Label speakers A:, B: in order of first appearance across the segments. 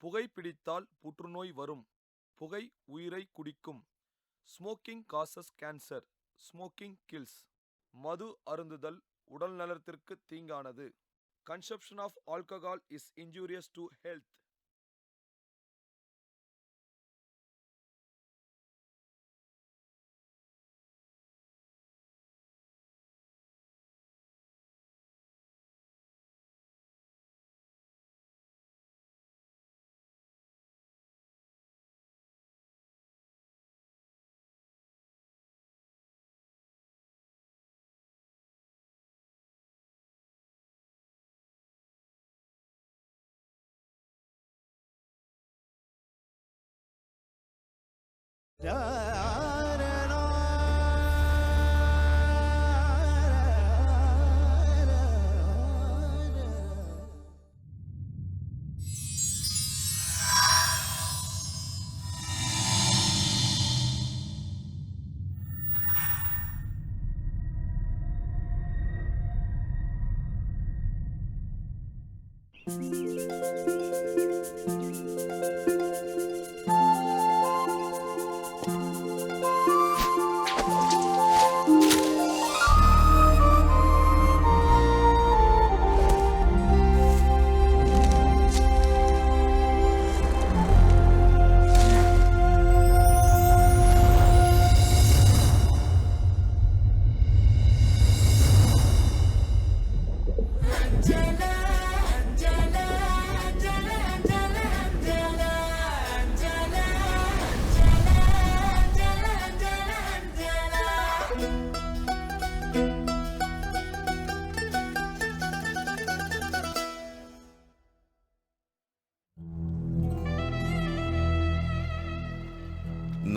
A: புகைப்பிடித்தால் புற்றுநோய் வரும். புகை உயிரை குடிக்கும். Smoking causes cancer. Smoking kills. மது அருந்துதல் உடல் நலத்திற்கு தீங்கானது. Consumption of alcohol is injurious to health.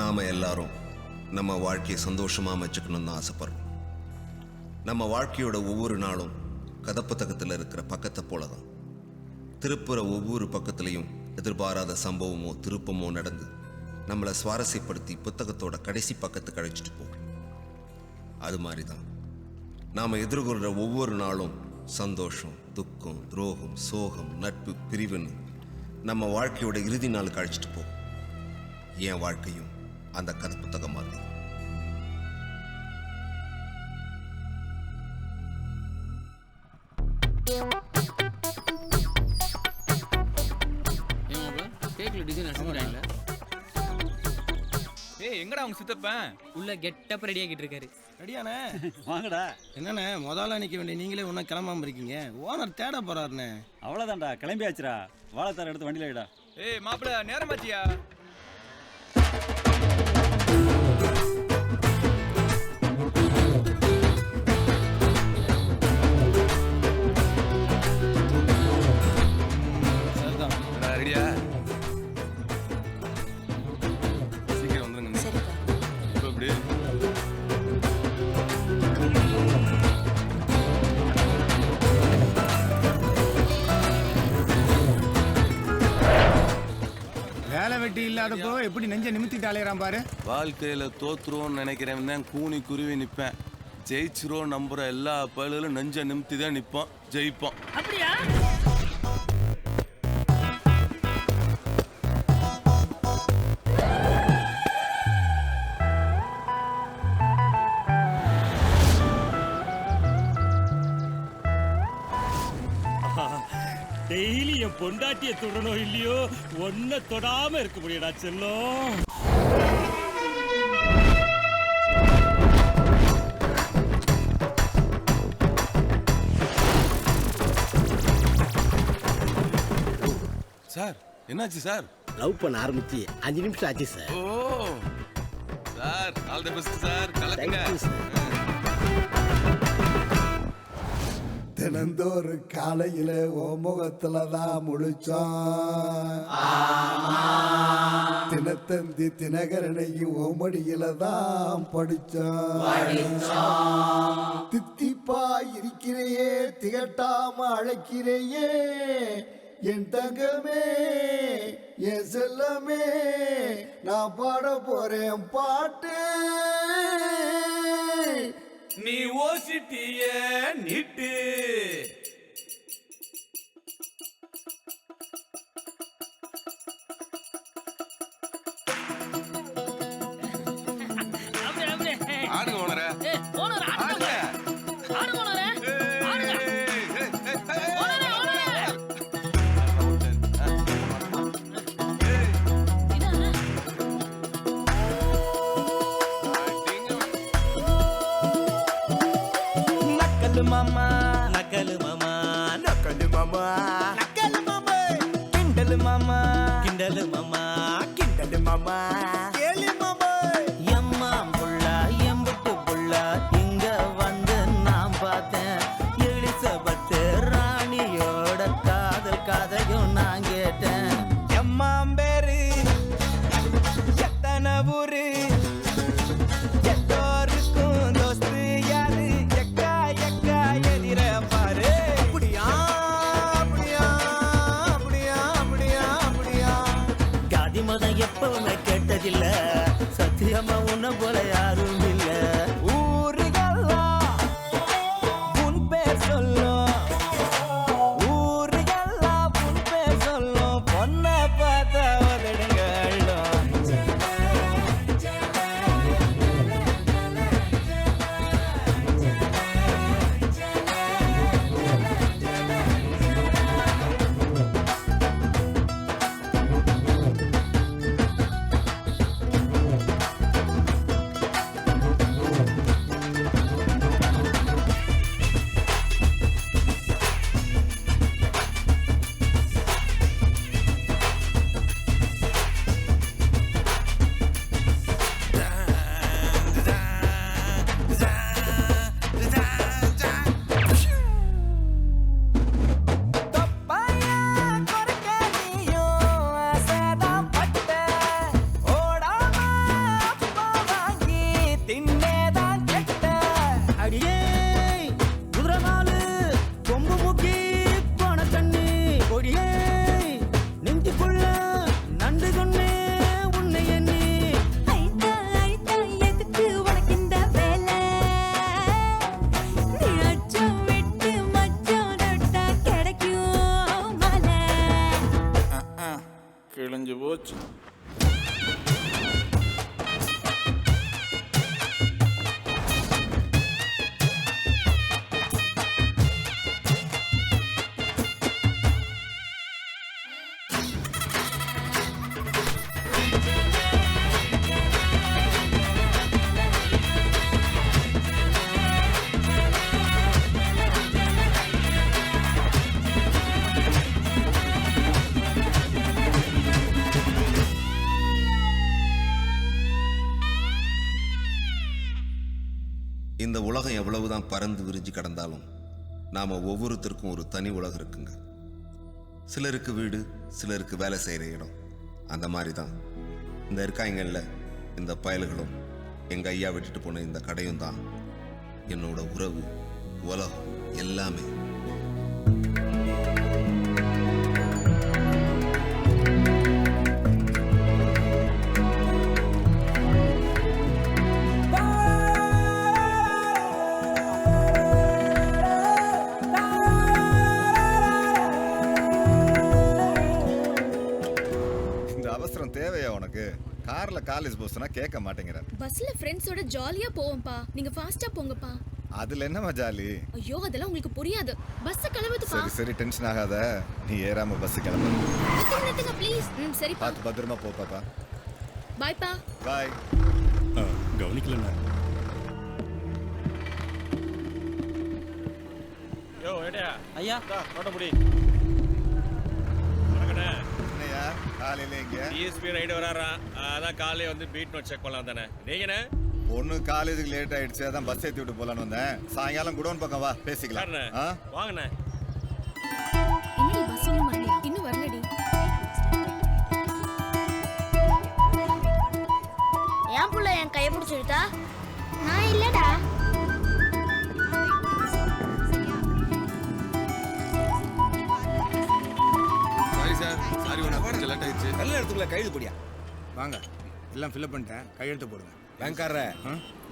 B: நாம எல்லாரும் நம்ம வாழ்க்கையை சந்தோஷமா அமைச்சுக்கணும்னு ஆசைப்படுறோம். நம்ம வாழ்க்கையோட ஒவ்வொரு நாளும் கதப்புத்தகத்தில் இருக்கிற பக்கத்தை போலதான். திருப்புற ஒவ்வொரு பக்கத்திலையும் எதிர்பாராத சம்பவமோ திருப்பமோ நடந்து நம்மளை சுவாரஸ்யப்படுத்தி புத்தகத்தோட கடைசி பக்கத்துக்கு அழைச்சிட்டு போகும். அது மாதிரி தான் நாம் எதிர்கொள்கிற ஒவ்வொரு நாளும் சந்தோஷம், துக்கம், துரோகம், சோகம், நட்பு, பிரிவுன்னு நம்ம வாழ்க்கையோட இறுதி நாளுக்கு அழைச்சிட்டு போகும். என் வாழ்க்கையும் அந்த கதை புத்தகம் மாதிரி.
C: எங்கடா உங்க சித்தப்பன்?
D: உள்ள கெட்டப் ரெடி ஆகிட்டு இருக்காரு.
E: ரெடியாண்ணே?
F: வாங்கடா.
E: என்னண்ணே முதல்ல நிற்க வேண்டிய நீங்களே ஒன்றும் கிளம்பாம இருக்கீங்க? ஓனர் தேட போறாருண்ணே.
F: அவ்வளோதான்டா, கிளம்பியாச்சுடா. வாழைத்தார எடுத்து வண்டியில் வைடா.
C: ஏய் மாப்பிள்ள, நேரமாச்சியா?
E: சரிதான்.
C: ரெடியா? சீக்கிரம் வந்துருங்க. இப்போ எப்படி?
E: வேலை வெட்டி இல்லாதப்போ எப்படி நெஞ்ச நிமித்திட்டு அலையறான் பாரு.
C: வாழ்க்கையில தோத்துருவோம்னு நினைக்கிறவன் தான் கூனி குருவி நிற்பேன். ஜெயிச்சிருவோம் நம்புற எல்லா பயலும் நெஞ்ச நிமித்தி தான் நிற்போம், ஜெயிப்போம்.
D: அப்படியா?
G: டெய்லி என் பொண்டாட்டியை தொடணும் இல்லையோ, ஒன்ன தொடாம இருக்க முடியடா செல்லம்.
C: சார் என்னாச்சு சார்?
H: லவ் பண்ண ஆரம்பிச்சு 5 நிமிஷம் ஆச்சு sir.
C: Oh sir, all the best sir. கலக்குங்க.
I: தினந்தோறு காலையில ஓ முகத்துல தான் முழிச்சோம். தினத்தந்தி தினகரனையும் ஓமடியில தான் படிச்சோம். தித்திப்பா இருக்கிறையே, திகட்டாம அழைக்கிறையே, என் தங்கமே, என் செல்லமே, நான் பாட போறேன் பாட்டு.
C: நீ ஓசிட்டிய நிட்டு ஆடுங்க ஓனரே
D: ஏய் ஓனர்
C: ஆடுங்க
D: ஆடுங்க ஓனரே ஆடுங்க ஓனரே ஓனரே இதானே
E: நக்கலு மாமா நக்கலு மாமா நக்கலு மாமா நக்கலு மாமா கிண்டலு மாமா கிண்டலு மாமா கிண்டலு மாமா கேலி மாமா எம்மா புள்ளா எம்புட்டு புள்ளா இங்க வந்து நான் பார்த்தேன் எலிசபெத் ராணியோட காதல் கதையும் நான் கேட்டேன் எம்மாம்பேரு எத்தனை ஊரு எல்லோருக்கும் தோஸ்து யாரு எக்கா எக்கா எதிர பாரு அப்படியா அப்படியா அப்படியா அப்படியா அப்படியா காதி மதம் எப்பவுமே கேட்டதில்ல சத்தியமா உன்ன போல யாரும் இல்ல ஊருகெல்லாம் உன் பேர் சொல்லும் ஊருகெல்லாம் உன் பேர் சொல்லும் பொண்ணை பார்த்த உதடுங்க
G: கிழிஞ்சு போச்சு.
B: இந்த உலகம் எவ்வளவுதான் பறந்து விரிஞ்சு கிடந்தாலும் நாம ஒவ்வொருத்தருக்கும் ஒரு தனி உலகம் இருக்குங்க. சிலருக்கு வீடு, சிலருக்கு வேலை செய்கிற இடம். அந்த மாதிரி தான் இந்த இருக்காங்கல்ல இந்த பயல்களும் எங்க ஐயா விட்டுட்டு போன இந்த கடையும் தான் என்னோட உறவு, உலகம் எல்லாமே.
J: அவசரம் தேவையா உனக்கு? கார்ல காலேஜ் போஸ்னா கேட்க மாட்டேங்கிற.
K: பஸ்ல ஃப்ரெண்ட்ஸோட ஜாலியா போவோம்பா. நீங்க ஃபாஸ்டா போங்கப்பா.
J: அதுல என்னமா ஜாலி?
K: ஐயோ அதெல்லாம் உங்களுக்கு புரியாது. பஸ் கிளம்புதுப்பா.
J: சரி சரி டென்ஷன் ஆகாத. நீ ஏறாம பஸ் கிளம்பு.
K: நிறுத்துங்க ப்ளீஸ். சரிப்பா.
J: பாத்து பத்திரமா போ பாப்பா.
K: பை பா.
J: பை.
G: கவனிக்கலண்ணா. யோ ஏடா
E: ஐயா
G: நோட்டபடி.
J: என்னையா காலையில எங்க
G: டிஎஸ்பி ரைடு வராராம். அதான் காலையில வந்து பீட் நோட் செக் பண்ணலாம் தானே. நீங்கண்ணே
J: பொண்ணு காலேஜுக்கு லேட் ஆயிடுச்சு, அதான் பஸ் ஏற்றி விட்டு போலான்னு வந்தேன். சாயங்காலம் குடோன் பக்கம் வா, பேசிக்கலாம்.
G: வாங்கண்ணே.
K: என்னடி பஸ் இன்னும் வரல? இன்னும் வரலடி.
L: ஏன் புள்ள என் கையை பிடிச்சிருத்தா? நான் இல்லடா.
C: சாரி சார், சாரி ஒன்று கொஞ்சம் லேட் ஆயிடுச்சு.
E: நல்ல இடத்துக்குள்ள கைது போடியா. வாங்க எல்லாம் ஃபில்அப் பண்ணிட்டேன், கையெழுத்து போடுங்க.
B: பேங்க்காரர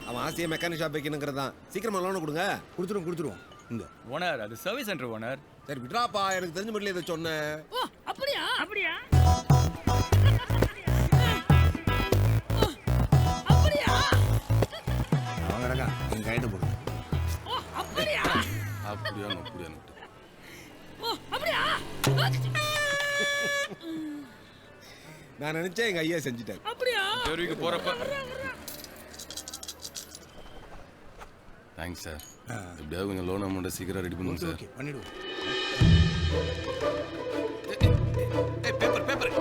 B: அவன் ஆசையை மெக்கானிக் ஷாப் வைக்கணுங்கிறதான். சீக்கிரமா லோன் கொடுங்க.
E: கொடுத்துருவோம். இந்த
G: ஓனர் அது சர்வீஸ் சென்டர் ஓனர்.
B: சரி விட்றாப்பா, எனக்கு தெரிஞ்ச மட்டும் இதை சொன்னேன்.
D: ஓ அப்படியா அப்படியா அப்படியா.
C: அப்படியா அப்படியா
D: ஓ அப்படியா
E: நான் நினைச்சேன் எங்க ஐயா செஞ்சுட்டாரு.
D: அப்படியா
C: தெருவுக்கு போறப்ப தேங்க்ஸ் சார். எப்படியாவது கொஞ்சம் லோன் அமௌண்ட்டை சீக்கிரம் ரெடி பண்ணுங்க சார்.
E: பண்ணிடுவோம்.
C: பேப்பர் பேப்பர்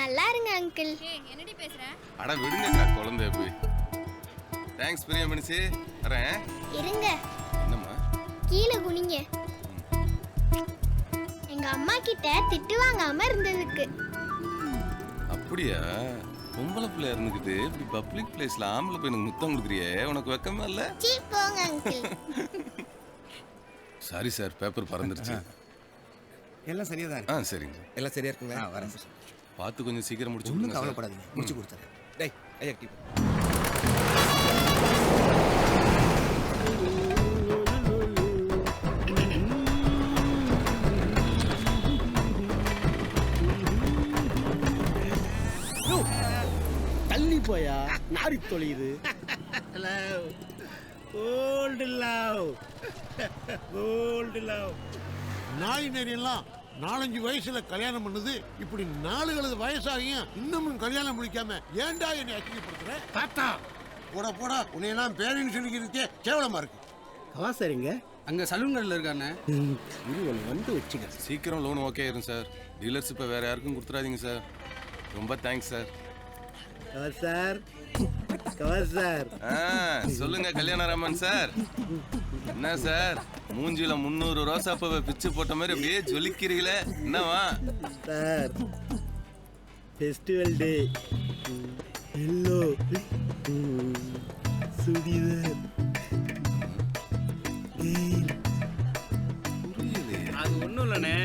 L: நல்லா இருங்க அங்கிள்.
K: என்னடி பேசுற?
C: அட விடுங்கக்கா குழந்தைய போய். தேங்க்ஸ் பிரியா மனுஷி. வரேன்.
L: இருங்க.
C: என்னம்மா?
L: கீழே குனிங்க. எங்க அம்மா கிட்ட திட்டு வாங்காம இருந்ததுக்கு.
C: அப்படியா? பொம்பளை பிள்ளையா இருந்துக்கிட்டு இப்படி பப்ளிக் பிளேஸ்ல ஆம்பளை பையனுக்கு முத்தம் கொடுக்குறியே, உனக்கு வெக்கமா இல்ல?
L: சீ போங்க அங்கிள்.
C: சாரி சார், பேப்பர் பறந்துருச்சு.
E: எல்லாம் சரியா தான் இருக்கு.
C: சரிங்க.
E: எல்லாம் சரியா இருக்குங்களா? வரேன் சார்.
C: பார்த்து கொஞ்சம் சீக்கிரம் முடிச்சு
E: ஒன்றும்
C: கொடுங்க சார்.
E: கவலைப்படாதீங்க, முடிச்சு கொடுத்துறேன். டேய் ஐயா டீ.
H: தள்ளி போயா நாரி தொலையுது. Gold love gold love.
I: நாய் நெறியெல்லாம் 4-5 வயசுல கல்யாணம் பண்ணுது. இப்படி 4 வயசாகியும் இன்னமும் கல்யாணம் முடிக்காம ஏன்டா என்னை அசிங்கப்படுத்துற? தாத்தா போடா போடா, உன்னையெல்லாம் பேரின்னு சொல்லிக்கிறதுக்கே கேவலமா இருக்கு.
H: கவாசாரிங்க
E: அங்க சலூன்கள்ல இருக்கானே.
H: இது வந்து வச்சுக்க.
C: சீக்கிரம் லோன் ஓகே ஆயிரும் சார். டீலர்ஷிப்பை வேற யாருக்கும் கொடுத்துறாதீங்க சார். ரொம்ப தேங்க்ஸ் சார்.
H: கவாசார் கவாசார்.
C: சொல்லுங்க கல்யாணராமன் சார். என்ன சார் மூஞ்சில 300 ரோசாப்பூவை பிச்சு போட்ட மாதிரி அப்படியே ஜொலிக்கிறீங்களே, என்னவா?
H: Sir festival day yellow churidar.
E: அது ஒண்ணும் இல்லண்ணே,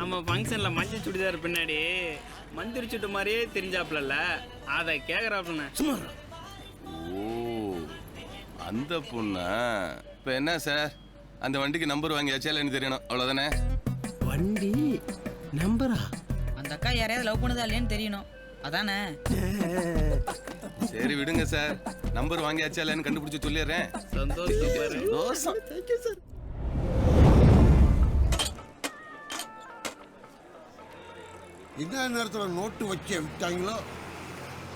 E: நம்ம ஃபங்க்ஷன்ல மஞ்சள் சுடிதார் பின்னாடி மந்திரி சுட்டு மாதிரியே தெரிஞ்சாப்ல, அதை கேக்குறாப்லண்ணே.
H: சும்மா
C: ஓ அந்த பொண்ணா? இப்ப என்ன சார், அந்த வண்டிக்கு நம்பர் வாங்கியாச்சா இல்லைன்னு தெரியணும், அவ்வளவுதானே?
H: வண்டி நம்பரா?
D: அந்த அக்கா யாரையாவது லவ் பண்ணதா இல்லையான்னு தெரியணும், அதானே?
C: சரி விடுங்க சார், நம்பர் வாங்கியாச்சா இல்லைன்னு கண்டுபிடிச்சு சொல்லிடுறேன்.
E: சந்தோஷம்.
H: Thank you sir.
I: என்ன நேரத்தில் நோட்டு வைக்க விட்டாங்களோ,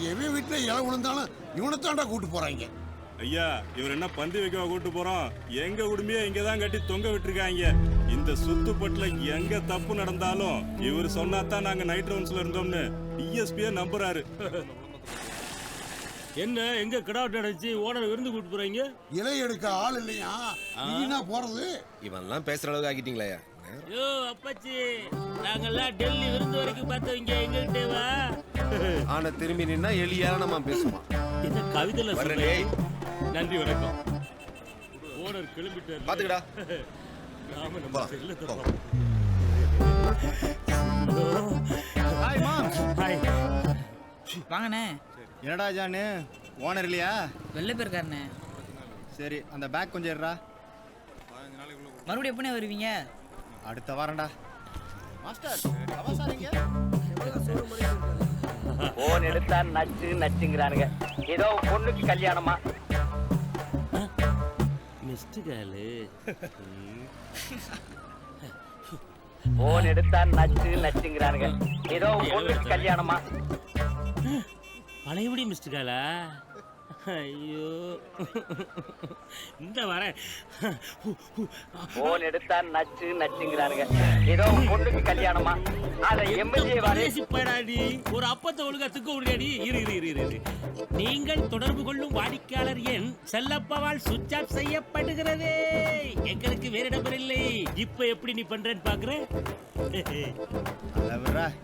I: எவன் வீட்டில் இலை விழுந்தாலும் இவனைத்தாண்டா கூட்டு போறாங்க.
G: ஐயா, இவர் என்ன பந்தி வைக்க கூட்டு போறோம்? எங்க குடுமையை இங்க தான் கட்டி தொங்க விட்டுருக்காங்க. இந்த சுத்துப்பட்டுல எங்க தப்பு நடந்தாலும் இவர் சொன்னாதான் நாங்க நைட் ரவுண்ட்ஸ்ல இருந்தோம்னு டிஎஸ்பியே நம்புறாரு. என்ன எங்க கிடாவட்ட அடைச்சு ஓனர் விருந்து கூட்டு போறீங்க?
I: இலை எடுக்க ஆள் இல்லையா, நீனா போறது?
E: இவன்லாம் பேசுற அளவுக்கு ஆக்கிட்டீங்களா?
G: யோ அப்பாச்சி, நாங்கெல்லாம் டெல்லி விருந்து வரைக்கும் பார்த்தவங்க, எங்ககிட்ட வா.
E: ஆனா திரும்பி நின்னா எலியானமா பேசுவான்.
G: என்ன கவிதைல
E: வரலே.
G: நன்றி வணக்கம். ஓனர் கிளம்பிட்டாரு.
E: பாத்துக்கடா.
G: நாம நம்ம செல்லத்தை
E: ஹாய் மாம்.
G: ஹாய்.
D: வாங்கண்ணே.
E: என்னடா ஜானு, ஓனர் இல்லையா?
D: வெளில போயிருக்காருண்ணே.
E: சரி, அந்த பேக் கொஞ்சம் எடுறா.
D: மறுபடியும் எப்பனே வருவீங்க?
E: அடுத்த வாரம்டா. மாஸ்டர் அவசாரிங்க.
M: போன் எடுத்தா நச்சு நச்சுங்கிறானுங்க. ஏதோ பொண்ணுக்கு கல்யாணமா?
G: மிஸ்டு காலு.
M: போன் எடுத்தா நச்சு நச்சுங்கிறானுங்க. ஏதோ பொண்ணுக்கு கல்யாணமா?
G: பழையபடி மிஸ்டு காலா? ஐயோ இந்த வரேன்.
M: போன் எடுத்தா நச்சு நச்சுங்கிறானுங்க. ஏதோ பொண்ணுக்கு கல்யாணமா? அத எம்எல்ஏ
G: போயிடாடி, ஒரு அப்பத்தை ஒழுங்கா துக்க முடியாடி. இரு இரு இரு இரு. நீங்கள் தொடர்பு கொள்ளும் வாடிக்கையாளர் எண் செல்லப்பாவால் சுவிட்ச் ஆஃப் செய்யப்படுகிறது. எங்களுக்கு வேற நம்பர் இல்லை. இப்ப எப்படி நீ பண்றேன்னு பாக்குறேன்.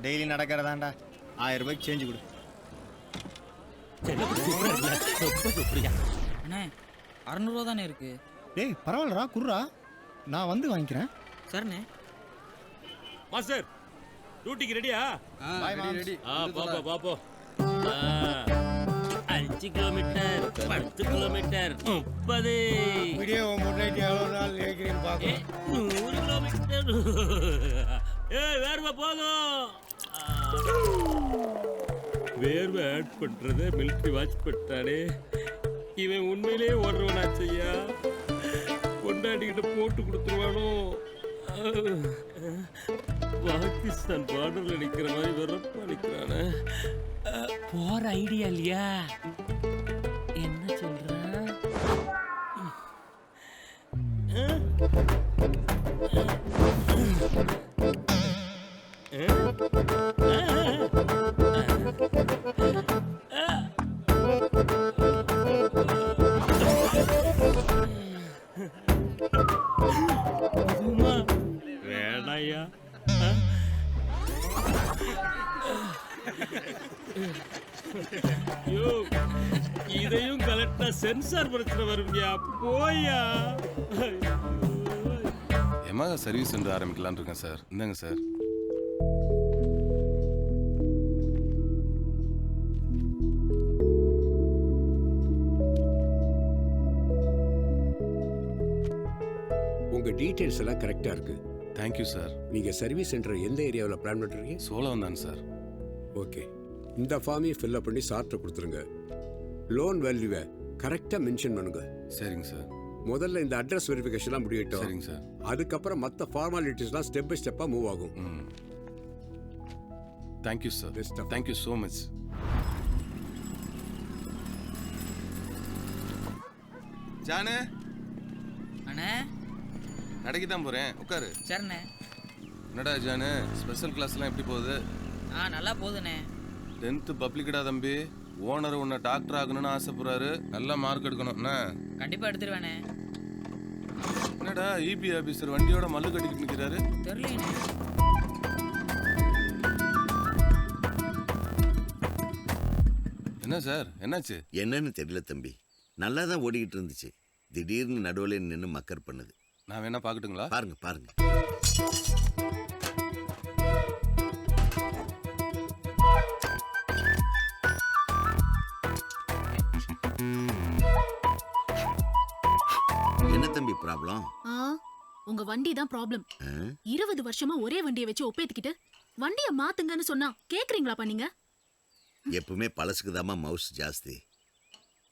E: டெய்லி நடக்கிறதாண்டா. 1000 ரூபாய்க்கு சேஞ்ச் கொடு.
D: அண்ணே 600 ரூபா தானே இருக்கு.
E: டேய் பரவாயில்லடா, குர்ரா, நான் வந்து வாங்கிக்கிறேன்.
D: சரிண்ணே.
G: மாஸ்டர் டியூட்டிக்கு ரெடியா?
E: ரெடி.
G: பாப்போ பாப்போ. 5 கிலோமீட்டர், 10 கிலோமீட்டர், 30.
I: வீடியோ முன்னாடி எவ்வளோ நாள் கேட்குறீன்னு பார்க்க.
G: 100 கிலோமீட்டர். வேர்வை போதும். வேர்வை ஆட் பண்றத மிலிட்ரி வாட்ச் பண்ணிட்டானே. இவன் உண்மையிலே ஓடுறவனாச்சையா, கொண்டாடிக்கிட்ட போட்டு கொடுத்துருவானோ. பாகிஸ்தான் பார்டர்ல நிக்கிற மாதிரி வெறப்பா நிக்கிறானே. போற ஐடியா இல்லையா? என்ன சொல்ற? வேணாயா, இதையும் கலெக்டா சென்சார் பிரச்சனை வரும்யா. போயா
C: எமாக சர்வீஸ் சென்டர் ஆரம்பிக்கலான்னு இருக்கேன் சார். இந்தாங்க சார்.
N: உங்க டீடைல்ஸ் எல்லாம் கரெக்டா இருக்கு.
C: Thank you sir.
N: நீங்க சர்வீஸ் சென்டர் எந்த ஏரியாவில் பிளான் பண்றீங்க?
C: சோழம் தான் சார்.
N: ஓகே, இந்த ஃபார்மையும் ஃபில்அப் பண்ணி சார்ட்ட கொடுத்துருங்க. லோன் வேல்யூவை கரெக்டா மென்ஷன் பண்ணுங்க.
C: சரிங்க சார்.
N: முதல்ல இந்த அட்ரஸ் வெரிஃபிகேஷன்லாம் முடியட்டும்.
C: சரிங்க சார்.
N: அதுக்கப்புறம் மற்ற ஃபார்மாலிட்டிஸ்லாம் ஸ்டெப் பை ஸ்டெப்பாக மூவ் ஆகும்.
C: Thank you sir. Thank you so much. Janu
D: அண்ணே,
C: கடைக்கு தான் போகிறேன், உட்காரு.
D: சரிண்ணே.
C: என்னடா ஜானு, ஸ்பெஷல் கிளாஸ்லாம் எப்படி போகுது?
D: நல்லா போகுதுண்ணே.
C: 10th பப்ளிக்கடா தம்பி. ஓனர் உன்னை டாக்டர் ஆகணும்னு ஆசைப்படுறாரு. நல்லா மார்க் எடுக்கணும் என்ன?
D: கண்டிப்பா எடுத்துருவேண்ணே.
C: என்னடா இபி ஆபீசர் வண்டியோட மல்லு கட்டிக்கிட்டு நிற்கிறாரு?
D: தெரியலண்ணே.
C: என்ன சார், என்னாச்சு?
B: என்னன்னு தெரியல தம்பி, நல்லா தான் ஓடிக்கிட்டு இருந்துச்சு. திடீர்னு நடுவில் நின்று மக்கர் பண்ணுது.
C: நான் வேணா பார்க்கட்டுங்களா?
B: பாருங்க பாருங்க. என்ன தம்பி ப்ராப்ளம்?
K: உங்க வண்டி தான் ப்ராப்ளம். 20 வருஷமா ஒரே வண்டியை வச்சு ஒப்பேத்திக்கிட்டு வண்டியை மாத்துங்கன்னு சொன்னா கேக்குறீங்களாப்பா நீங்க?
B: எப்பவுமே பழசுக்கு தாமா மவுஸ் ஜாஸ்தி.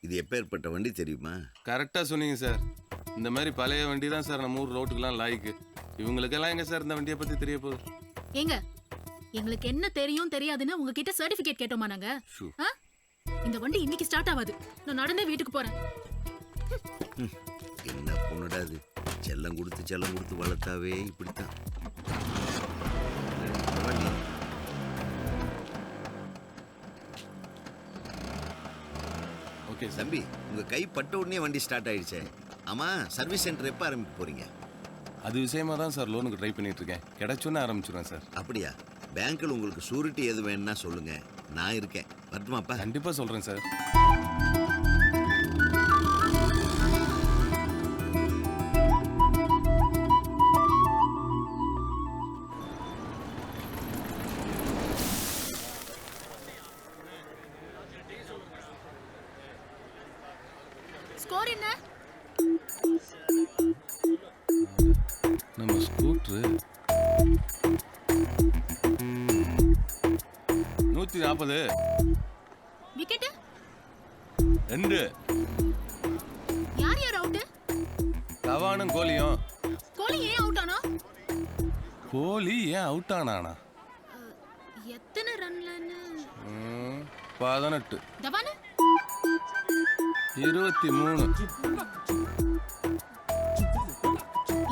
B: இது எப்பேற்பட்ட வண்டி தெரியுமா?
C: கரெக்டாக சொன்னீங்க சார். இந்த மாதிரி பழைய வண்டி தான் சார் நம்ம ஊர் ரோட்டுக்கெல்லாம் லாய்க்கு. இவங்களுக்கெல்லாம் எங்க சார் இந்த வண்டியை பற்றி தெரிய போகுது?
K: ஏங்க, எங்களுக்கு என்ன தெரியும் தெரியாதுன்னு உங்ககிட்ட சர்டிபிகேட் கேட்டோமா நாங்க? இந்த வண்டி இன்னைக்கு ஸ்டார்ட் ஆகாது. நான் நடந்தே வீட்டுக்கு போறேன்.
B: என்ன பொண்ணுடா இது, செல்லம் கொடுத்து வளர்த்தாவே இப்படித்தான்.
C: ஓகே
B: தம்பி, உங்க கை பட்ட உடனே வண்டி ஸ்டார்ட் ஆயிடுச்சே. ஆமா, சர்வீஸ் சென்டர் எப்போ ஆரம்பிக்க போறீங்க?
C: அது விஷயமா தான் சார் லோனுக்கு ட்ரை பண்ணிட்டு இருக்கேன். கிடைச்சோன்னு ஆரம்பிச்சிடுவேன் சார்.
B: அப்படியா? பேங்க்கில் உங்களுக்கு சூரிட்டி எது வேணும்னா சொல்லுங்க, நான் இருக்கேன். வரட்டுமாப்பா?
C: கண்டிப்பாக சொல்கிறேன் சார்.
K: ஸ்கோர் என்ன?
C: நம்ம ஸ்கூட்ரு 140.
K: விக்கெட்
C: 2.
K: யார் யார் அவுட்?
C: தவானும் கோலியும்.
K: கோலி ஏன் அவுட் ஆனா?
C: கோலி ஏன் அவுட் ஆனானா?
K: எத்தனை ரன்லன்னு?
C: 18.
K: தவான்
C: 23.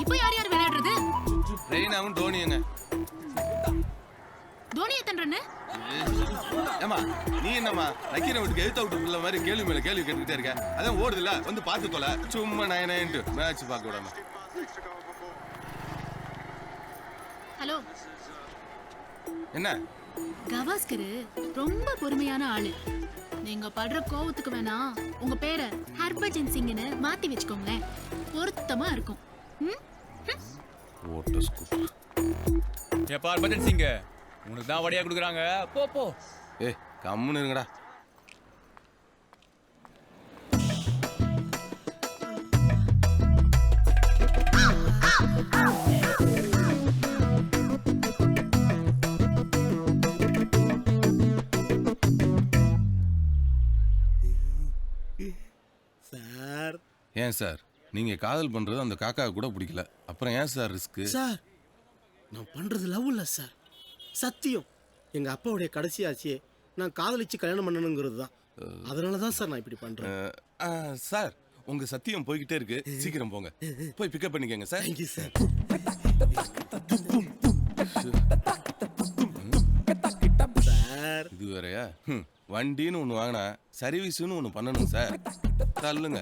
K: இப்போ யார் யார் விளையாடுறது?
C: ரெய்னாவும் தோனியுங்க.
K: தோனி எத்தனை ரன்?
C: ஏமா நீ என்னம்மா நக்கீரை விட்டு எழுத்து அவுட் உள்ள மாதிரி கேள்வி மேல கேள்வி கேட்டுக்கிட்டே இருக்க? அதான் ஓடுதுல, வந்து பார்த்து தொலை. சும்மா 9 மேட்ச் பார்க்க விடாம.
K: ஹலோ,
C: என்ன?
K: கவாஸ்கர் ரொம்ப பொறுமையான ஆளு. நீங்க படுற கோவத்துக்கு வேணா உங்க பேரை ஹர்பஜன் சிங்னு மாத்தி வச்சுக்கோங்களேன், பொருத்தமா இருக்கும்.
C: ஓட்ட ஸ்கூட்டர்.
O: ஏப்பா ஹர்பஜன் சிங், உனக்கு தான் வடியா கொடுக்குறாங்க, போ போ.
C: ஏய் கம்முன்னு இருங்கடா.
H: சார்
C: ஏன் சார் நீங்க காதல் பண்றது அந்த காக்கா கூட பிடிக்கல, அப்புறம் ஏன் சார் ரிஸ்க்?
H: சார் நான் பண்றது லவ் இல்லை சார், சத்தியம். எங்க அப்பாவுடைய கடைசி ஆச்சியே நான் காதலிச்சு கல்யாணம் பண்ணணுங்கிறது தான். அதனால தான் சார் நான் இப்படி பண்றேன்.
C: சார் உங்க சத்தியம் போய்கிட்டே இருக்கு, சீக்கிரம் போங்க, போய் பிக்கப் பண்ணிக்கங்க சார்.
H: Thank you sir. சார்
C: இது வேறையா? வண்டின்னு ஒன்று வாங்கினா சர்வீஸ்னு ஒன்று பண்ணணும் சார். தள்ளுங்க.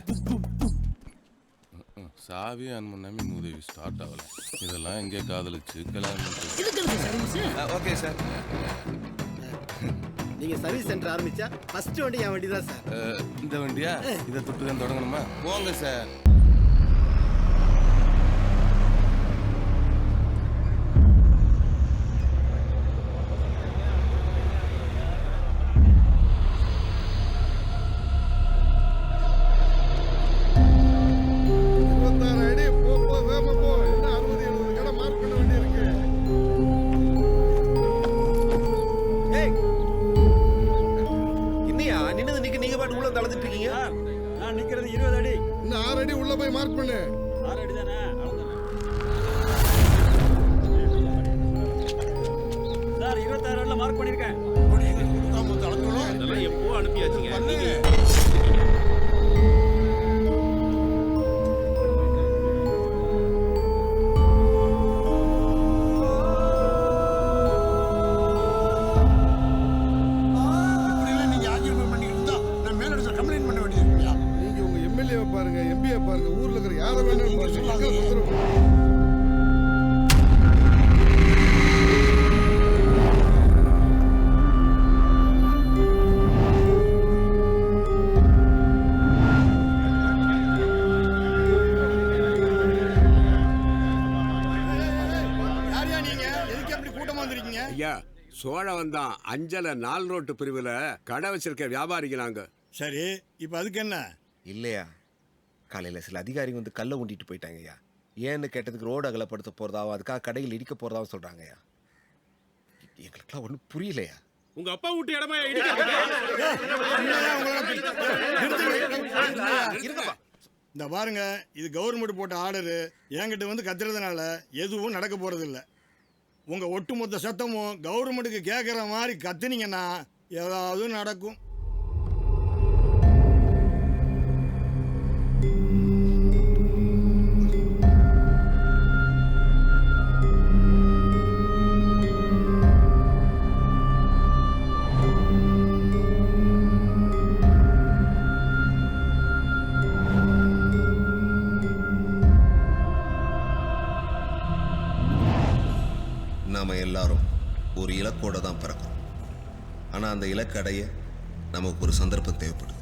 C: சாவி ஆன் பண்ணாம உதவி ஸ்டார்ட் ஆகல. இதெல்லாம் எங்கே காதலிச்சு கல்யாணம் பண்ணுறது? Okay sir.
H: நீங்க சர்வீஸ் சென்டர் ஆரம்பிச்சா ஃபர்ஸ்ட் வண்டி என் வண்டி தான் சார்.
C: இந்த வண்டியா? இதை தொட்டு தான் தொடங்கணுமா? போங்க சார்.
F: நான் நிக்கிறது 20 அடி.
I: இன்னும் 6 அடி உள்ள போய் மார்க் பண்ணு.
F: 6 அடி தானே? சார் 26 அடில மார்க் பண்ணிருக்கேன்.
E: அதெல்லாம் எப்போ அனுப்பியாச்சுங்க.
I: பாருங்க, எம்பியை பாருங்க, ஊர்ல இருக்கிற யாரை வேணாலும் பாருங்க.
J: யாரையா நீங்க? எதுக்கு அப்படி கூட்டமா வந்திருக்கீங்க?
N: ஐயா சோழவன் தான் அஞ்சல 4 ரோட்டு பிரிவில் கடை வச்சிருக்க வியாபாரிகளாங்க.
J: சரி, இப்ப அதுக்கு என்ன?
B: இல்லையா, காலையில் சில அதிகாரிங்க வந்து கல்லை ஊண்டிட்டு போயிட்டாங்க ஐயா. ஏன்னு கேட்டதுக்கு ரோடு அகலப்படுத்த போகிறதாவும் அதுக்காக கடையில் இடிக்க போகிறதாவும் சொல்கிறாங்க ஐயா. எங்களுக்குலாம் ஒன்றும் புரியலையா.
E: உங்க அப்பா வீட்டு இடமா
J: இந்த பாருங்க, இது கவர்மெண்ட் போட்ட ஆர்டரு. என்கிட்ட வந்து கத்துறதுனால எதுவும் நடக்க போறது இல்லை. உங்க ஒட்டுமொத்த சத்தமும் கவர்மெண்ட்டுக்கு கேட்குற மாதிரி கத்துனீங்கன்னா ஏதாவது நடக்கும்.
B: நாம் எல்லாரும் ஒரு இலக்கோட தான் பிறக்கிறோம். ஆனால் அந்த இலக்கு அடைய நமக்கு ஒரு சந்தர்ப்பம் தேவைப்படுது.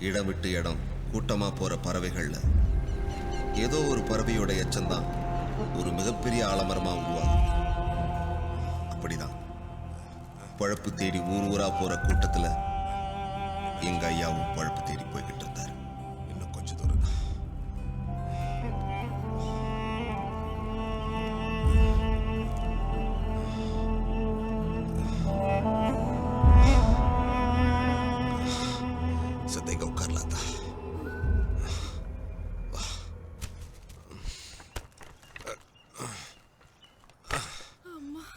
B: இடம் விட்டு இடம் கூட்டமாக போகிற பறவைகளில் ஏதோ ஒரு பறவையோட எச்சம்தான் ஒரு மிகப்பெரிய ஆலமரமாக உருவாகும். அப்படிதான் பழப்பு தேடி ஊர் ஊராக போகிற கூட்டத்தில் எங்கள் ஐயாவும் பழப்பு தேடி போய்கிட்டு இருந்தார். இன்னும் கொஞ்சம் தூரம் தான். सदैव कर लाता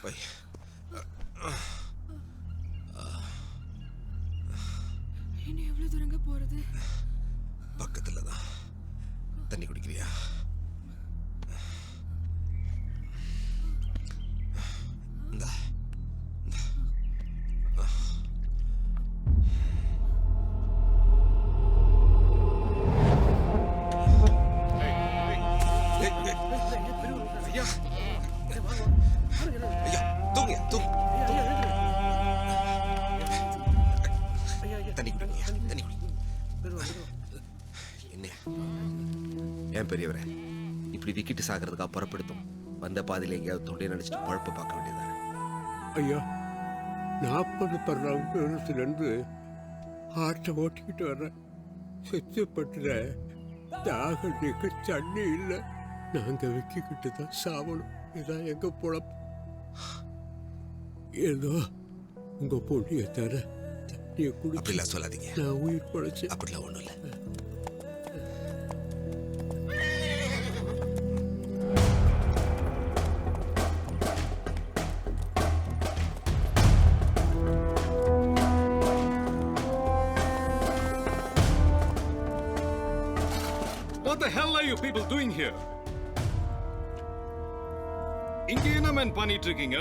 B: भाई
K: இன்னும் எவ்வளவு தூரங்க போறது?
B: பக்கத்துல தான். தண்ணி குடிக்கிறியா? இந்தா. ஏன் பெரியவரே இப்படி விக்கிட்டு சாகிறதுக்காக புறப்படுத்தும்? வந்த பாதையில் எங்கேயாவது தொண்டை நினைச்சிட்டு பழப்ப பார்க்க வேண்டியதானே?
N: ஐயா 40 வருஷத்துலேருந்து ஆட்டை ஓட்டிக்கிட்டு வர்றேன். செத்துப்பட்டுற தாகம் நீக்க தண்ணி இல்லை. நாங்கள் விக்கிக்கிட்டு தான் சாவணும். இதான் எங்க பொழப்பு. ஏதோ உங்க பொண்ணிய தர தண்ணியை குடி.
B: அப்படிலாம் சொல்லாதீங்க.
N: நான் உயிர் பொழைச்சு.
B: அப்படிலாம் ஒன்றும் இல்லை.
P: What the hell are you people doing here? இங்க என்ன மேன் பண்ணிட்டு இருக்கீங்க?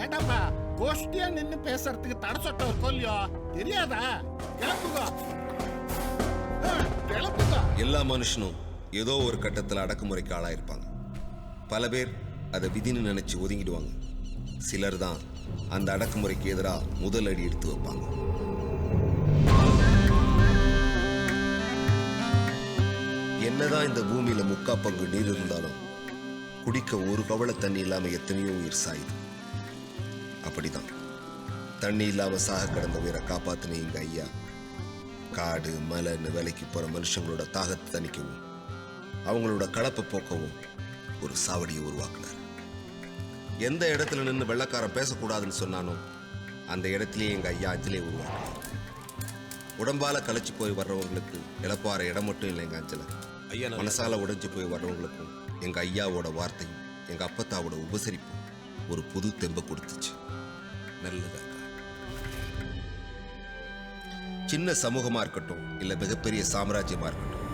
I: ஏண்டாப்பா கோஷ்டியா நின்னு பேசுறதுக்கு தடை சட்டம் இருக்கோ இல்லையோ தெரியாதா? கிளம்புங்க கிளம்புங்க.
B: எல்லா மனுஷனும் ஏதோ ஒரு கட்டத்தில் அடக்குமுறைக்கு ஆளாயிருப்பாங்க. பல பேர் அதை விதின்னு நினைச்சு ஒதுங்கிடுவாங்க. சிலர் தான் அந்த அடக்குமுறைக்கு எதிராக முதல் அடி எடுத்து வைப்பாங்க. என்னதான் இந்த பூமியில 3/4 பங்கு நீர் இருந்தாலும் குடிக்க ஒரு கவள தண்ணி இல்லாம எத்தனையோ உயிர் சாயுது. அப்படிதான் தண்ணி இல்லாம சாக கிடந்த உயிரை காப்பாத்தின எங்க ஐயா காடு மலைன்னு வேலைக்கு போற மனுஷங்களோட தாகத்தை தணிக்கவும் அவங்களோட கலப்பை போக்கவும் ஒரு சாவடியை உருவாக்குனார். எந்த இடத்துல நின்று வெள்ளக்காரன் பேசக்கூடாதுன்னு சொன்னானோ அந்த இடத்துலயே எங்க ஐயா அஞ்சலே உருவாக்குனார். உடம்பால களைச்சு போய் வர்றவங்களுக்கு இழப்பாற இடம் மட்டும் இல்லை எங்க அஞ்சலை. ஐயா மனசால உடைஞ்சு போய் வர்றவங்களுக்கும் எங்க ஐயாவோட வார்த்தையும் எங்க அப்பத்தாவோட உபசரிப்பும் ஒரு புது தெம்பை கொடுத்துச்சு. நல்லதா சின்ன சமூகமா இருக்கட்டும் இல்ல மிகப்பெரிய சாம்ராஜ்யமா இருக்கட்டும்,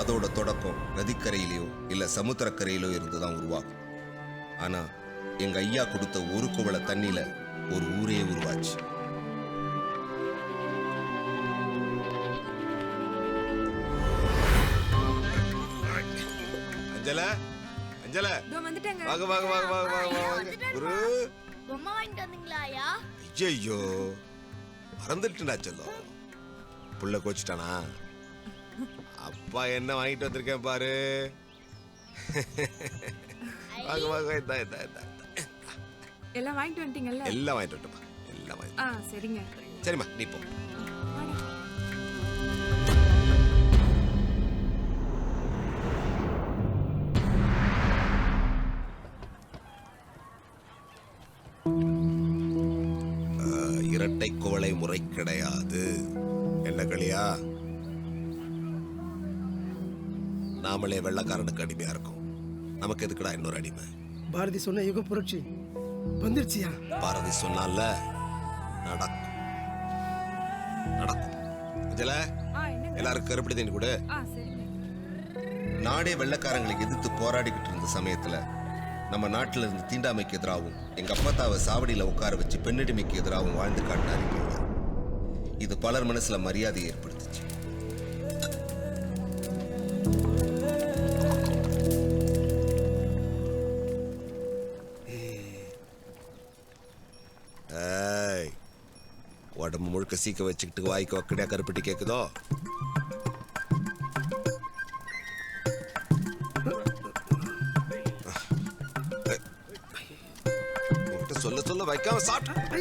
B: அதோட தொடக்கம் நதிக்கரையிலயோ இல்ல சமுத்திரக்கரையிலோ இருந்துதான் உருவாகும். ஆனா எங்க ஐயா கொடுத்த ஒரு குவள தண்ணியில ஒரு ஊரே உருவாச்சு. அஞ்சல அஞ்சல
L: வந்துட்டேங்க.
B: வாங்க வாங்க வாங்க வாங்க வாங்க வாங்க. குரு
L: பொம்மை வாங்கிட்டு வந்தீங்களா ஐயா?
B: ஐயோ மறந்துட்டுடா செல்லம். புள்ள கோச்சிட்டானா? அப்பா என்ன வாங்கிட்டு வந்திருக்கேன் பாரு. வாங்க வாங்க இதா இதா இதா.
Q: எல்லாம் வாங்கிட்டு வந்துட்டீங்கல்ல?
B: எல்லாம் வாங்கிட்டு வந்துட்டேன். எல்லாம் வாங்கிட்டு.
Q: சரிங்க.
B: சரிம்மா நீ போ. இரட்டை குவளை முறை கிடையாது. என்ன களியா? நாமளே வெள்ளக்காரனுக்கு அடிமையா இருக்கும். நமக்கு எதுக்குடா இன்னொரு அடிமை?
H: பாரதி சொன்ன யுக புரட்சி வந்துருச்சியா?
B: பாரதி சொன்னால நடக்கும் நடக்கும். இதுல எல்லாருக்கும் கருப்படி தண்ணி கூட. நாடே வெள்ளக்காரங்களை எதிர்த்து போராடிக்கிட்டு இருந்த சமயத்துல நம்ம நாட்டில் இருந்து தீண்டாமைக்கு எதிராகவும் எங்க அப்பத்தாவை சாவடியில உட்கார வச்சு பெண்ணடிமைக்கு எதிராகவும் வாழ்ந்து காட்டினாரு. இது பலர் மனசுல மரியாதையை ஏற்படுத்துச்சு. உடம்பு முழுக்க சீக்க வச்சுக்கிட்டு வாய்க்கு வக்கடியா கருப்பட்டி கேக்குதோ? சொல்ல சொல்ல வைக்காம சாப்பிட்டு.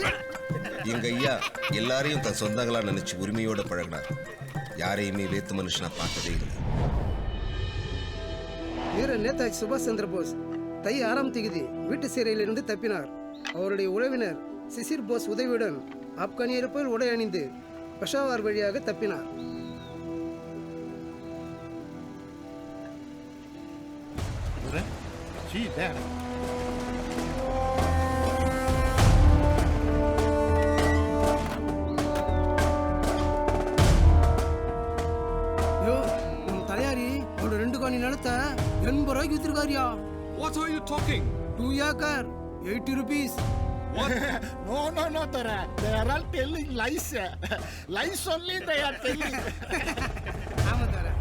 B: எங்க ஐயா எல்லாரையும் தன் சொந்தங்களா நினைச்சு உரிமையோட பழகினார். யாரையுமே வேத்து மனுஷனா பார்த்ததே இல்லை.
R: வீர நேதாஜி சுபாஷ் சந்திர போஸ் தை 6ஆம் தேதி வீட்டு சிறையிலிருந்து தப்பினார். அவருடைய உறவினர் சிசிர் போஸ் உதவியுடன் ஆப்கானியர் போல் உடை அணிந்து பெஷாவார் வழியாக தப்பினார். நிலத்தை 80 ரூபாய்க்கு வித்திருக்காரியா?
P: What are you talking?
R: 2 acre 80 rupees.
I: What? No, Tara. They are all telling lies. Lies only they are telling.
R: ஆமா Tara.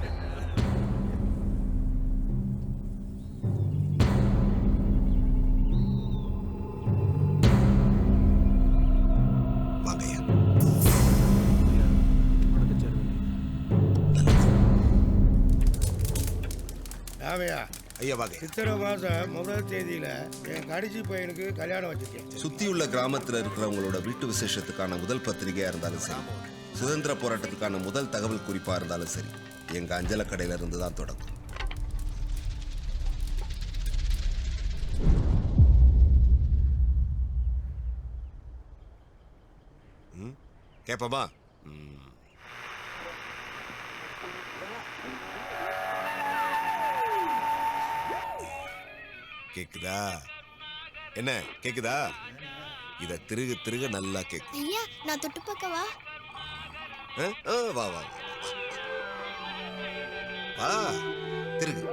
B: வாங்கய்யா. ஐயா வாங்க.
J: சித்திரை மாதம் 1 தேதியில என் கடைசி பையனுக்கு கல்யாணம் வச்சிருக்கேன்.
B: சுத்தியுள்ள கிராமத்தில் இருக்கிறவங்களோட வீட்டு விசேஷத்துக்கான முதல் பத்திரிகையா இருந்தாலும் சரி, சுதந்திர போராட்டத்துக்கான முதல் தகவல் குறிப்பா இருந்தாலும் சரி, எங்க அஞ்சல கடையில இருந்து தான் தொடங்கும். கேப்பமா? கேக்குதா? என்ன கேக்குதா? இத திருக திருக நல்லா கேக்கு.
L: ஐயா நான் தொட்டு பார்க்கவா?
B: வா வா. வா திருகு.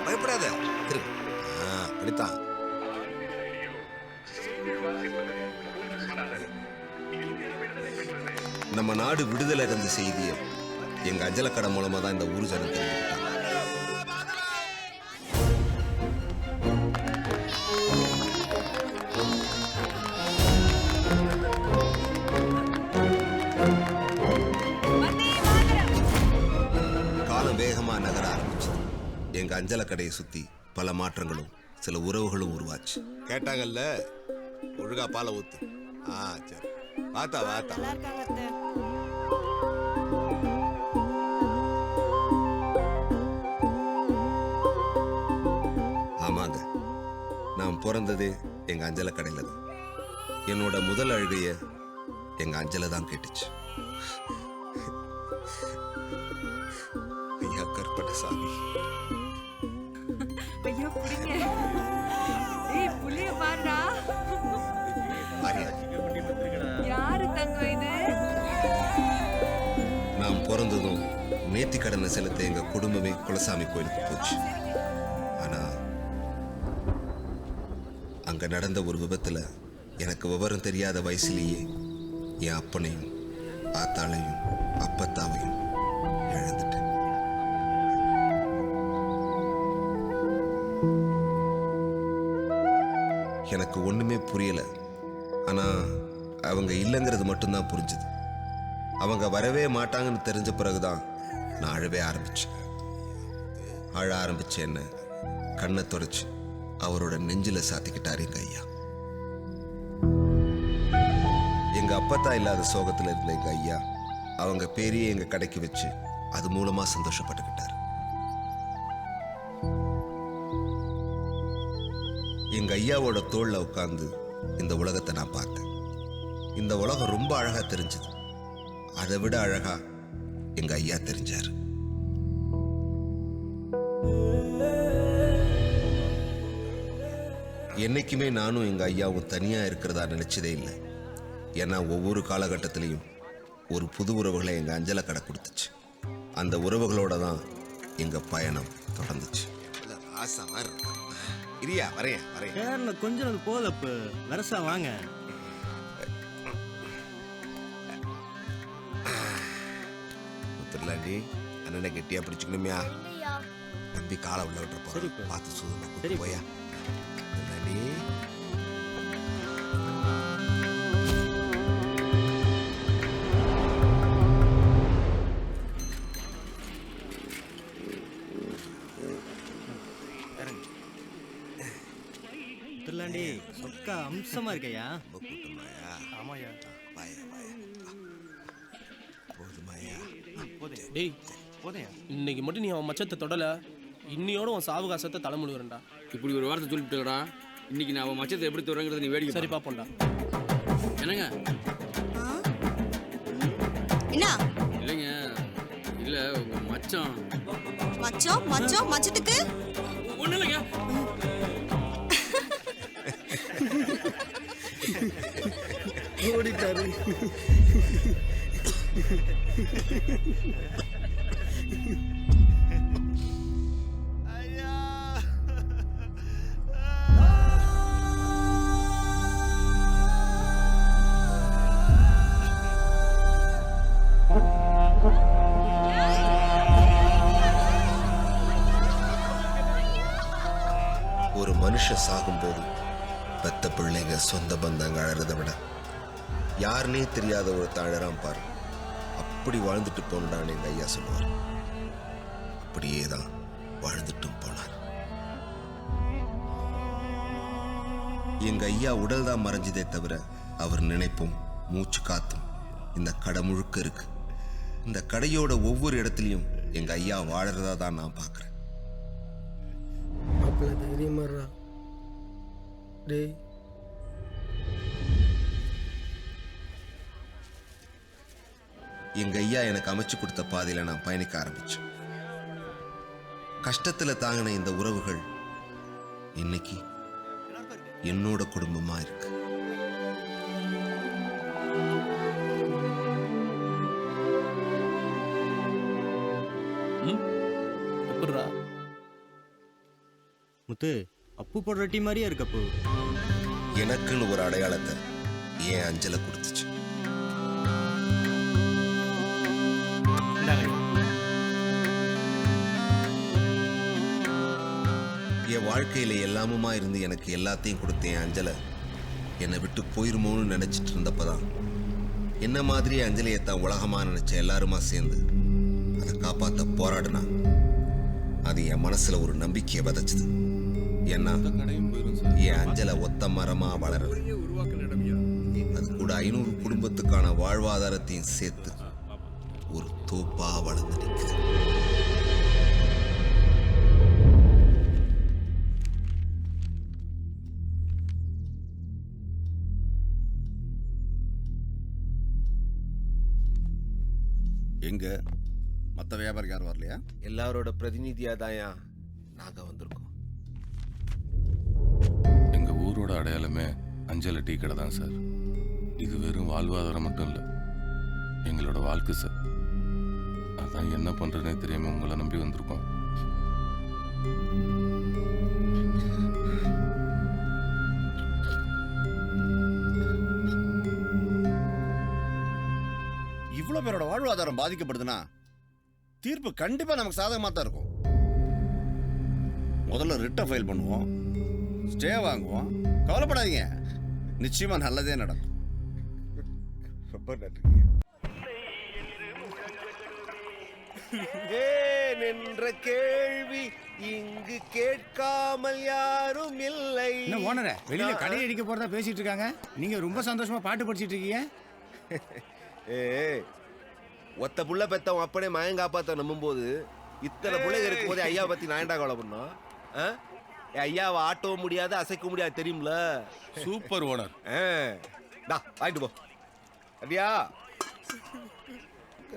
B: பயப்படாத திருகு. அப்படித்தான். நம்ம நாடு விடுதலை இருந்த செய்தியை எங்க அஞ்சலக்கடை மூலமா தான் இந்த ஊர் ஜனம் தெரிஞ்சுக்கிட்டாங்க. காலம் வேகமா நகர ஆரம்பிச்சு எங்க அஞ்சலக்கடையை சுத்தி பல மாற்றங்களும் சில உறவுகளும் உருவாச்சு. கேட்டாங்கல்ல, ஒழுங்கா பாலை ஊத்து. சரி, வாத்தா வாத்தா. ஆமாங்க, நான் பிறந்ததே எங்க அஞ்சல கடையில தான். என்னோட முதல் அழுகைய எங்க அஞ்சல தான் கேட்டுச்சு. ஐயா கற்படசாமி.
Q: ஐயோ புடிங்க. ஏய் புளிய பாருடா. யாரு தங்கம் இது?
B: நான் பிறந்ததும் நேர்த்தி கடனை செலுத்த எங்க குடும்பமே குலசாமி கோயிலுக்கு போச்சு. ஆனா அங்க நடந்த ஒரு விபத்துல எனக்கு விவரம் தெரியாத வயசுலேயே என் அப்பனையும் ஆத்தாளையும் அப்பத்தாவையும் இழந்துட்டேன். எனக்கு ஒண்ணுமே புரியல. ஆனா அவங்க இல்லைங்கிறது மட்டும்தான் புரிஞ்சுது. அவங்க வரவே மாட்டாங்கன்னு தெரிஞ்ச பிறகுதான் நான் அழவே ஆரம்பிச்சேன். அழ ஆரம்பிச்ச என்ன கண்ணை தொடச்சு அவரோட நெஞ்சில சாத்திக்கிட்டாரு எங்க ஐயா. எங்க அப்பத்தா இல்லாத சோகத்துல இருந்த எங்க ஐயா அவங்க பேரையே எங்க கடைக்கு வச்சு அது மூலமா சந்தோஷப்பட்டுக்கிட்டாரு. எங்க ஐயாவோட தோள்ல உட்கார்ந்து இந்த உலகத்தை நான் பார்த்தேன். இந்த உலகம் ரொம்ப அழகா தெரிஞ்சது. அதை விட அழகா எங்க ஐயா தெரிஞ்சாரு. என்னைக்குமே நானும் எங்க ஐயாவும் தனியா இருக்கிறதா நினைச்சதே இல்லை. ஏன்னா ஒவ்வொரு காலகட்டத்திலையும் ஒரு புது உறவுகளை எங்க அஞ்சல கடை கொடுத்துச்சு. அந்த உறவுகளோட தான் எங்க பயணம் தொடர்ந்துச்சு. இரியா வரையா வரையா
F: கொஞ்சம் போதப்பு வரசா வாங்க.
B: முத்துலாண்டி அண்ணனை கெட்டியா பிடிச்சுக்கணுமியா. தம்பி காலை உள்ள விட்டு போறேன். பார்த்து சூதனை போயா. முத்துலாண்டி
F: முத்துலாண்டி சொக்கா அம்சமா இருக்கையா.
B: ஆமாயா. வாயா வாயா. போதுமாயா.
S: டேய் இன்னைக்கு மட்டும் நீ அவன் மச்சத்தை தொடல, இன்னியோட உன் சாவகாசத்தை தலைமுழுகிறண்டா.
F: இப்படி ஒரு வார்த்தை சொல்லிட்டுடா. இன்னைக்கு நான் அவன் மச்சத்தை எப்படி தொடங்குறது நீ வேடிக்கை
S: சரி பாப்போம்டா.
F: என்னங்க
T: என்ன
F: இல்லைங்க, இல்ல உங்க மச்சம்
T: மச்சம் மச்சம் மச்சத்துக்கு
F: ஒண்ணு இல்லைங்க.
R: ஓடிட்டாரு.
B: ஒரு மனுஷன் சாகும்போது பெத்த பிள்ளைங்க சொந்த பந்தங்க அழறதை விட யாருன்னே தெரியாத ஒரு தழறாம் பாரு, அப்படி வாழ்ந்துட்டு போனான்னு எங்க ஐயா சொல்லுவார். அப்படியே தான் வாழ்ந்துட்டும் போனார். எங்க ஐயா உடல் தான் மறைஞ்சதே தவிர அவர் நினைப்பும் மூச்சு காத்தும் இந்த கடை முழுக்க இருக்கு. இந்த கடையோட ஒவ்வொரு இடத்துலையும் எங்க ஐயா வாழறதா தான் நான் பார்க்கிறேன்.
R: மாப்பிள்ள தைரியமா இருடா. டேய்
B: எங்க ஐயா எனக்கு அமைச்சு கொடுத்த பாதையில நான் பயணிக்க ஆரம்பிச்சேன். கஷ்டத்துல தாங்கின இந்த உறவுகள் இன்னைக்கு என்னோட குடும்பமா இருக்கு.
S: எப்படிடா
U: முத்து அப்பு போடுற டீ மாதிரியே இருக்கு அப்பு.
B: எனக்குன்னு ஒரு அடையாளத்தை என் அஞ்சலை கொடுத்துச்சு. என் வாழ்க்கையில எல்லாமுமா இருந்து எனக்கு எல்லாத்தையும் கொடுத்த என் அஞ்சலை என்னை விட்டு போயிருமோன்னு நினைச்சிட்டு இருந்தப்பதான் என்ன மாதிரி அஞ்சலியை தான் உலகமா நினைச்ச எல்லாருமா சேர்ந்து அதை காப்பாற்ற போராடினா அது என் மனசுல ஒரு நம்பிக்கையை விதைச்சது. ஏன்னா என் அஞ்சலை ஒத்த மரமா வளரல, அது கூட 500 குடும்பத்துக்கான வாழ்வாதாரத்தையும் சேர்த்து ஒரு தோப்பா வளர்ந்து நிற்குது.
V: எங்க மற்ற வியாபாரிக்கு யாரும் வரலையா?
B: எல்லாரோட பிரதிநிதியா தாயா நாங்க வந்திருக்கோம்.
C: எங்க ஊரோட அடையாளமே அஞ்சலை டீ கடை தான் சார். இது வெறும் வாழ்வாதாரம் மட்டும் இல்லை, எங்களோட வாழ்க்கை சார். அதான் என்ன பண்றதுனே தெரியாம உங்களை நம்பி வந்திருக்கோம்.
V: இவ்வளவு பேரோட வாழ்வாதாரம் பாதிக்கப்படுதுன்னா தீர்ப்பு கண்டிப்பா நமக்கு சாதகமா தான் இருக்கும். முதல்ல ரிட்டை ஃபைல் பண்ணுவோம், ஸ்டே வாங்குவோம். கவலைப்படாதீங்க, நிச்சயமா நல்லதே நடக்கும்.
B: ரொம்ப நன்றி. என்ற கேள்வி இங்கு கேட்காமல் யாரும் இல்லை.
W: என்ன ஓனரே, வெளியில கடை அடிக்க போறதா பேசிட்டு இருக்காங்க, நீங்க ரொம்ப சந்தோஷமா பாட்டு படிச்சிட்டு இருக்கீங்க.
B: ஒத்த புள்ள பெத்தவன் அப்பனே மயம் காப்பாத்த நம்பும் போது இத்தனை பிள்ளைங்க இருக்கும் போது ஐயாவை பத்தி நான் ஏன்டா கவலை பண்ணோம்? ஐயாவை ஆட்டவும் முடியாது அசைக்க முடியாது தெரியும்ல.
C: Super owner.
B: வாங்கிட்டு போ. அப்படியா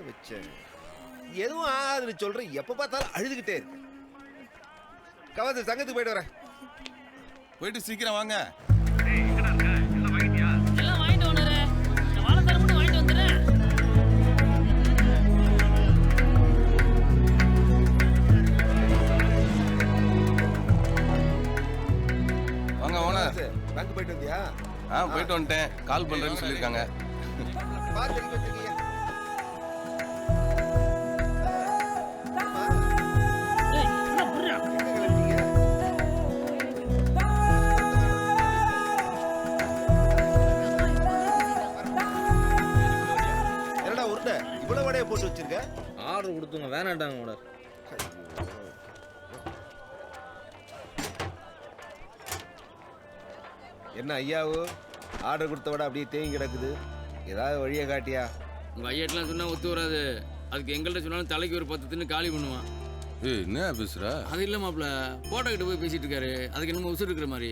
B: வச்சேன், எதுவும் ஆகாதுன்னு சொல்றேன், எப்ப பார்த்தாலும் அழுதுகிட்டே இருக்கு. கவச சங்கத்துக்கு போயிட்டு வரேன்.
C: போயிட்டு சீக்கிரம் வாங்க.
D: எல்லாம் வாங்கிட்டு ஓனரே, வாழைத்தார மட்டும் வாங்கிட்டு வந்துடுறேன்.
C: வாங்க ஓனர்.
B: பேங்க் போயிட்டு வந்தியா?
C: போயிட்டு வந்துட்டேன். கால் பண்றேன்னு சொல்லியிருக்காங்க.
B: என்னடா உருண்டை இவ்வளவு வடையை போட்டு வச்சிருக்க?
F: ஆர்டர் கொடுத்துங்க, வேணாட்டாங்க ஓனர்.
B: என்ன ஐயாவு ஆர்டர் கொடுத்த விட அப்படியே தேங்கி கிடக்குது, ஏதாவது வழியை காட்டியா?
F: உங்க ஐயாட்டெல்லாம் சொன்னா ஒத்து வராது. அதுக்கு எங்கள்கிட்ட சொன்னாலும் தலைக்கு ஒரு 10 தின்னு காலி பண்ணுவான்.
C: என்ன பேசுற?
F: அது இல்ல மாப்ள, போட்டோ கிட்ட போய் பேசிட்டு இருக்காரு. அதுக்கு என்னமோ உசுறு இருக்கிற மாதிரி.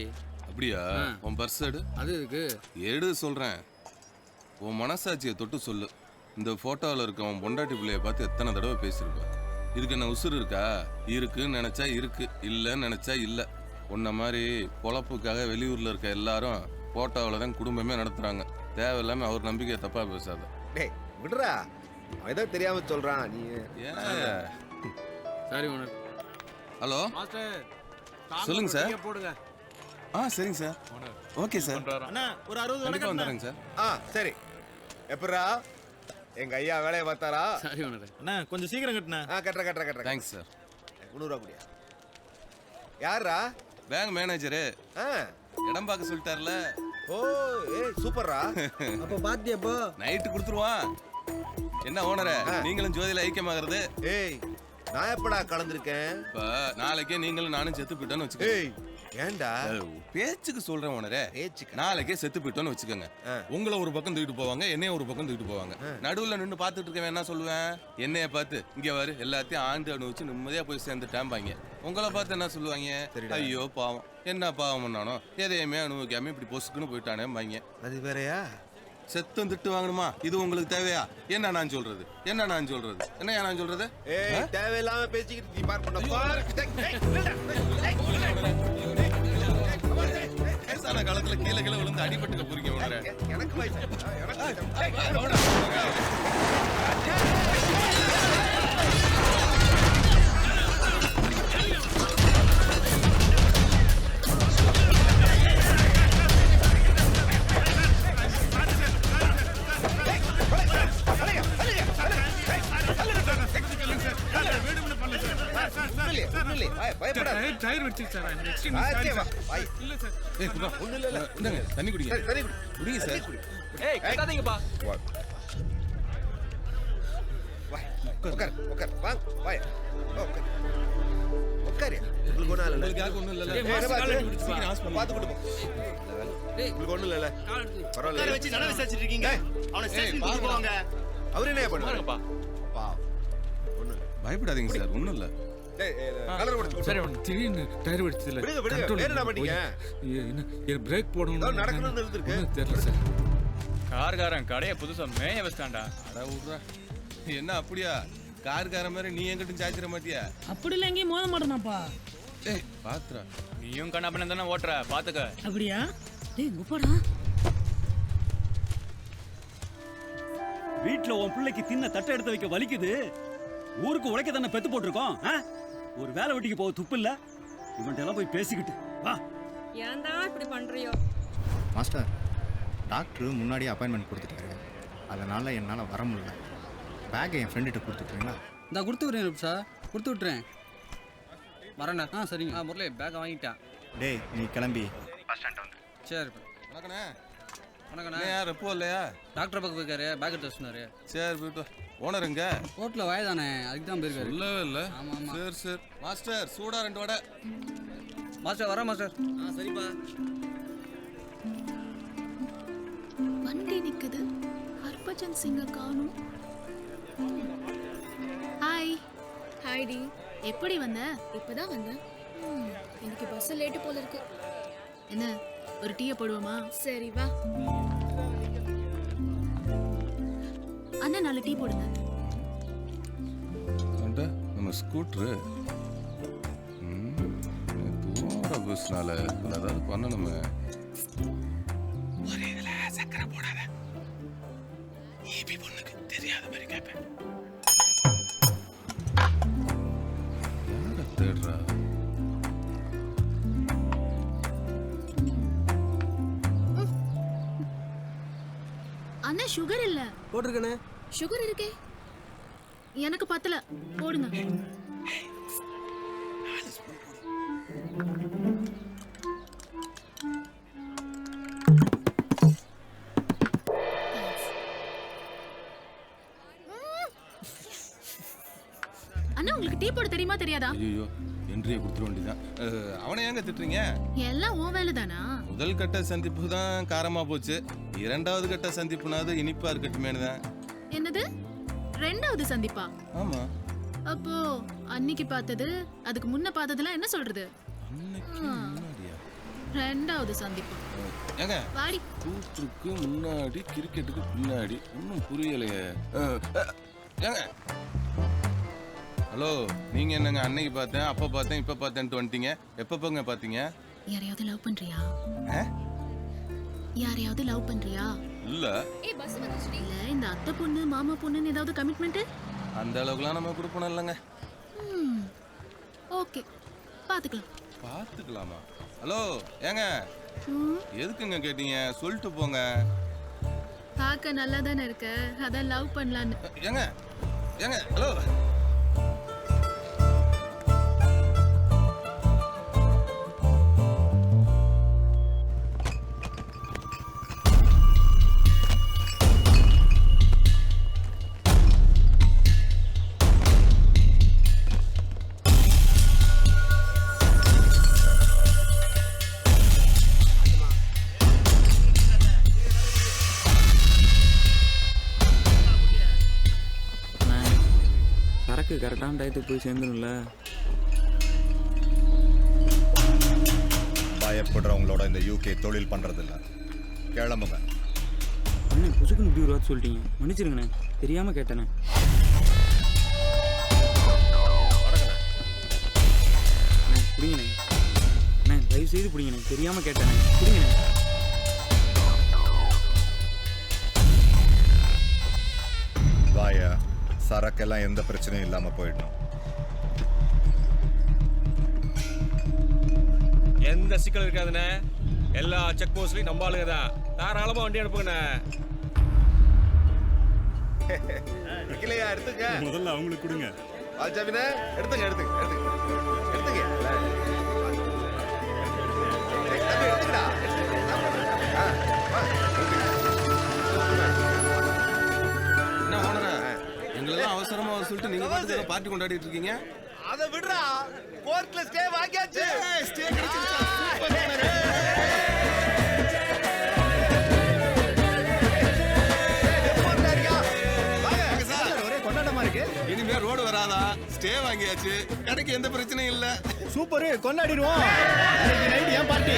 C: அப்படியா? உன் பர்ஸ் எடு.
F: அது இருக்கு
C: எடு சொல்றேன். உன் மனசாட்சியை தொட்டு சொல்லு. இந்த போட்டோவில் இருக்க உன் பொண்டாட்டி பிள்ளைய பார்த்து எத்தனை தடவை பேசியிருப்ப? இதுக்கு என்ன உசுறு இருக்கா? இருக்குன்னு நினைச்சா இருக்கு, இல்லைன்னு நினைச்சா இல்லை. உன்ன மாதிரி பொழப்புக்காக வெளியூர்ல இருக்க எல்லாரும் போட்டோவில் தான் குடும்பமே நடத்துறாங்க. தேவையில்லாம அவர் நம்பிக்கையை தப்பா பேசாத.
B: டேய் விடுறா, அவன் ஏதோ தெரியாம சொல்றான். நீ
F: சாரி ஓனர்.
C: ஹலோ சொல்லுங்க சார்.
S: போடுங்க.
C: சரிங்க சார். Okay sir.
S: அண்ணா ஒரு 60
C: கண்டிப்பா வந்துடுறேங்க சார்.
B: சரி. எப்படா எங்க ஐயா வேலையை பார்த்தாரா?
F: சரி ஓனர்.
S: அண்ணா கொஞ்சம் சீக்கிரம் கட்டுண்ணா.
B: கட்டுறேன்.
C: Thanks sir.
B: 300 ரூபா கூடியா? யாரா?
C: Bank manager. இடம் பார்க்க சொல்லிட்டார்ல.
B: ஓ சூப்பர்ரா.
R: அப்ப பாத்தியப்போ
C: நைட்டு கொடுத்துருவான். என்ன ஓனரே, நீங்களும் ஜோதியில ஐக்கியமாகிறது?
B: நான் எப்படா கலந்துருக்கேன்?
C: நாளைக்கே நீங்களும் நானும் செத்து போயிட்டோன்னு வச்சுக்கோங்க.
B: ஏண்டா?
C: பேச்சுக்கு சொல்றேன் ஓனரே. நாளைக்கே செத்து போயிட்டோன்னு வச்சுக்கோங்க. உங்களை ஒரு பக்கம் தூக்கிட்டு போவாங்க, என்னைய ஒரு பக்கம் தூக்கிட்டு போவாங்க. நடுவுல நின்று பார்த்துட்டு இருக்கவன் என்ன சொல்லுவேன்? என்னைய பார்த்து இங்க வரு எல்லாத்தையும் ஆண்டு அனுபவிச்சு நிம்மதியா போய் சேர்ந்துட்டாம்பாங்க. உங்களை பார்த்து என்ன சொல்லுவாங்க? ஐயோ பாவம், என்ன பாவம் பண்ணானோ, எதையுமே அனுபவிக்காம இப்படி பொசுக்குன்னு போயிட்டானேம்பாங்க.
B: அது வேறையா?
C: செத்தும் திட்டு வாங்கணுமா? இது உங்களுக்கு தேவையா? என்ன நான் சொல்றது? என்னையா நான் சொல்றது?
B: தேவையில்லாம பேசிக்கிட்டு நீ பார்க்க
C: வயசான காலத்துல கீழே விழுந்து அடிபட்டுக்க போறீங்க உடனே.
B: எனக்கு வயசு
P: டயர் வெடிச்சு சார் இல்ல சார்
C: ஏய் குடா இல்ல இந்தங்க தண்ணி குடிங்க குடிங்க சார்
O: ஏய் கட்டாதீங்கப்பா
B: உட்கார் வாங்க வாய் உட்கார் உங்களுக்கு ஒண்ணும் இல்ல
C: உங்களுக்கு ஒண்ணும் இல்ல சீக்கிரம் ஹாஸ்பிடல்
B: பாத்து கொண்டு போ உங்களுக்கு ஒண்ணும் இல்ல பரவாயில்ல
H: வச்சு நட விசாரிச்சிட்டு இருக்கீங்க அவனை ஸ்டேஷன் கூட்டி போவாங்க
B: அவரே என்ன பண்ணுவாருப்பா
C: பயப்படாதீங்க சார் ஒண்ணும் இல்ல
B: கலர் கொடுத்து
P: சரி திடீர்னு டயர் வெடிச்சதுல
B: விடுங்க என்ன பண்ணீங்க
P: என்ன பிரேக் போடணும்
B: நடக்கணும்னு இருந்திருக்கு
P: தெரியல சார்
O: கார்காரன் கடையை புதுசா மேய வச்சிட்டான்டா
C: அட விட்றா என்ன அப்படியா கார்காரன் மாதிரி நீ எங்கிட்டும் சாய்ச்சிட மாட்டியா
D: அப்படி இல்லை எங்கேயும் மோத மாட்டேனாப்பா
C: ஏய் பாத்துறா
O: நீயும் கண்ணாப்பண்ண தானே ஓட்டுற பாத்துக்க
D: அப்படியா டேய் குப்பாடா
A: வீட்டுல உன் பிள்ளைக்கு தின்ன தட்டை எடுத்து வைக்க வலிக்குது ஊருக்கு உழைக்க தானே பெத்து போட்டிருக்கோம் ஒரு வேலை வெட்டிக்கு போக துப்பு இல்ல இவன்ட்ட எல்லாம் போய் பேசிக்கிட்டு வா
Q: ஏன்டா இப்படி பண்றியோ
W: மாஸ்டர் டாக்டர் முன்னாடியே அப்பாயின்மெண்ட் கொடுத்துட்டாரு அதனால் என்னால் வர முடியல பேக்கை என் ஃப்ரெண்டுகிட்ட கொடுத்துட்றீங்களா
A: நான் கொடுத்து விட்றேன் சார் கொடுத்து விட்றேன் வரேண்ணா சரிங்க முரளி பேக்கை வாங்கிட்டான்
W: டேய் நீ கிளம்பி பஸ் ஸ்டாண்ட் வந்து
A: சரி
C: வணக்கண்ணே
A: வணக்கண்ணா
C: யார் எப்போ இல்லையா
A: டாக்டர் பக்கம் போயிருக்காரு பேக் எடுத்து சொன்னாரு
C: சரி போயிட்டு ஓனர் எங்க
A: ரோட்டில் வயதானே அதுக்கு தான் போயிருக்காரு
C: இல்லவே இல்லை
A: ஆமாம்
C: சரி சரி மாஸ்டர் சூடா 2 வடை
A: மாஸ்டர் வரேன் மாஸ்டர் சரிப்பா
K: வண்டி நிக்குது ஹர்பஜன் சிங்க காணும். ஹாய் டி, எப்படி வந்த? இப்பதான் வந்தேன். எனக்கு பஸ் லேட் போல இருக்கு. என்ன ஒரு டீயை போடுவோமா? சரி வா. அண்ணா 4 டீ போடுங்க.
C: அண்ட நம்ம ஸ்கூட்டர் தூர பஸ்னால ஏதாவது பண்ணணுமே.
S: ஒரே இதுல சக்கரை போடாத. ஈபி பொண்ணுக்கு தெரியாத மாதிரி கேட்பேன்.
C: யாரை தேடுறா?
K: அண்ணா சுகர் இல்ல.
R: போட்டுருக்கனே.
K: சுகர் இருக்கே. எனக்கு பத்தல. போடுங்க. அண்ணா உங்களுக்கு டீ போட தெரியுமா தெரியாதா?
C: ஐயோ என்றியே கொடுத்துட வேண்டியதான். அவனை ஏங்க திட்டுறீங்க?
K: எல்லாம் உன் வேலை தானா?
C: முதல் கட்ட சந்திப்பு தான் காரமா போச்சு, இரண்டாவது கட்ட சந்திப்புனாது இனிப்பா இருக்கட்டுமேனு தான்.
K: என்னது 2வது சந்திப்பா?
C: ஆமா.
K: அப்போ அன்னைக்கு பார்த்தது அதுக்கு முன்ன பார்த்ததுலாம் என்ன சொல்றது?
C: முன்னாடியா?
K: 2வது சந்திப்பு.
C: ஏங்க
K: வாடி.
C: கூத்துக்கு முன்னாடி கிரிக்கெட்டுக்கு பின்னாடி இன்னும் புரியலையே. ஏங்க ஹலோ, நீங்க என்னங்க அன்னைக்கு பார்த்தேன் அப்ப பார்த்தேன் இப்ப பார்த்தேன்ட்டு வந்துட்டீங்க. எப்ப போங்க பாத்தீங்க?
K: யாரையாவது லவ் பண்றியா? யாரையாவது லவ் பண்றியா?
C: இல்ல.
K: ஏய் பஸ் வந்துச்சு. இல்ல இந்த அத்தை பொண்ணு மாமா பொண்ணுன்னு ஏதாவது கமிட்மெண்ட்?
C: அந்த அளவுக்குலாம் நம்ம கொடுப்போம் இல்லங்க.
K: ஓகே பாத்துக்கலாம்.
C: பாத்துக்கலாமா? ஹலோ ஏங்க எதுக்குங்க கேட்டீங்க? சொல்லிட்டு போங்க.
K: பார்க்க நல்லா தானே இருக்க, அதான் லவ் பண்ணலான்னு.
C: ஏங்க ஏங்க ஹலோ.
G: கரெக்டான டயத்துக்கு போய் சேர்ந்துரும்ல.
V: பயப்படுறவங்களோட இந்த யூகே தொழில் பண்றதில்ல. கிளம்புங்க.
G: அண்ணே புதுக்குன்னு இப்படி ஒரு வார்த்தை சொல்லிட்டீங்க, மன்னிச்சிருங்கண்ணே, தெரியாம கேட்டேண்ணே. அண்ணே பிடிங்கண்ணே, அண்ணே தயவு செய்து பிடிங்கண்ணே, தெரியாம கேட்டேண்ணே, பிடிங்கண்ணே.
V: வாயா, சரக்கெல்லாம் எந்த பிரச்சனையும் இல்லாம போயிடணும்.
M: எந்த சிக்கல் இருக்காதுண்ணே, எல்லா செக் போஸ்ட்லயும் நம்ம ஆளுங்க தான். தாராளமா வண்டி அனுப்புங்கண்ணே.
V: இல்லையா எடுத்துங்க.
A: முதல்ல அவங்களுக்கு கொடுங்க.
V: ஜாபினே எடுத்துங்க எடுத்துங்க எடுத்துங்க எடுத்துங்க எடுத்துங்கடா
C: என்ன ஓனரா எங்களெல்லாம் அவசரமா சொல்லிட்டு நீங்க பாட்டு பார்ட்டி கொண்டாடிட்டு இருக்கீங்க.
V: அதை விடுறா, கோர்ட்ல ஸ்டே வாங்கியாச்சு. ஸ்டே கிடைச்சிருச்சா?
C: இனிமே ரோடு வராதா? ஸ்டே வாங்கியாச்சு, கடைக்கு எந்த பிரச்சனையும் இல்ல.
V: சூப்பர், கொண்டாடிடுவோம். நைட் ஏன் பார்ட்டி?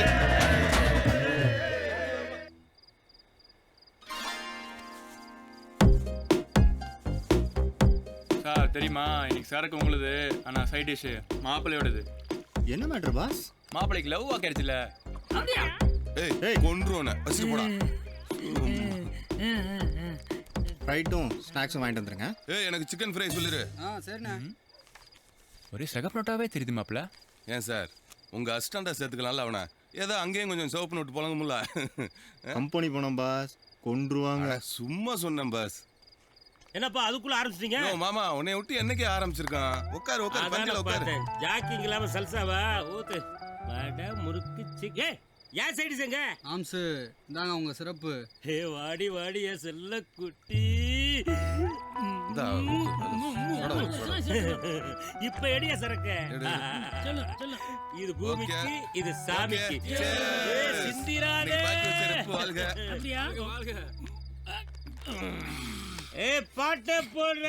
O: சார் தெரியுமா, இன்னைக்கு சரக்கு உங்களுது, ஆனா சைட் டிஷ் மாப்பிள்ளையோடது.
W: என்ன மேட்டர் பாஸ்?
O: மாப்பிள்ளைக்கு லவ் ஆக்கிடுச்சுல.
C: ஏய் கொன்றுவன வச்சிட்டு போடா.
W: ரைட்டும் ஸ்நாக்ஸும் வாங்கிட்டு வந்துருங்க.
C: ஏய் எனக்கு சிக்கன் ஃப்ரை சொல்லிரு.
R: சரிண்ணா.
O: ஒரே சகப்ரோட்டாவே தெரியுது மாப்பிள்ள.
C: ஏன் சார் உங்க அசிஸ்டண்டா சேர்த்துக்கலாம்ல அவனை? ஏதோ அங்கேயும் கொஞ்சம் சிவப்பு நோட்டு போலங்கும்ல.
W: கம்பெனி போனோம் பாஸ், கொன்றுவாங்க.
C: சும்மா சொன்னேன் பாஸ்.
E: என்னப்பா அதுக்குள்ள ஆரம்பிச்சிட்டீங்க?
C: மாமா உன்னை விட்டு என்னைக்கு ஆரம்பிச்சிருக்கான்? உட்காரு உட்காரு பந்தில உட்காரு.
E: ஜாக்கிங் இல்லாம சல்சாவா ஊத்து. வடை முறுக்கு சிக்கே ஏன் சைடு செங்க
U: ஆம்ஸ் இந்தாங்க உங்க சிறப்பு.
E: ஹே வாடி வாடி ஏ செல்ல குட்டி. இப்ப எடியா சரக்கு. இது பூமிக்கு, இது சாமிக்கு. சிந்திரானே அப்படியா? ஏ பாட்ட போடுற.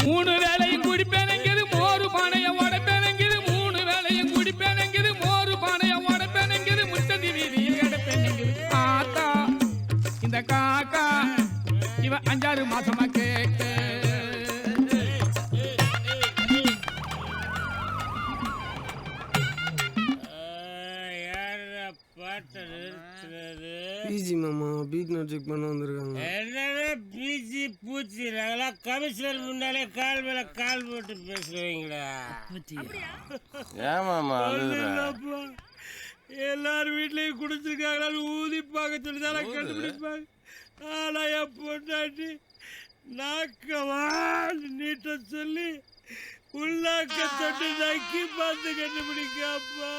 I: 3 வேளையும் குடிப்பேனங்கிது மோரு பானைய உடைப்பேனங்கிது. 3 வேளையும் குடிப்பேனங்கிது மோரு பானைய உடைப்பேனங்கிது. முத்ததி வீதியில் கிடப்பேனங்கிது. ஆத்தா இந்த காக்கா இவ 5-6 மாசமா கேட்க.
R: பிஜி மாமா பீட் நோட் செக் பண்ண வந்திருக்காங்க.
E: என்னடா பிஜி பூச்சி நாங்களா கமிஷனர் முன்னாலே கால் மேல கால் போட்டு பேசுறீங்களா?
C: ஏமாமா
E: எல்லாரும் வீட்லயும் குடிச்சிருக்காங்களான்னு ஊதிப்பாங்க சொல்லிதான் கண்டுபிடிப்பாங்க. ஆனா என் பொண்டாட்டி நாக்கவா நீட்ட சொல்லி உள்ளாக்க தொட்டு நக்கி பார்த்து கண்டுபிடிக்காப்பா.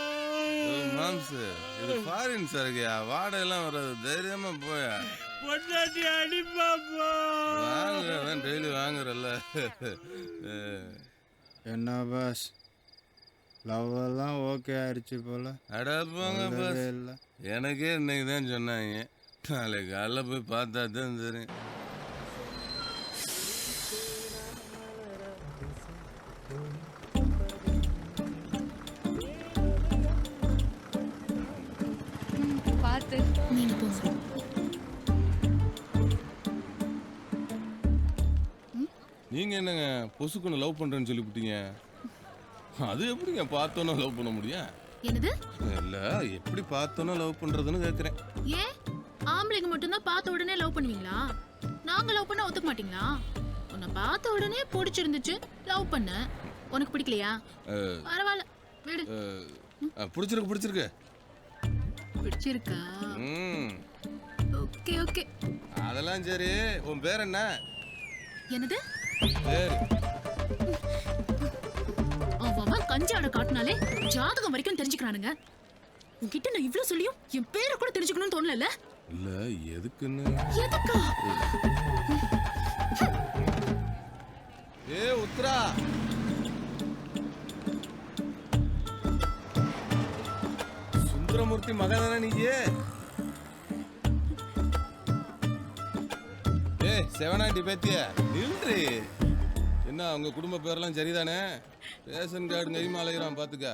C: மாம்ஸ் இது ஃபாரின் சரக்குயா, வாடகை எல்லாம் வராது, தைரியமா போயா.
E: பொண்டாட்டி அடிப்பாப்பா.
C: வாங்குறேன் டெய்லி வாங்குறல்ல.
W: என்ன பாஸ் லவ் எல்லாம் ஓகே ஆயிடுச்சு போல.
C: அடப்பாங்க பாஸ், எனக்கே இன்னைக்கு தான் சொன்னாங்க. நாளைக்கு காலைல போய் பார்த்தா தான் தெரியும்.
K: பார்த்து நீங்க போங்க.
C: நீங்க என்னங்க பொசுக்குன்னு லவ் பண்றேன்னு சொல்லிவிட்டீங்க? அது எப்படிங்க பார்த்தோன்னா லவ் பண்ண முடியும்?
K: என்னது?
C: இல்ல எப்படி பார்த்தோன்னா லவ் பண்றதுன்னு கேக்குறேன்.
K: ஏன் ஆம்பளைங்க மட்டும்தான் பார்த்த உடனே லவ் பண்ணுவீங்களா? நாங்க லவ் பண்ண ஒத்துக்க மாட்டீங்களா? உன்னை பார்த்த உடனே பிடிச்சிருந்துச்சு லவ் பண்ண. உனக்கு பிடிக்கலையா? பரவாயில்ல விடு.
C: பிடிச்சிருக்கு பிடிச்சிருக்கு
K: பிடிச்சிருக்கா? ஓகே ஓகே
C: அதெல்லாம் சரி. உன் பேர் என்ன?
K: என்னது
C: பேர்?
K: அவன் கஞ்சாட காட்டினாலே ஜாதகம் வரைக்கும் தெரிஞ்சுக்கிறானுங்க. உன்கிட்ட நான் இவ்ளோ சொல்லியும் என் பேரை கூட தெரிஞ்சுக்கணும்னு தோணல.
C: இல்ல எதுக்குன்னு.
K: எதுக்கா?
C: ஏ உத்ரா, சுந்தரமூர்த்தி மகதானே நீயே? ஏ செவனாண்டி பேத்திய நின்று. என்ன உங்க குடும்ப பேரெல்லாம் சரிதானே? ரேஷன் கார்டு கைமா அலைகிறான் பாத்துக்க.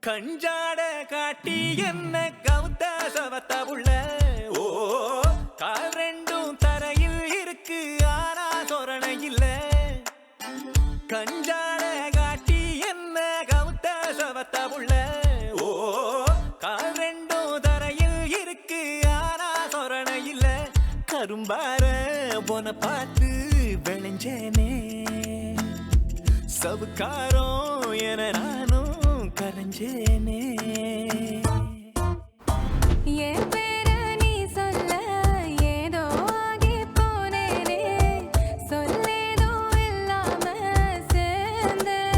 N: கஞ்சாட காட்டி என்ன கவுத்த சவத்த உள்ள. ஓ கால் ரெண்டும் தரையில் இருக்கு ஆனா சொரணை இல்ல. கஞ்சாட காட்டி என்ன கவுத்த சவத்த உள்ள. ஓ கால் ரெண்டும் தரையில் இருக்கு ஆனா சொரணை இல்ல. கரும்பார போன பார்த்து விளைஞ்சேனே. சவுக்காரம் என நானும் கரைஞ்சேனே
J: என் பேர நீ சொல்ல ஏதோ ஆகி போனேனே சொல்லேதோ இல்லாம சேர்ந்ததானே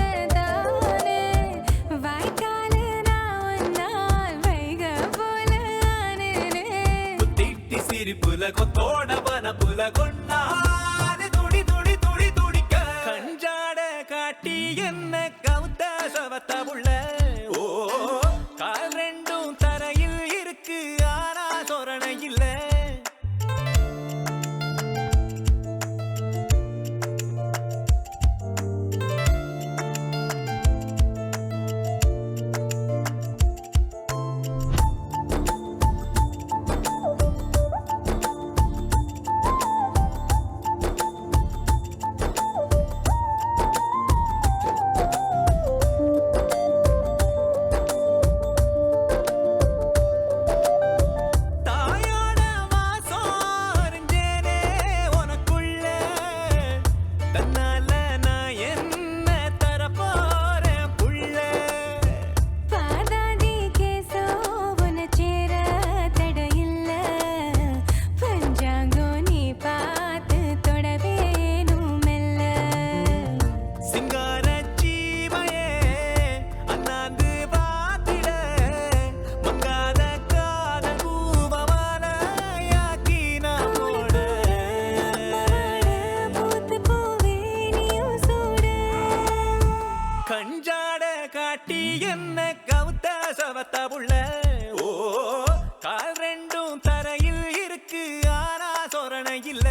J: வாய்க்காலு நான் ஒன்னால் வைக போல ஆனேனே
N: திட்டி சிரிப்புல கொத்தோட பனப்புல கொண்டாது துடி துடி துடி துடிக்க கஞ்சாட காட்டி என்ன கவுத்த சவத்த புள்ள ஓ கால் ரெண்டும் தரையில் இருக்கு ஆனா சொரணை இல்ல தாயோட வாசம் அறிஞ்சேனே உனக்குள்ள தன்னால நான் என்ன தர போறேன் புள்ள
J: பாதாதி கேசோ உன சேர தடையில்ல பஞ்சாங்கோ நீ பார்த்து தொட வேணும் மெல்ல
N: சிங்கார ஜீவையே அண்ணாந்து பாத்திட மங்காத காதல் பூவமாலையாக்கி நான் போட
J: பூத்து போவே நீயும் சூட
N: கஞ்சாட காட்டி என்ன கவுத்த சவத்த புள்ள ஓ கால் ரெண்டும் தரையில் இருக்கு ஆனா சொரணை இல்ல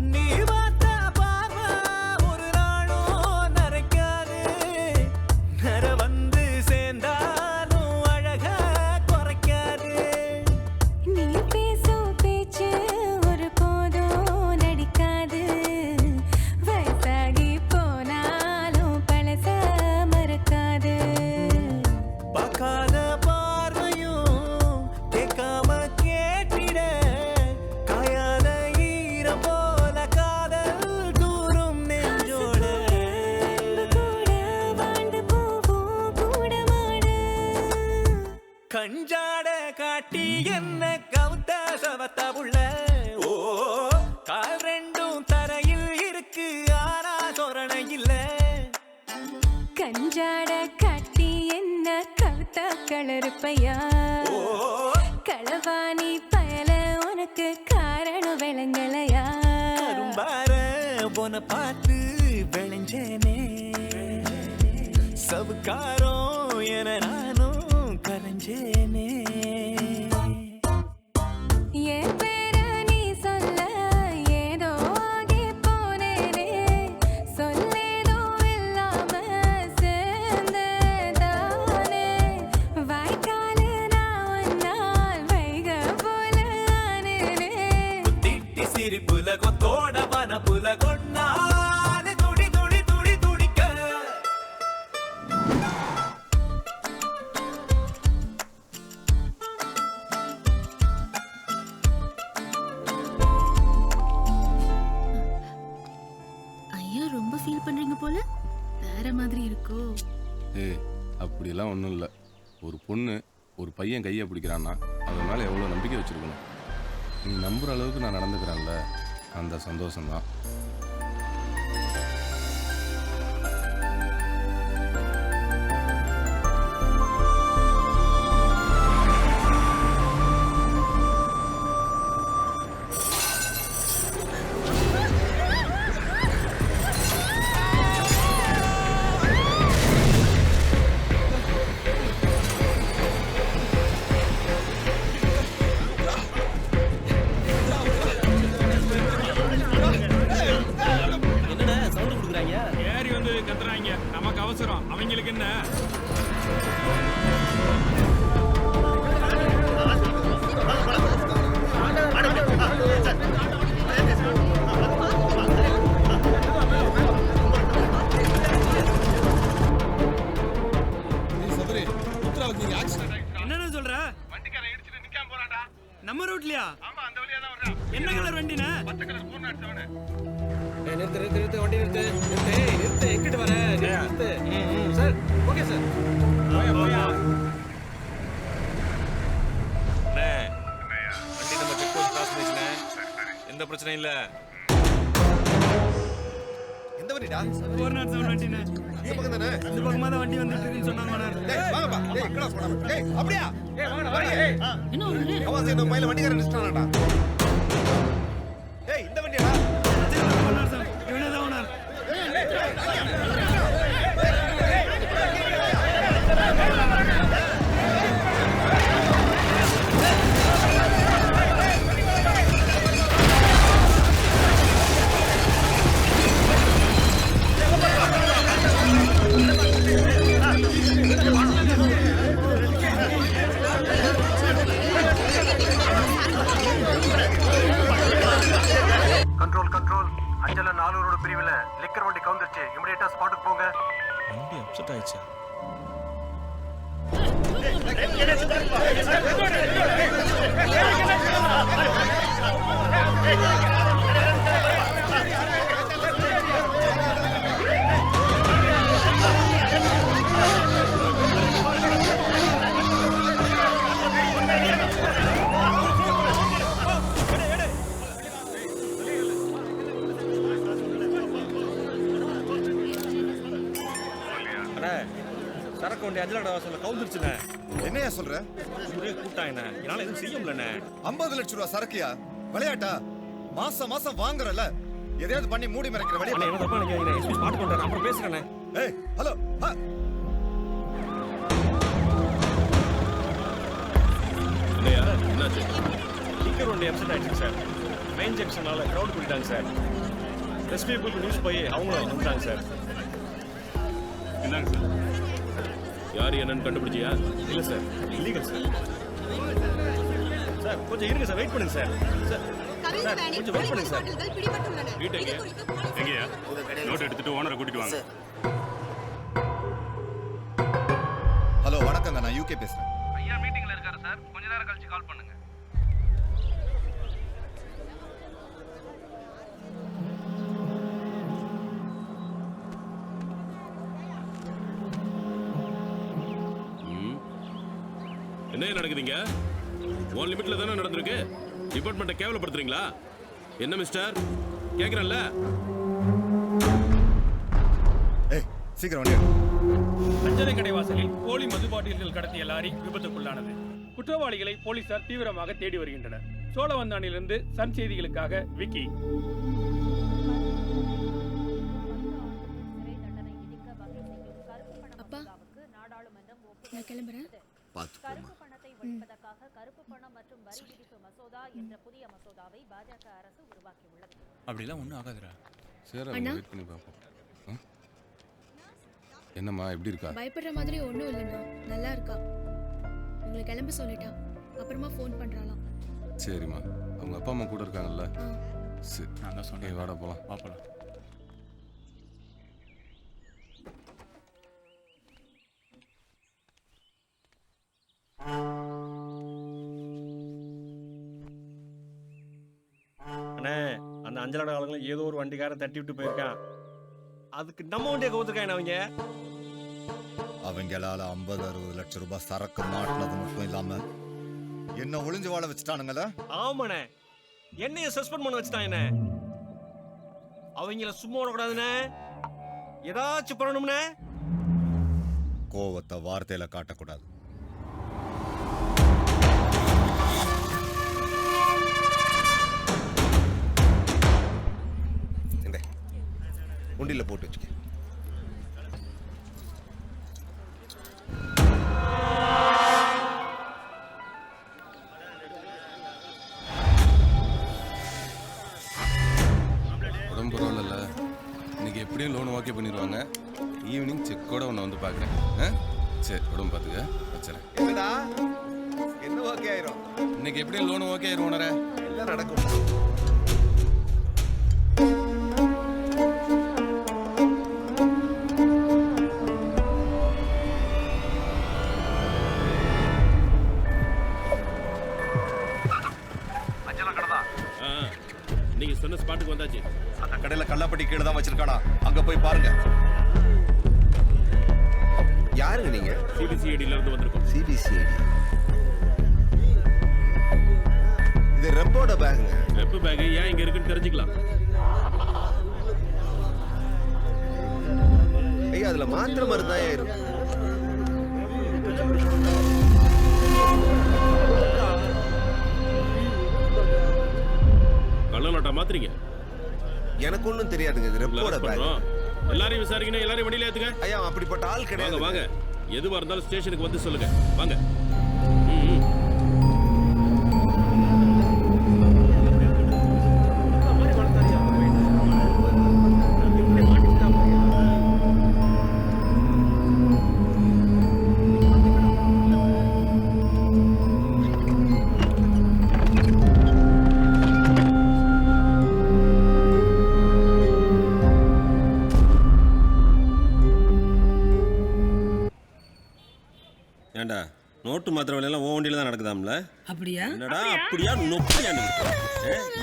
N: நீ பார்த்த பார்வை ஒரு நாளும் நரைக்காது நர வந்து சேர்ந்தாலும் அழக குறைக்காது
J: நீ பேசும் பேச்சு ஒரு போதும் நடிக்காது வயசாகி போனாலும் பழச மறக்காது
N: பார்க்காத பார்வையும் கேட்காம கேட்டிட காயாத ஈரம் போல காதல் தூரும் நெஞ்சோட
J: கூட வாழ்ந்து போவோம் கூட மாடு
N: கஞ்சாட காட்டி என்ன கவுத்த சவத்த புள்ள ஓ கால் ரெண்டும் தரையில் இருக்கு ஆனா சொரணை இல்ல
J: கஞ்சாட காட்டி என்ன கவுத்த கலருப்பையா களவாணி பயல உனக்கு காரணம் விளங்கலையா
N: கரும்பார போன பார்த்து விளைஞ்சேனே சவுக்காரம் என நானும் கரைஞ்சேனே
J: என் பேர நீ சொல்ல ஏதோ ஆகி போனேனே சொல்லேதோ இல்லாம சேர்ந்ததானே வாய்க்காலு நான் ஒன்னால் வைக போல ஆனேனே
N: திட்டி சிரிப்புல கொத்தோட பனப்புல கொண்டாது துடி துடி துடி துடிக்க
K: ஐயா ரொம்ப ஃபீல் பண்றீங்க போல வேற மாதிரி இருக்கோ
C: ஏய் அப்படிலாம் ஒன்றும் இல்லை ஒரு பொண்ணு ஒரு பையன் கையை பிடிக்கிறான்னா அவன் மேலே எவ்வளோ நம்பிக்கை வச்சுருக்கணும் நீ நம்புகிற அளவுக்கு நான் நடந்துக்கிறேன்ல அந்த சந்தோஷம்தான்
P: அவசரம் அவங்களுக்கு என்ன
V: வா
A: என்ன கலர் வண்டினா?
G: நிறுத்து நிறுத்து நிறுத்து வண்டி நிறுத்து நிறுத்து நிறுத்து எங்கிட்டு வர நிறுத்து சார் ஓகே சார்
M: போயா போயா அண்ணே வண்டி நம்ம செக் போஸ்ட் கிராஸ் பண்ணிச்சுனே எந்த பிரச்சனையும் இல்ல.
V: எந்த வண்டிடா?
A: 407 வண்டினா.
V: இந்த பக்கம் தானே?
A: அந்த பக்கமா தான் வண்டி வந்துட்டு இருக்குன்னு சொன்னாங்க ஓனர்.
V: டேய் வாங்கப்பா. டேய் கிராஸ் பண்ணாம. டேய் அப்படியே.
A: வாங்கடா வாங்க.
K: என்ன ஒரு
V: கவாசி இந்த மயில வண்டிக்காரன் நிறுத்தானடா. டேய் இந்த வண்டிடா.
A: ஓனர் சார் இவனே தான் ஓனர்.
F: கண்ட்ரோல் கண்ட்ரோல் அஞ்சல 400 பிரிவில் லிக்கர் வண்டி கவுந்துருச்சு. இமிடியேட்டா ஸ்பாட்டுக்கு போங்க.
M: வண்டி அப்செட் ஆயிடுச்சா? சரக்கு வண்டி அஞ்சலகட வாசல்ல கவுந்துருச்சுண்ணே.
V: என்னையா சொல்ற?
M: ஒரே கூட்டாங்கண்ணே. என்னால எதுவும் செய்ய முடியலண்ணே.
V: 50 லட்சம் ரூபாய் சரக்கியா? விளையாட்டா? மாசம் மாசம் வாங்குறல. எதையாவது பண்ணி மூடி மறைக்கிற வழியா?
M: என்ன தப்பா நினைக்காதீங்க. எஸ்பி ஸ்பாட் பண்றேன். அப்புறம் பேசுறேண்ணே.
V: ஏய் ஹலோ.
M: என்னாச்சு? லிக்கர் வண்டி அப்செட் ஆயிடுச்சு சார். மெயின் ஜங்ஷனால கிரௌட் கூட்டிட்டாங்க சார். எஸ்பி பீப்புள் நியூஸ் போய் அவங்களும் வந்துட்டாங்க சார்.
L: என்னங்க சார்? யார் என்னன்னு கண்டுபிடிச்சியா?
M: இல்ல சார் இல்லீகல் சார். சார் கொஞ்சம் இருங்க சார், வெயிட் பண்ணுங்க சார். சார் கொஞ்சம் வெயிட் பண்ணுங்க சார்.
L: வீட்டு எங்கேயா? நோட் எடுத்துட்டு ஓனரை கூட்டிட்டு வாங்க.
V: ஹலோ வணக்கங்க, நான் யூகே பேசுறேன்.
F: ஐயா மீட்டிங்ல இருக்காரு சார். கொஞ்ச நேரம் கழிச்சு கால் பண்ணுங்க.
L: என்ன நடக்குதுங்க? ஒன் லிமிட்ல தானே நடந்திருக்கு. டிபார்ட்மெண்ட்டை கேவலப்படுத்துறீங்களா? என்ன மிஸ்டர் கேக்குறேன்ல?
V: ஏய் சீக்கிரம் வண்டி எடு.
I: அஞ்சலை கடை வாசலில் போலி மது பாட்டில்கள் கடத்திய லாரி விபத்துக்குள்ளானது. குற்றவாளிகளை போலீசார் தீவிரமாக தேடி வருகின்றனர். சோழவந்தானிலிருந்து சன் செய்திகளுக்காக விக்கி.
K: அப்பா நான் கிளம்புறேன்.
B: பார்த்து
T: பணத்தை ஒழிப்பதற்காக கருப்பு பணம் மற்றும் வரி விதிப்பு மசோதா என்ற புதிய மசோதாவை பாஜக அரசு உருவாக்கியுள்ளது.
C: அப்படிலாம் ஒன்றும் ஆகாதுடா. சரி
K: அண்ணா.
C: வெயிட் பண்ணி பார்ப்போம். என்னம்மா எப்படி இருக்கா?
K: பயப்படுற மாதிரி ஒன்றும் இல்லைண்ணா, நல்லா இருக்கா. உங்களை கிளம்ப சொல்லிட்டா, அப்புறமா ஃபோன் பண்றாளாம்.
C: சரிம்மா, அவங்க அப்பா அம்மா கூட இருக்காங்கல்ல?
K: ஆ.
C: சரி
L: நான் தான் சொன்னேன்.
C: வாடா போலாம்.
L: பாப்பலாம்.
M: அண்ணே அந்த அஞ்சலோட ஆளுங்களை ஏதோ ஒரு வண்டிக்காரன் தட்டி விட்டு போயிருக்கான். அதுக்கு நம்ம வண்டியை கவுத்துருக்காங்க அவங்க.
V: அவங்களால 50-60 லட்சம் ரூபாய் சரக்கு மாட்டினது மட்டும் இல்லாம என்ன ஒளிஞ்சு வாழ வச்சுட்டானுங்கள.
M: ஆமாண்ணே, என்னைய சஸ்பெண்ட் பண்ண வச்சுட்டான். என்ன அவங்கள சும்மா விடக்கூடாதுண்ணே, ஏதாச்சும் பண்ணணும்னே.
V: கோவத்தை வார்த்தையில காட்டக்கூடாது. உண்டில போட்டு வச்சுக்க.
C: உடம்பு பரவாயில்ல. இன்னைக்கு எப்படியும் லோன் ஓகே பண்ணிடுவாங்க. ஈவினிங் செக்கோட உன்னை வந்து பார்க்குறேன். சரி உடம்பு பார்த்துக்க, வச்சுறேன்.
V: என்னடா என்ன ஓகே ஆயிரும்?
C: இன்னைக்கு எப்படியும் லோன் ஓகே ஆயிரும் ஓனரே.
V: எல்லாம் நடக்கும்.
F: அஞ்சல கடை
S: நீங்க சொன்ன ஸ்பாட்டுக்கு வந்தாச்சு.
V: அந்த கடையில கள்ளப்பட்டி கீழே தான் வச்சிருக்கானா, அங்க போய் பாருங்க.
B: யாருங்க நீங்க?
S: சிபிசிஐடில இருந்து வந்திருக்கோம்.
B: சிபிசிஐடி. இது ரெப்போட பேக்குங்க.
S: ரெப்பு பேக் ஏன் இங்க இருக்குன்னு தெரிஞ்சுக்கலாம்.
B: ஐயா அதுல மாத்திரை மருந்து தான் இருக்கு.
S: கள்ள நோட்டா மாத்துறீங்க?
B: எனக்கு ஒண்ணும் தெரியாதுங்க. இது ரெப்போட பேக்.
S: எல்லாரையும் விசாரிக்கணும். எல்லாரையும் வண்டியில ஏத்துங்க.
B: ஐயா அப்படிப்பட்ட ஆள் கிடையாது.
S: வாங்க எதுவா இருந்தாலும் ஸ்டேஷனுக்கு வந்து சொல்லுங்க. வாங்க.
D: ஏண்டா நோட்டு மாத்திர வேலையெல்லாம் ஓ வண்டியில தான் நடக்குதாம்ல?
E: அப்படியா?
D: என்னடா அப்படியா நொப்பையா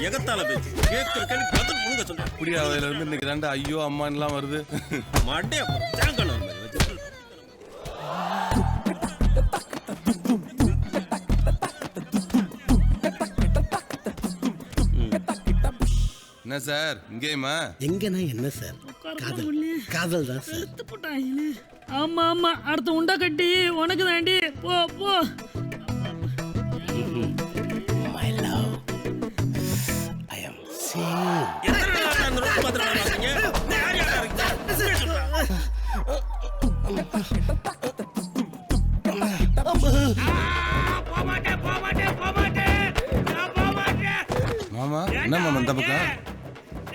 D: எகத்தால பேச்சு கேட்கறதுக்கு பதில் முழுங்க சொல்ற.
C: அப்படியா அதுல இருந்து இன்னைக்கு தாண்டா ஐயோ அம்மான்லாம் வருது.
D: மாட்டே தேங்கணும்
C: என்ன சார் இங்கேயுமா?
E: எங்கன்னா என்ன சார்? காதல் தான் சார். ஆமா ஆமா அடுத்து உண்டா கட்டி உனக்கு தாண்டி போ போ. My love I am saying.
D: அந்த நோட்டு மாத்திர வாங்குறீங்க யார் யாரா இருக்கீங்க?
C: மாமா என்ன மாமா இந்த பக்கம்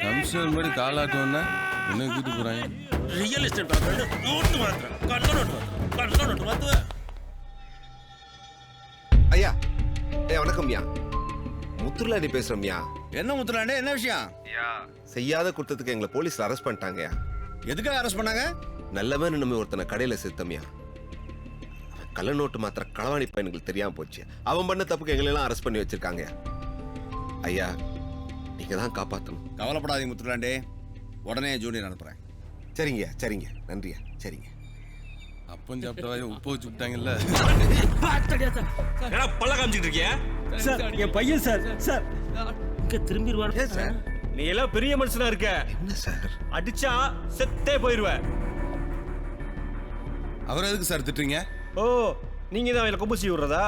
C: கமிஷனர் மாதிரி காலாட்டோன்னா என்ன கூட்டு போறாங்க?
D: ரியல் எஸ்டேட் நோட்டு மாத்திர கள்ள நோட்டு மாத்துவ.
B: ஐயா வணக்கம் ஐயா. முத்துலாண்டி பேசுறோம்யா.
V: என்ன முத்துலாண்டி, என்ன விஷயம்?
B: செய்யாத குற்றத்துக்கு எங்களை போலீஸ் அரெஸ்ட் பண்ணிட்டாங்கயா.
V: எதுக்காக அரெஸ்ட் பண்ணாங்க?
B: நல்லவன் நம்ம ஒருத்தனை கடையில சேர்த்தோம்யா. கள்ள நோட்டு மாத்திர களவாணி பையனுக்கு தெரியாம போச்சு. அவன் பண்ண தப்புக்கு எங்களை எல்லாம் அரெஸ்ட் பண்ணி வச்சிருக்காங்க. ஐயா நீங்க தான் காப்பாற்றணும்.
V: கவலைப்படாதீங்க முத்துலாண்டி, உடனே ஜூனியர் அனுப்புறேன்.
B: சரிங்க நன்றியா. சரிங்க.
C: அப்பம் சாப்பிட்ட உப்பு வச்சு விட்டாங்கல்ல.
D: பல்ல காமிச்சிட்டு இருக்கியா?
A: சார் என் பையன் சார். சார்
S: இங்க திரும்பிடுவாரு சார். நீ எல்லாம் பெரிய மனுஷனா இருக்க.
B: என்ன சார்
S: அடிச்சா செத்தே போயிருவ.
C: அவர் எதுக்கு சார் திட்டுறீங்க?
S: ஓ நீங்க தான் அவளை கொம்பு செய்ய விடுறதா?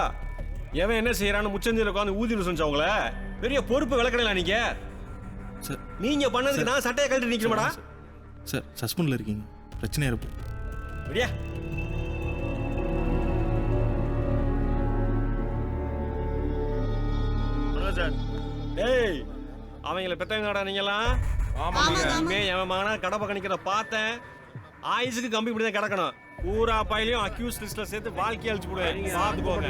S: எவன் என்ன செய்யறான்னு முச்சந்தில உட்காந்து ஊதினு சொன்னவங்கள பெரிய பொறுப்பு விளக்கடலாம் நீங்க. நீங்க பண்ணதுக்கு நான் சட்டையை கழட்டி நிக்கணுமாடா?
W: சார் சஸ்பெண்ட்ல இருக்கீங்க, பிரச்சனையா இருப்போம்.
S: விடியா சார். டேய் அவங்கள பெத்தவங்கடா நீங்கலாம். இனிமே எவன் மகனா கடை பக்கம் நிக்கிறத பார்த்தேன் ஆயுசுக்கு கம்பி இப்படி தான் கிடக்கணும். பூரா பாயிலையும் அக்யூஸ் லிஸ்ட்ல சேர்த்து வாழ்க்கையை அழிச்சு போடுவேன். பார்த்து போங்க.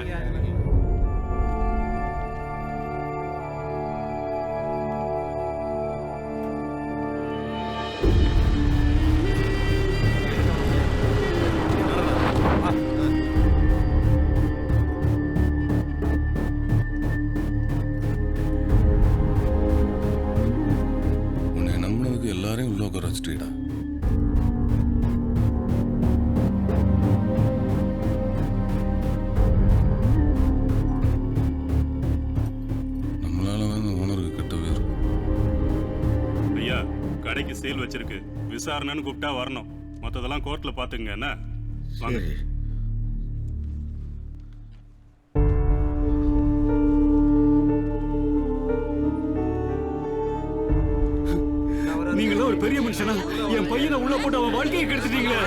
C: உன்னை நம்பினதுக்கு எல்லாரையும் உள்ள உட்கார வச்சுட்டீடா. நம்மளால தான் ஓனருக்கு கெட்ட பேர்.
L: ஐயா கடைக்கு சேல் வச்சிருக்கு, விசாரணைன்னு கூப்பிட்டா வரணும். மற்றதெல்லாம் கோர்ட்ல பாத்துங்க. என்ன வாங்க.
A: நீங்களும் ஒரு பெரிய மனுஷனா என் பையனை உள்ள போட்டு அவன் வாழ்க்கையை கெடுத்துட்டீங்களே.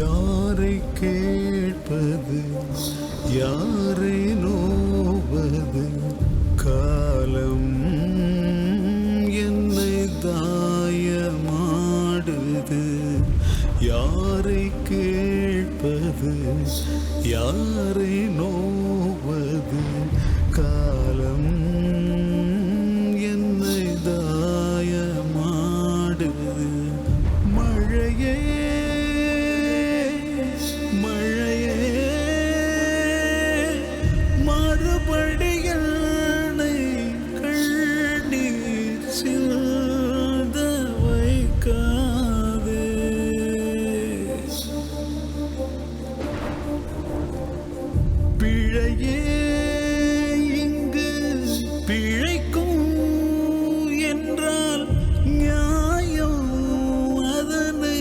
H: யாரை கேட்பது, யாரை நோவது, காலம் என்னை தாயமாடுது. யாரை கேட்பது யாரை நோவது காலம் என்னை தாயமாடுது மழையே மழையே மறுபடி என்னை கண்ணீர் சிந்த வைக்காதே பிழையே இங்கு பிழைக்கும் என்றால் நியாயம் அதனை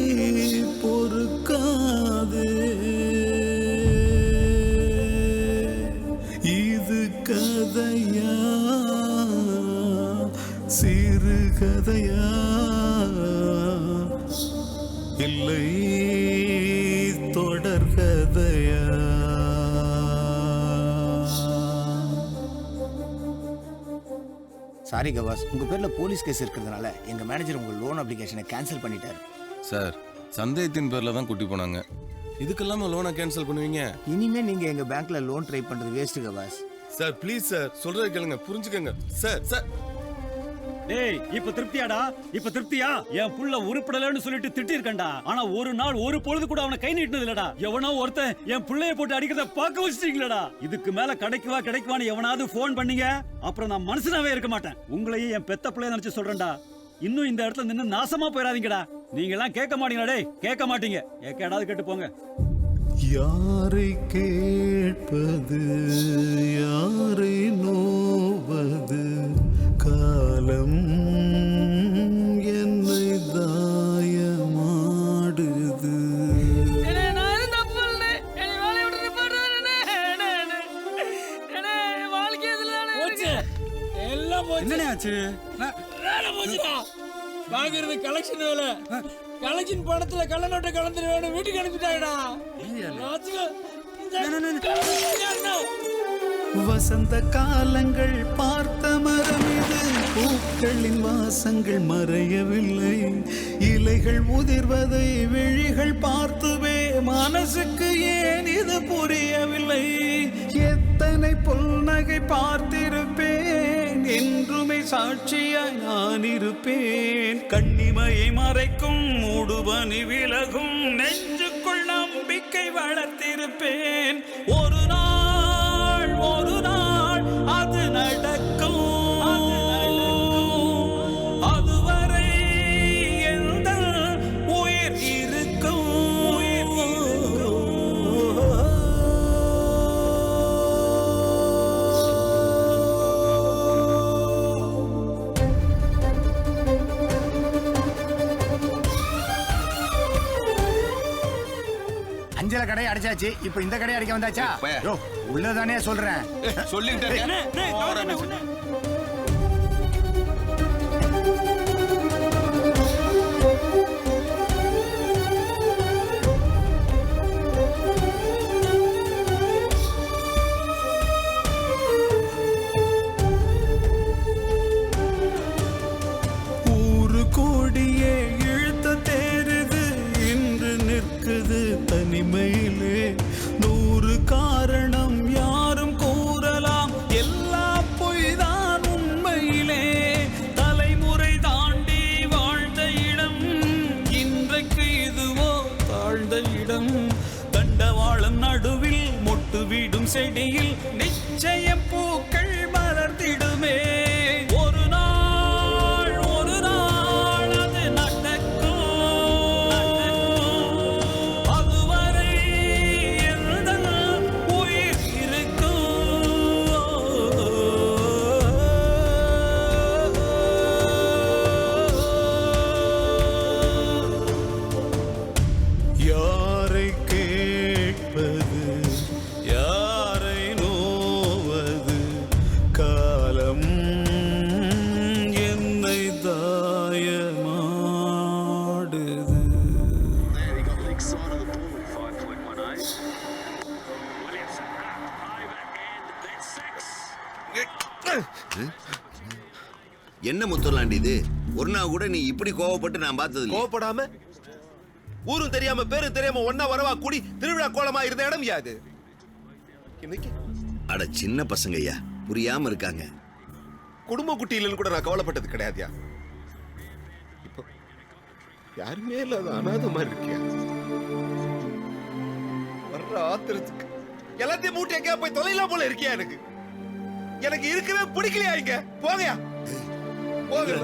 H: பொறுக்காதே இது கதையா சிறுகதையா இல்லை தொடர்கதையா
O: சாரி கவாஸ், உங்க பேர்ல போலீஸ் கேஸ் இருக்கிறதுனால எங்க மேனேஜர் உங்க லோன் அப்ளிகேஷனை கேன்சல் பண்ணிட்டாரு.
C: சார், சந்தேகத்தின் பேர்ல தான் கூட்டி போனாங்க. இதுக்கெல்லாம் லோனை கேன்சல் பண்ணுவீங்க?
O: இனிமே நீங்க எங்க பேங்க்ல லோன் ட்ரை பண்றது waste Kawas.
C: Sir please sir, சொல்றதை கேளுங்க, புரிஞ்சுக்கங்க சார். சார்
A: டேய், இப்ப திருப்தியாடா? இப்ப திருப்தியா? என் புள்ள உருப்படலன்னு சொல்லிட்டு திட்டி இருக்கண்டா. ஆனா ஒரு நாள் ஒரு பொழுது கூட அவனை கை நீட்டினது இல்லடா. எவனோ ஒருத்தன் என் புள்ளைய போட்டு அடிக்கிறத பார்க்க வச்சிட்டீங்களடா. இதுக்கு மேல கிடைக்குவான்னு எவனாவது போன் பண்ணீங்க, அப்புறம் நான் மனுஷனாவே இருக்க மாட்டேன். உங்களையும் என் பெத்த பிள்ளைய நினைச்சு சொல்றேன்டா. இன்னும் இந்த இடத்துல நின்னு நாசமா போயிடாதீங்கடா. நீங்க எல்லாம் கேட்க மாட்டீங்களா? டேய், கேட்க மாட்டீங்க. ஏதாவது கேட்டு போங்க.
H: யாரை கேட்பது யாரை நோவது காலம் என்னை தாயமாடுது.
P: என்னடா ஆச்சு? பாக்குறது கலெக்ஷன் வேலை. கலெக்ஷன் பணத்துல கள்ள நோட்டை கலந்துரு வேணும். வீட்டுக்கு அனுப்பிட்டாடா.
H: வசந்த காலங்கள் பார்த்த மரம் இது, பூக்களின் வாசங்கள் மறையவில்லை. இலைகள் உதிர்வதை விழிகள் பார்த்துவே மனசுக்கு ஏன் இது புரியவில்லை. எத்தனை புன்னகை பார்த்திருப்பேன், என்றுமே சாட்சியாய் நான் இருப்பேன். கண்ணிமையை மறைக்கும் மூடுபனி விலகும், நெஞ்சுக்குள் நம்பிக்கை வளர்த்திருப்பேன். ஒரு நாள் அது நடக்கும். அதுவரை எந்த உயிர் இருக்கும்.
O: அஞ்சல கடை அடைச்சாச்சு, இப்ப இந்த கடை அடைக்க வந்தாச்சா? உள்ளதானே சொல்றேன்.
C: சொல்லிட்டேன்.
H: ஊரு கோடியே இழுத்த தேருது, இன்று நிற்குது தனிமையிலே. 100 காரணம் யாரும் கூறலாம், எல்லா பொய்தான் உண்மையிலே. தலைமுறை தாண்டி வாழ்ந்த இடம், இன்றைக்கு இதுவோ தாழ்ந்த இடம். தண்டவாளம் நடுவில் மொட்டு வீடும் செடியில் நிச்சயம் பூக்கள் மலர்ந்திடுமே. ஒரு நாள் அது நடக்கும். அதுவரை எந்த உயிர் இருக்கும். யாரை கேட்பது யாரை நோவது காலம் என்னை தாயமாடுது.
B: என்ன முத்துலாண்டி இது? ஒரு நாள் கூட நீ இப்படி கோவப்பட்டு நான் பார்த்தது
Q: கோவப்படாம
B: ஊரும் தெரியாம பேரும் தெரியாம ஒன்னா வரவா கூடி திருவிழா கோலமா இருந்த இடம் யாது இன்னைக்கு
Q: அட சின்ன பசங்க ஐயா புரியாம இருக்காங்க.
B: குடும்ப குட்டியிலன்னு கூட நான் கவலைப்பட்டது கிடையாதுயா. இப்போ யாருமே இல்லாத அனாத மாதிரி இருக்கியா? வர்ற ஆத்திரத்துக்கு எல்லாத்தையும் மூட்டை எங்கேயா போய் தொலைலாம் போல இருக்கியா? எனக்கு இருக்கவே பிடிக்கலையா? இங்க போங்கயா போங்க.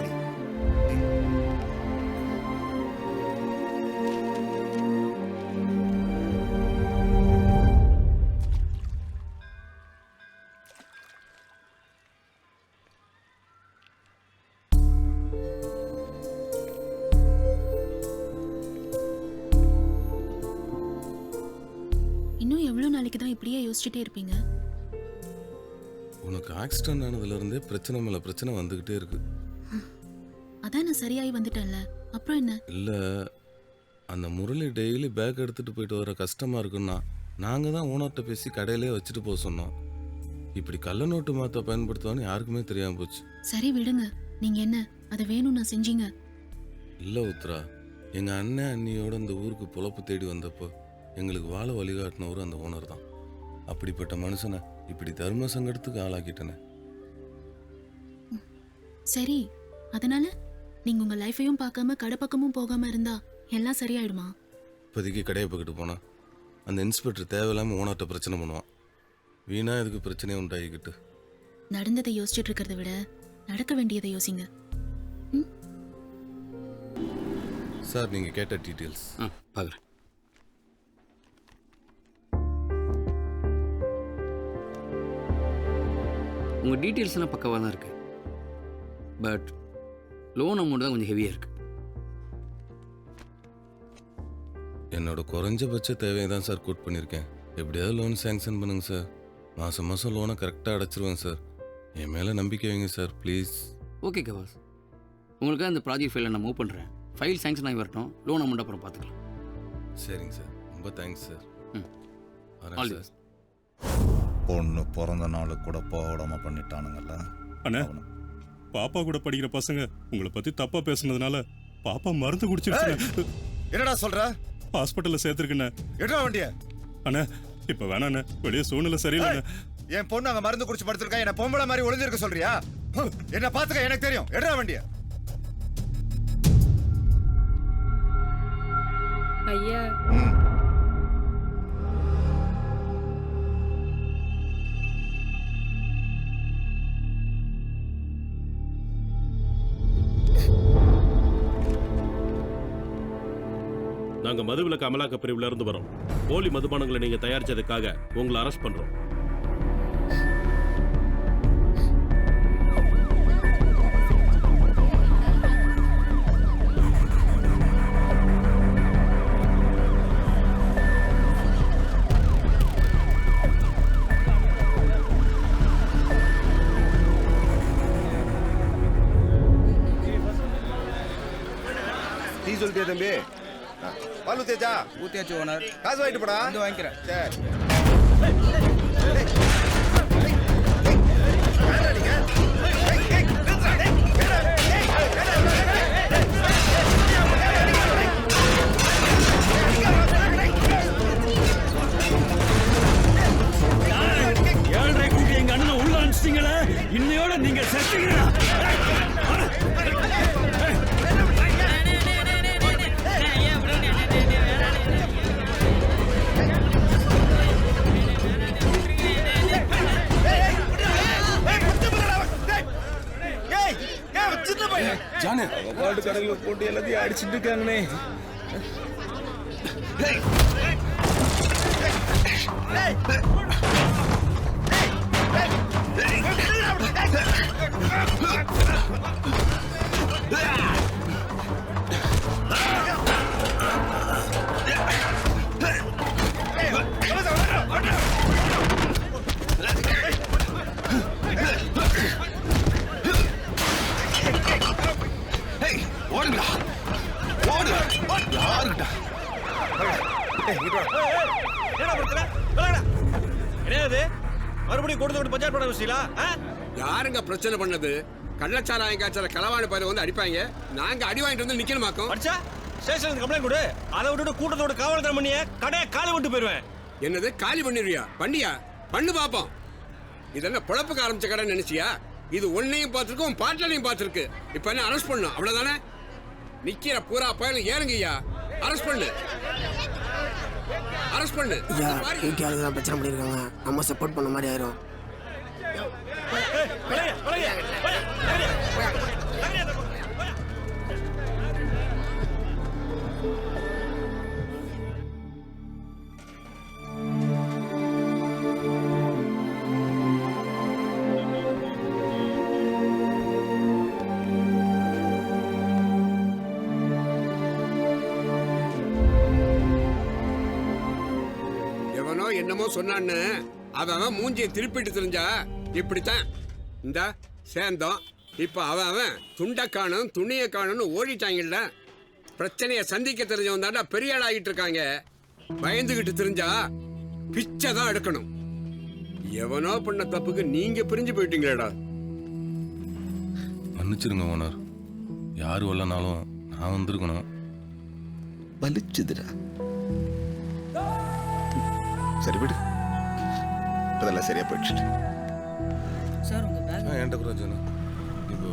K: இன்னும் எவ்வளவு நாளைக்கு தான் இப்படியே யோசிச்சுட்டே இருப்பீங்க?
C: உனக்கு ஆக்சிடென்ட் ஆனதுல இருந்தே பிரச்சனை மேல பிரச்சனை வந்துகிட்டே இருக்கு.
K: அதான் நான் சரியாயி வந்துட்டேன்ல, அப்புறம் என்ன?
C: இல்ல அந்த முரளி டெய்லி பேக் எடுத்துட்டு போயிட்டு வர கஷ்டமா இருக்குன்னா நாங்க தான் ஓனர்கிட்ட பேசி கடையிலே வச்சுட்டு போக சொன்னோம். இப்படி கள்ள நோட்டு மாத்த பயன்படுத்துவான்னு யாருக்குமே தெரியாம போச்சு.
K: சரி விடுங்க. நீங்க என்ன அது வேணும் நான் செஞ்சீங்க?
C: இல்ல உத்ரா, எங்க அண்ணன் அண்ணியோட இந்த ஊருக்கு பொழப்பு தேடி வந்தப்போ எங்களுக்கு வாழ வழிகாட்டினவரும் அந்த ஓனர் தான். அப்படிப்பட்ட மனுஷனை இப்படி தர்ம சங்கடத்துக்கு ஆளாக்கிட்டன.
K: சரி, அதனால நீங்க உங்க லைஃபையும் பார்க்காம கடை பக்கமும் போகாம இருந்தா எல்லாம் சரியாயிடுமா?
C: இப்போதைக்கு கடையை பக்கிட்டு போனா அந்த இன்ஸ்பெக்டர் தேவையில்லாம ஓனர்கிட்ட பிரச்சனை பண்ணுவான். வீணா இதுக்கு பிரச்சனையை உண்டாகிக்கிட்டு.
K: நடந்ததை யோசிச்சுட்டு இருக்கிறத விட நடக்க வேண்டியதை யோசிங்க.
C: சார் நீங்க கேட்ட டீட்டெயில்ஸ்
R: பார்க்குறேன். உங்கள் டீட்டெயில்ஸ்லாம் பக்கவாக தான் இருக்குது. பட் லோன் அமௌண்ட் தான் கொஞ்சம் ஹெவியாக இருக்குது.
C: என்னோட குறைஞ்சபட்ச தேவையை தான் சார் கோட் பண்ணியிருக்கேன். எப்படியாவது லோன் சேங்ஷன் பண்ணுங்க சார். மாதம் மாதம் லோனை கரெக்டாக அடைச்சிருவேன் சார். என் மேலே நம்பிக்கை வைங்க சார் ப்ளீஸ்.
R: ஓகே கவாஸ், உங்களுக்காக அந்த ப்ராஜெக்ட் ஃபைலை நான் மூவ் பண்ணுறேன். ஃபைல் சேங்ஷன் ஆகி வரட்டும், லோன் அமௌண்ட் அப்புறம் பார்த்துக்கலாம்.
C: சரிங்க சார், ரொம்ப thanks sir.
R: All the best.
W: பொண்ணு பிறந்த நாள் கூட போடாம பண்ணிட்டானுங்கல்ல.
L: அண்ணா, பாப்பா கூட படிக்கிற பசங்க உங்களை பத்தி தப்பா பேசுனதுனால பாப்பா மருந்து குடிச்சிருச்சு.
W: என்னடா சொல்ற?
L: ஹாஸ்பிட்டல்ல சேர்த்திருக்கேன்.
W: எடுறா வண்டிய.
L: அண்ணா இப்ப வேணாண்ணே, வெளியே சூழ்நிலை சரியில்லை.
W: என் பொண்ணு அங்க மருந்து குடிச்சு படுத்திருக்கா, என்ன பொம்பளை மாதிரி ஒளிஞ்சிருக்க சொல்றியா? என்ன பாத்துக்க, எனக்கு தெரியும். எடுறா வண்டிய.
U: ஐயா
M: நாங்க மதுவிலக்கு அமலாக்க பிரிவுல இருந்து வரோம். போலி மதுபானங்களை நீங்க தயாரிச்சதுக்காக உங்களை அரெஸ்ட் பண்றோம்.
B: டீ சொல்லிட்டே தம்பி. பால் ஊத்தியாச்சா?
G: ஊத்தியாச்சு ஓனர்.
B: காசு வாங்கிட்டு போடா.
G: வந்து வாங்கிக்கிறேன்.
B: சரி.
A: ஏழரை கூட்டி எங்க அண்ணனை உள்ள அனுப்பிச்சிட்டீங்களே, இன்னையோட நீங்க செத்துக்கிறா.
G: கடையில் போட்டு எல்லாத்தையும் அடிச்சுட்டு இருக்காங்கண்ணே.
S: மறுபடியும் கொடுத்து பஞ்சாயத்து பண்ண வச்சீங்களா?
X: யாருங்க பிரச்சனை பண்ணது? கள்ளச்சாராயம் காய்ச்சல களவாணி பயிர வந்து அடிப்பாங்க, நாங்க அடி வாங்கிட்டு வந்து நிக்கணுமாக்கும்.
S: அடிச்சா ஸ்டேஷனுக்கு கம்ப்ளைண்ட் கொடு. அதை விட்டுட்டு கூட்டத்தோட காவல்துறை பண்ணிய கடையை காலி விட்டு போயிருவேன்.
X: என்னது காலி பண்ணிடுவியா? பண்ணியா? பண்ணு பாப்போம். இதெல்லாம் பொழப்புக்கு ஆரம்பிச்ச கடை நினைச்சியா? இது ஒன்னையும் பார்த்துருக்கு, உன் பாட்டலையும் பார்த்துருக்கு. இப்ப என்ன அரெஸ்ட் பண்ணும் அவ்வளவுதானே? நிக்கிற பூரா பயலும் ஏறுங்கய்யா. அரெஸ்ட் பண்ணு, அரெஸ்ட் பண்ணு.
I: பிரச்சனை பண்ணிருக்காங்க, நம்ம சப்போர்ட் பண்ண மாதிரி ஆயிரும்.
X: எவனோ என்னமோ சொன்னான்னு அவன் மூஞ்சியை திருப்பிட்டு தெரிஞ்சா இப்படித்தான். இந்த சேர்ந்தோம். இப்ப அவன் துண்டை காணும் துணியை காணும்னு ஓடிட்டாங்கல்ல. பிரச்சனையை சந்திக்க தெரிஞ்சவன் தாண்டா பெரிய ஆள் ஆகிட்டு இருக்காங்க. பயந்துகிட்டு தெரிஞ்சா பிச்சை தான் எடுக்கணும். எவனோ பண்ண தப்புக்கு நீங்க பிரிஞ்சு போயிட்டீங்களேடா.
C: மன்னிச்சிருங்க ஓனர். யாரு வரலனாலும் நான் வந்திருக்கணும்.
B: வலிச்சுதுடா. சரி விடு, அதெல்லாம் சரியா போயிடுச்சு.
P: சார் உங்க பேக்
C: என்கிட்ட கூட வச்சுண்ணா. இப்போ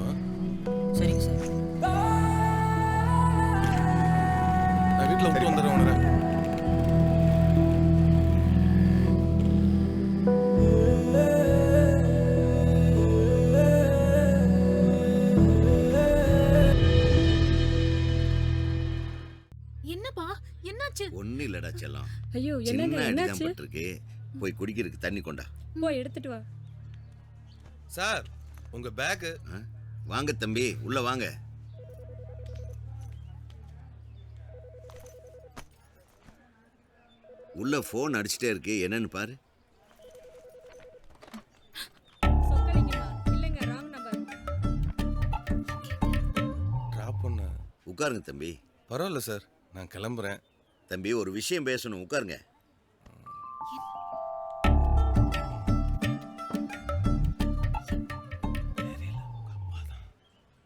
P: சரிங்க சார்.
C: நான் வீட்டில் விட்டு வந்துடுறேன் ஓனரை.
K: என்னப்பா என்னாச்சு?
Q: ஒன்னும் இல்லடா செல்லம்.
J: ஐயோ என்னங்க என்னாச்சு?
Q: பட்டிருக்கு. போய் குடிக்கிறதுக்கு தண்ணி கொண்டா.
J: போய் எடுத்துட்டு வா.
C: சார் உங்க பேக்.
Q: வாங்க தம்பி, உள்ள வாங்க. உள்ள போன் அடிச்சுட்டே இருக்கு, என்னன்னு பாரு.
J: இல்லங்க ராங் நம்பர்.
C: டிராப் பண்ண.
Q: உட்காருங்க தம்பி.
C: பரவாயில்ல சார், நான் கிளம்புறேன்.
Q: தம்பி ஒரு விஷயம் பேசணும், உட்காருங்க.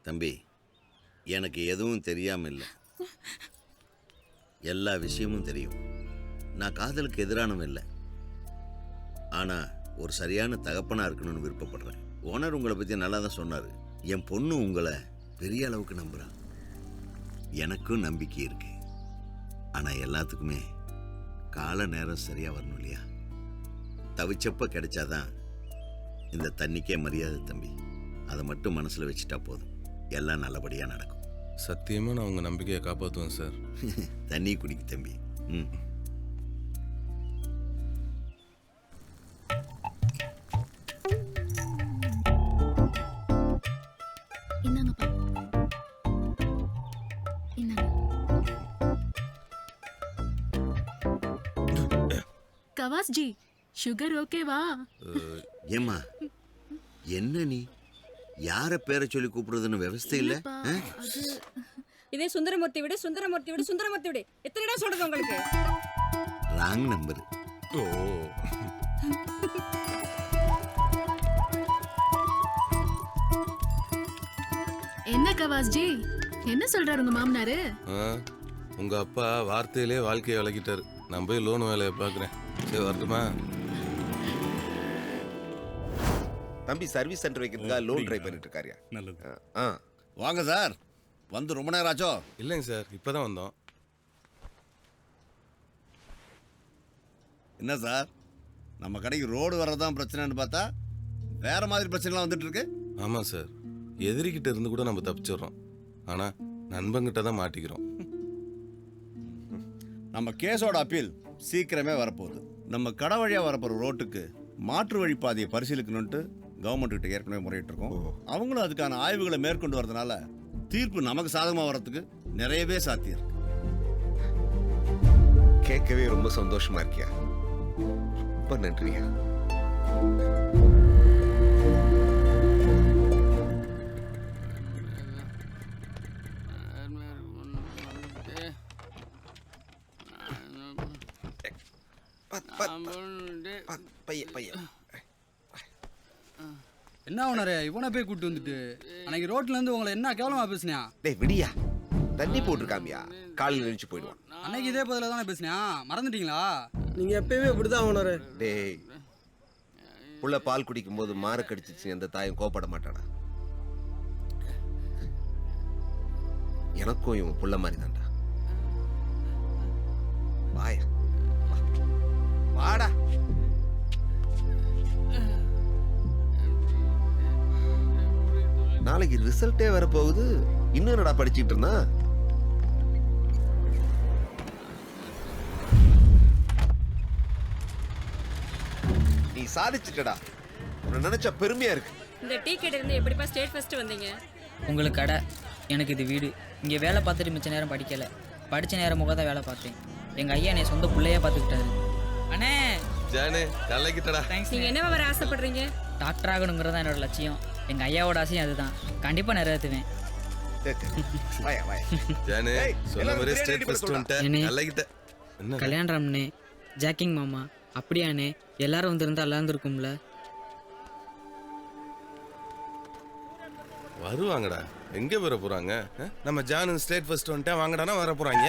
Q: தம்பி எனக்கு எதுவும் தெரியாம இல்லை, எல்லா விஷயமும் தெரியும். நான் காதலுக்கு எதிரானவன் இல்லை, ஆனா ஒரு சரியான தகப்பனா இருக்கணும்னு விருப்பப்படுறேன். ஓனர் உங்களை பத்தி நல்லா தான் சொன்னாரு. என் பொண்ணு உங்களை பெரிய அளவுக்கு நம்புறான். எனக்கும் நம்பிக்கை இருக்கு. ஆனா எல்லாத்துக்குமே கால நேரம் சரியா வரணும் இல்லையா? தவிச்சப்ப கிடைச்சாதான் இந்த தண்ணிக்கே மரியாதை தம்பி. அதை மட்டும் மனசுல வச்சுட்டா போதும், எல்லாம் நல்லபடியா நடக்கும்.
C: சத்தியமா நான் உங்க நம்பிக்கையை காப்பாற்றுவேன் சார்.
Q: தண்ணி குடிக்கு தம்பி. ம்.
K: இந்தாங்கப்பா. இந்தாங்க. கவாஸ் ஜி, சுகர் ஓகேவா?
Q: ஏம்மா என்ன நீ யார பேரை சொல்லி கூப்பிடுறதுன்னு விவசாய இல்ல?
J: இதே சுந்தரமூர்த்தி விட சுந்தரமூர்த்தி விட சுந்தரமூர்த்தி விட எத்தனை சொல்றது உங்களுக்கு?
Q: Wrong number.
C: ஓ
K: என்ன கவாஸ் ஜி, என்ன சொல்றாரு உங்க மாமனாரு?
C: உங்க அப்பா வார்த்தையிலே வாழ்க்கையை விளக்கிட்டாரு. நான் போய் லோன் வேலையை பார்க்குறேன். சரி வரட்டுமா?
B: தம்பி சர்வீஸ் சென்டர் வைக்கிறதுக்காக லோன் ட்ரை பண்ணிட்டு இருக்காரியா?
L: நல்லது.
V: வாங்க சார். வந்து ரொம்ப நேரம் ஆச்சோ?
C: இல்லைங்க சார், இப்போதான் வந்தோம்.
V: என்ன சார், நம்ம கடைக்கு ரோடு வர்றதான் பிரச்சனைன்னு பார்த்தா வேற மாதிரி பிரச்சனைலாம் வந்துட்டு இருக்கு.
C: ஆமாம் சார், எதிரிக்கிட்ட இருந்து கூட நம்ம தப்பிச்சிடுறோம், ஆனால் நண்பங்கிட்ட தான் மாட்டிக்கிறோம்.
V: நம்ம கேஸோட அப்பீல் சீக்கிரமே வரப்போகுது. நம்ம கடை வழியாக வரப்போகிற ரோட்டுக்கு மாற்று வழி பாதையை பரிசீலிக்கணும்ட்டு கவர்மெண்ட் கிட்ட ஏற்கனவே முறையிட்டு இருக்கோம். அவங்களும் அதுக்கான ஆய்வுகளை மேற்கொண்டு வரதுனால தீர்ப்பு நமக்கு சாதகமாக வர்றதுக்கு நிறையவே சாத்தியம் இருக்கு.
B: கேட்கவே ரொம்ப சந்தோஷமா இருக்கியா? ரொம்ப நன்றியா.
G: என்ன உணரே இவனை போய் கூட்டு வந்துட்டு அன்னைக்கு ரோட்ல இருந்து உங்களை என்ன கேவலமா பேசுனியா?
B: டேய் விடியா, தண்ணி போட்டிருக்காமியா, காலையில் நினைச்சு போயிடுவான்.
G: அன்னைக்கு இதே பதில தானே பேசினேன், மறந்துட்டீங்களா?
F: நீங்க எப்பயுமே இப்படிதான் ஓனரு.
B: டேய், புள்ள பால் குடிக்கும் போது மாறு கடிச்சிச்சு எந்த தாயும் கோப்பட மாட்டாடா. எனக்கும் இவன் புள்ள மாதிரி தான்டா. வாயா, வாடா. நாளைக்கு ரிசல்ட்டே வரப்போகுது, இன்னும் என்னடா படிச்சுட்டு இருந்தா? நீ சாதிச்சுட்டடா, உன்னை நினைச்சா பெருமையா இருக்கு.
J: இந்த டீ கடை இருந்து எப்படிப்பா ஸ்டேட் ஃபர்ஸ்ட் வந்தீங்க?
N: உங்களுக்கு கடை, எனக்கு இது வீடு. இங்கே வேலை பார்த்துட்டு மிச்ச நேரம் படிக்கலை, படித்த நேரம் முக தான் வேலை பார்த்தேன். எங்கள் ஐயா என்னை சொந்த பிள்ளையா பார்த்துக்கிட்டாரு. அண்ணே
C: ஜானே, கலக்கிட்டடா.
J: நீங்க என்ன வர ஆசைப்படுறீங்க?
N: டாக்டர் ஆகணுங்கிறது தான் என்னோட லட்சியம். எங்கள் ஐயாவோட ஆசையும் அதுதான். கண்டிப்பாக நிறைவேற்றுவேன்.
C: ஜானே, சொன்ன மாதிரி ஸ்டேட் ஃபர்ஸ்ட் வந்துட்டேன். கலக்கிட்ட.
N: கல்யாணம்னே, ஜாக்கிங் மாமா. அப்படியாண்ணே, எல்லாரும் வந்திருந்தா நல்லா இருந்திருக்கும்ல.
C: வருவாங்கடா, எங்க வர போறாங்க? நம்ம ஜானு ஸ்டேட் ஃபர்ஸ்ட் வந்துட்டேன் வாங்கடானா வர போறாங்க.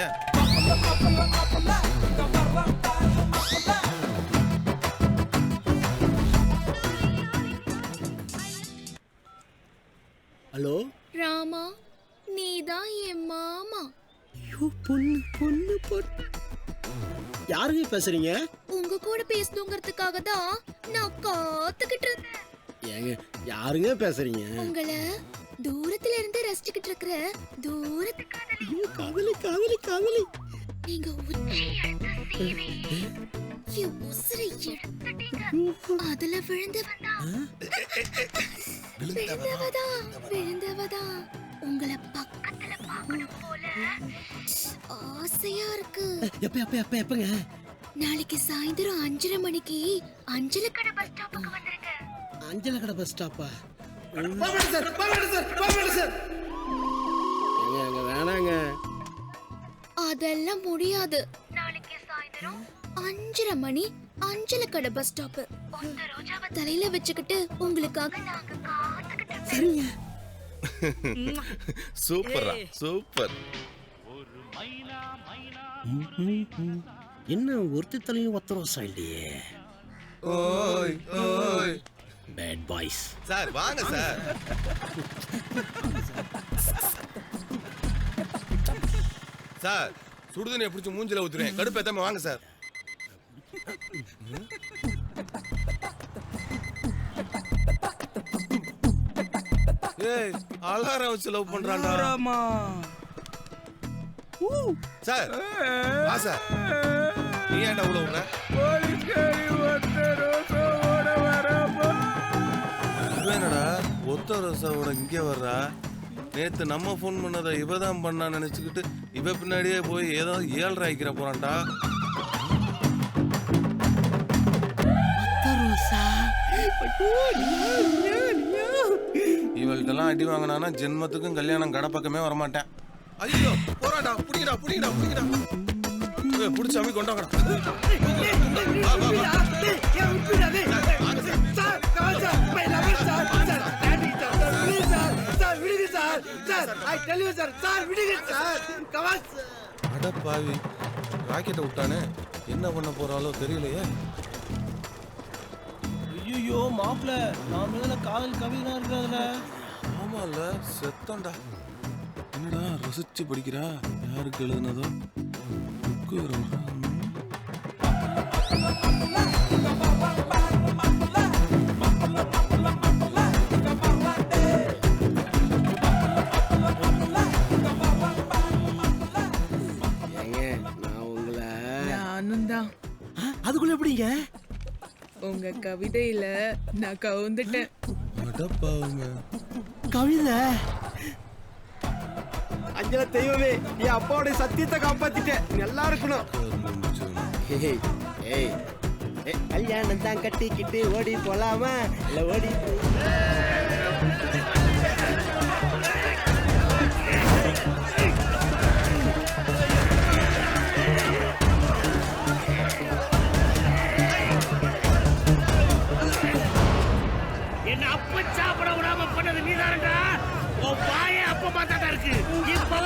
F: ஹலோ
K: ராமா, நீதான் என் மாமா.
F: ஐயோ, பொண்ணு பொண்ணு பொண்ணு. யாருங்க பேசுறீங்க?
K: உங்க கூட பேசணுங்கிறதுக்காக தான் நான் காத்துக்கிட்டு இருந்தேன்.
F: ஏங்க, யாருங்க பேசுறீங்க?
K: உங்களை தூரத்துல இருந்து ரசிச்சுக்கிட்டு இருக்கிற தூரத்துக்காக.
F: காதலி காதலி காதலி.
K: நீங்க உச்சி எடுத்த சீவி என் உசுரை எடுத்துட்டீங்க. அதுல விழுந்தவதா உங்களை பக்கத்துல பார்க்கணும் போல ஆசையா இருக்கு.
F: எப்பங்க?
K: நாளைக்கு சாயந்தரம் 5:30 மணிக்கு அஞ்சலக்கடை பஸ் ஸ்டாப்புக்கு வந்துருங்க.
F: அஞ்சலக்கடை பஸ் ஸ்டாப்பா? வேணாங்க,
K: அதெல்லாம் முடியாது. நாளைக்கு சாயந்தரம் 5:30 மணி அஞ்சலக்கடை பஸ் ஸ்டாப். அந்த ரோஜாவை தலையில வச்சுக்கிட்டு உங்களுக்காக நாங்க காத்துக்கிட்டு.
F: சரிங்க.
C: சூப்பரா, சூப்பர்.
F: என்ன ஒருத்தி தலையும் ஒத்தரோசா இல்லையே.
C: ஓய் ஓய்
F: பேட் பாய்ஸ்.
C: சார் வாங்க சார். சார், சுடுதண்ணியை பிடிச்சி மூஞ்சில ஊத்துறேன், கடுப்பேத்தாம வாங்க சார். ஏய், அலாரம் வச்சு லவ் பண்றான்டா. சார் வா சார். நீ ஏன்டா உள்ள விடுற? என்னடா ஒத்த ரோசாவோட இங்கே வர்றா? நேத்து நம்ம போன் பண்ணதை இவ தான் பண்ணா நினைச்சுக்கிட்டு இவ பின்னாடியே போய் ஏதோ 7 ஆயிக்கிற போறான்டா. இவள்கிட்டலாம் அடி வாங்கினானா ஜென்மத்துக்கும் கல்யாணம் கடை பக்கமே வரமாட்டேன். ஐயோ போறாடா, புடிங்கடா புடிங்கடா புடிங்கடா. புடிச்சாமி கொண்டாங்கடா. அட பாவி, ராக்கெட்டை விட்டானே, என்ன பண்ண போறாளோ தெரியலையே.
P: ஐயோ மாப்பிள்ள, நான் மேல காதல் கவிதா இருக்கிறதுல.
C: ஆமால, செத்தண்டா. என்னடா ரசிச்சு படிக்கிறா? யாருக்கு எழுதுனதோ? புக்கு வரும்.
F: அதுக்குள்ள எப்படிங்க?
T: உங்க கவிதையில நான் கவுந்துட்டேன்.
F: கவிதை? அஞ்சல தெய்வமே, என் அப்பாவோட சத்தியத்தை காப்பாத்திட்டேன். நல்லா இருக்கணும். கல்யாணம் தான் கட்டிக்கிட்டு ஓடி போலாமா? இல்ல ஓடி
E: என்ன அப்ப சாப்பிட விடாம பண்ணது நீதானடா. உன் பாய அப்ப பார்த்தாட்டா இருக்கு. இப்போ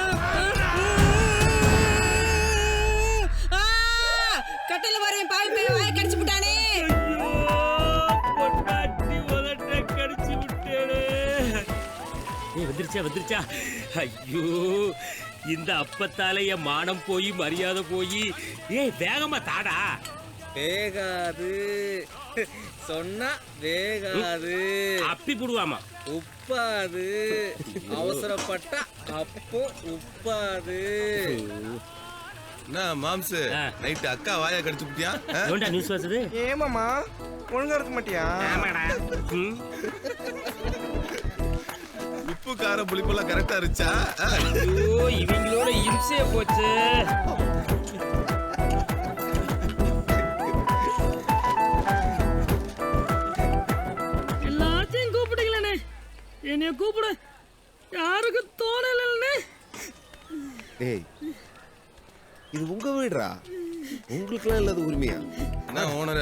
D: வந்துருச்சா ஐயோ இந்த அப்பத்தால என் மானம் போய் மரியாதை போய் ஏய் வேகமா தாடா.
G: வேகாது சொன்னா வேகாது.
D: அப்பி போடுவாமா.
G: உப்பாது அவசரப்பட்டா அப்போ உப்பாது.
C: என்ன மாம்சு நைட்டு அக்கா வாயா கடிச்சு புட்டியா?
D: ஏண்டா நியூஸ் வந்தது?
G: ஏமாமா ஒழுங்கா இருக்க மாட்டியா?
D: ஆமாடா.
C: உப்பு கார புளிப்பெல்லாம் கரெக்டா இருந்துச்சா?
D: ஐயோ இவங்களோட இம்சைய போச்சு.
E: எல்லாத்தையும் கூப்பிடுங்களே, என்னைய கூப்பிடு. யாருக்கு தோணலன்னு.
B: ஏய் இது உங்க வீடுடா, உங்களுக்குலாம் இல்லாத உரிமையா?
C: என்ன ஓனர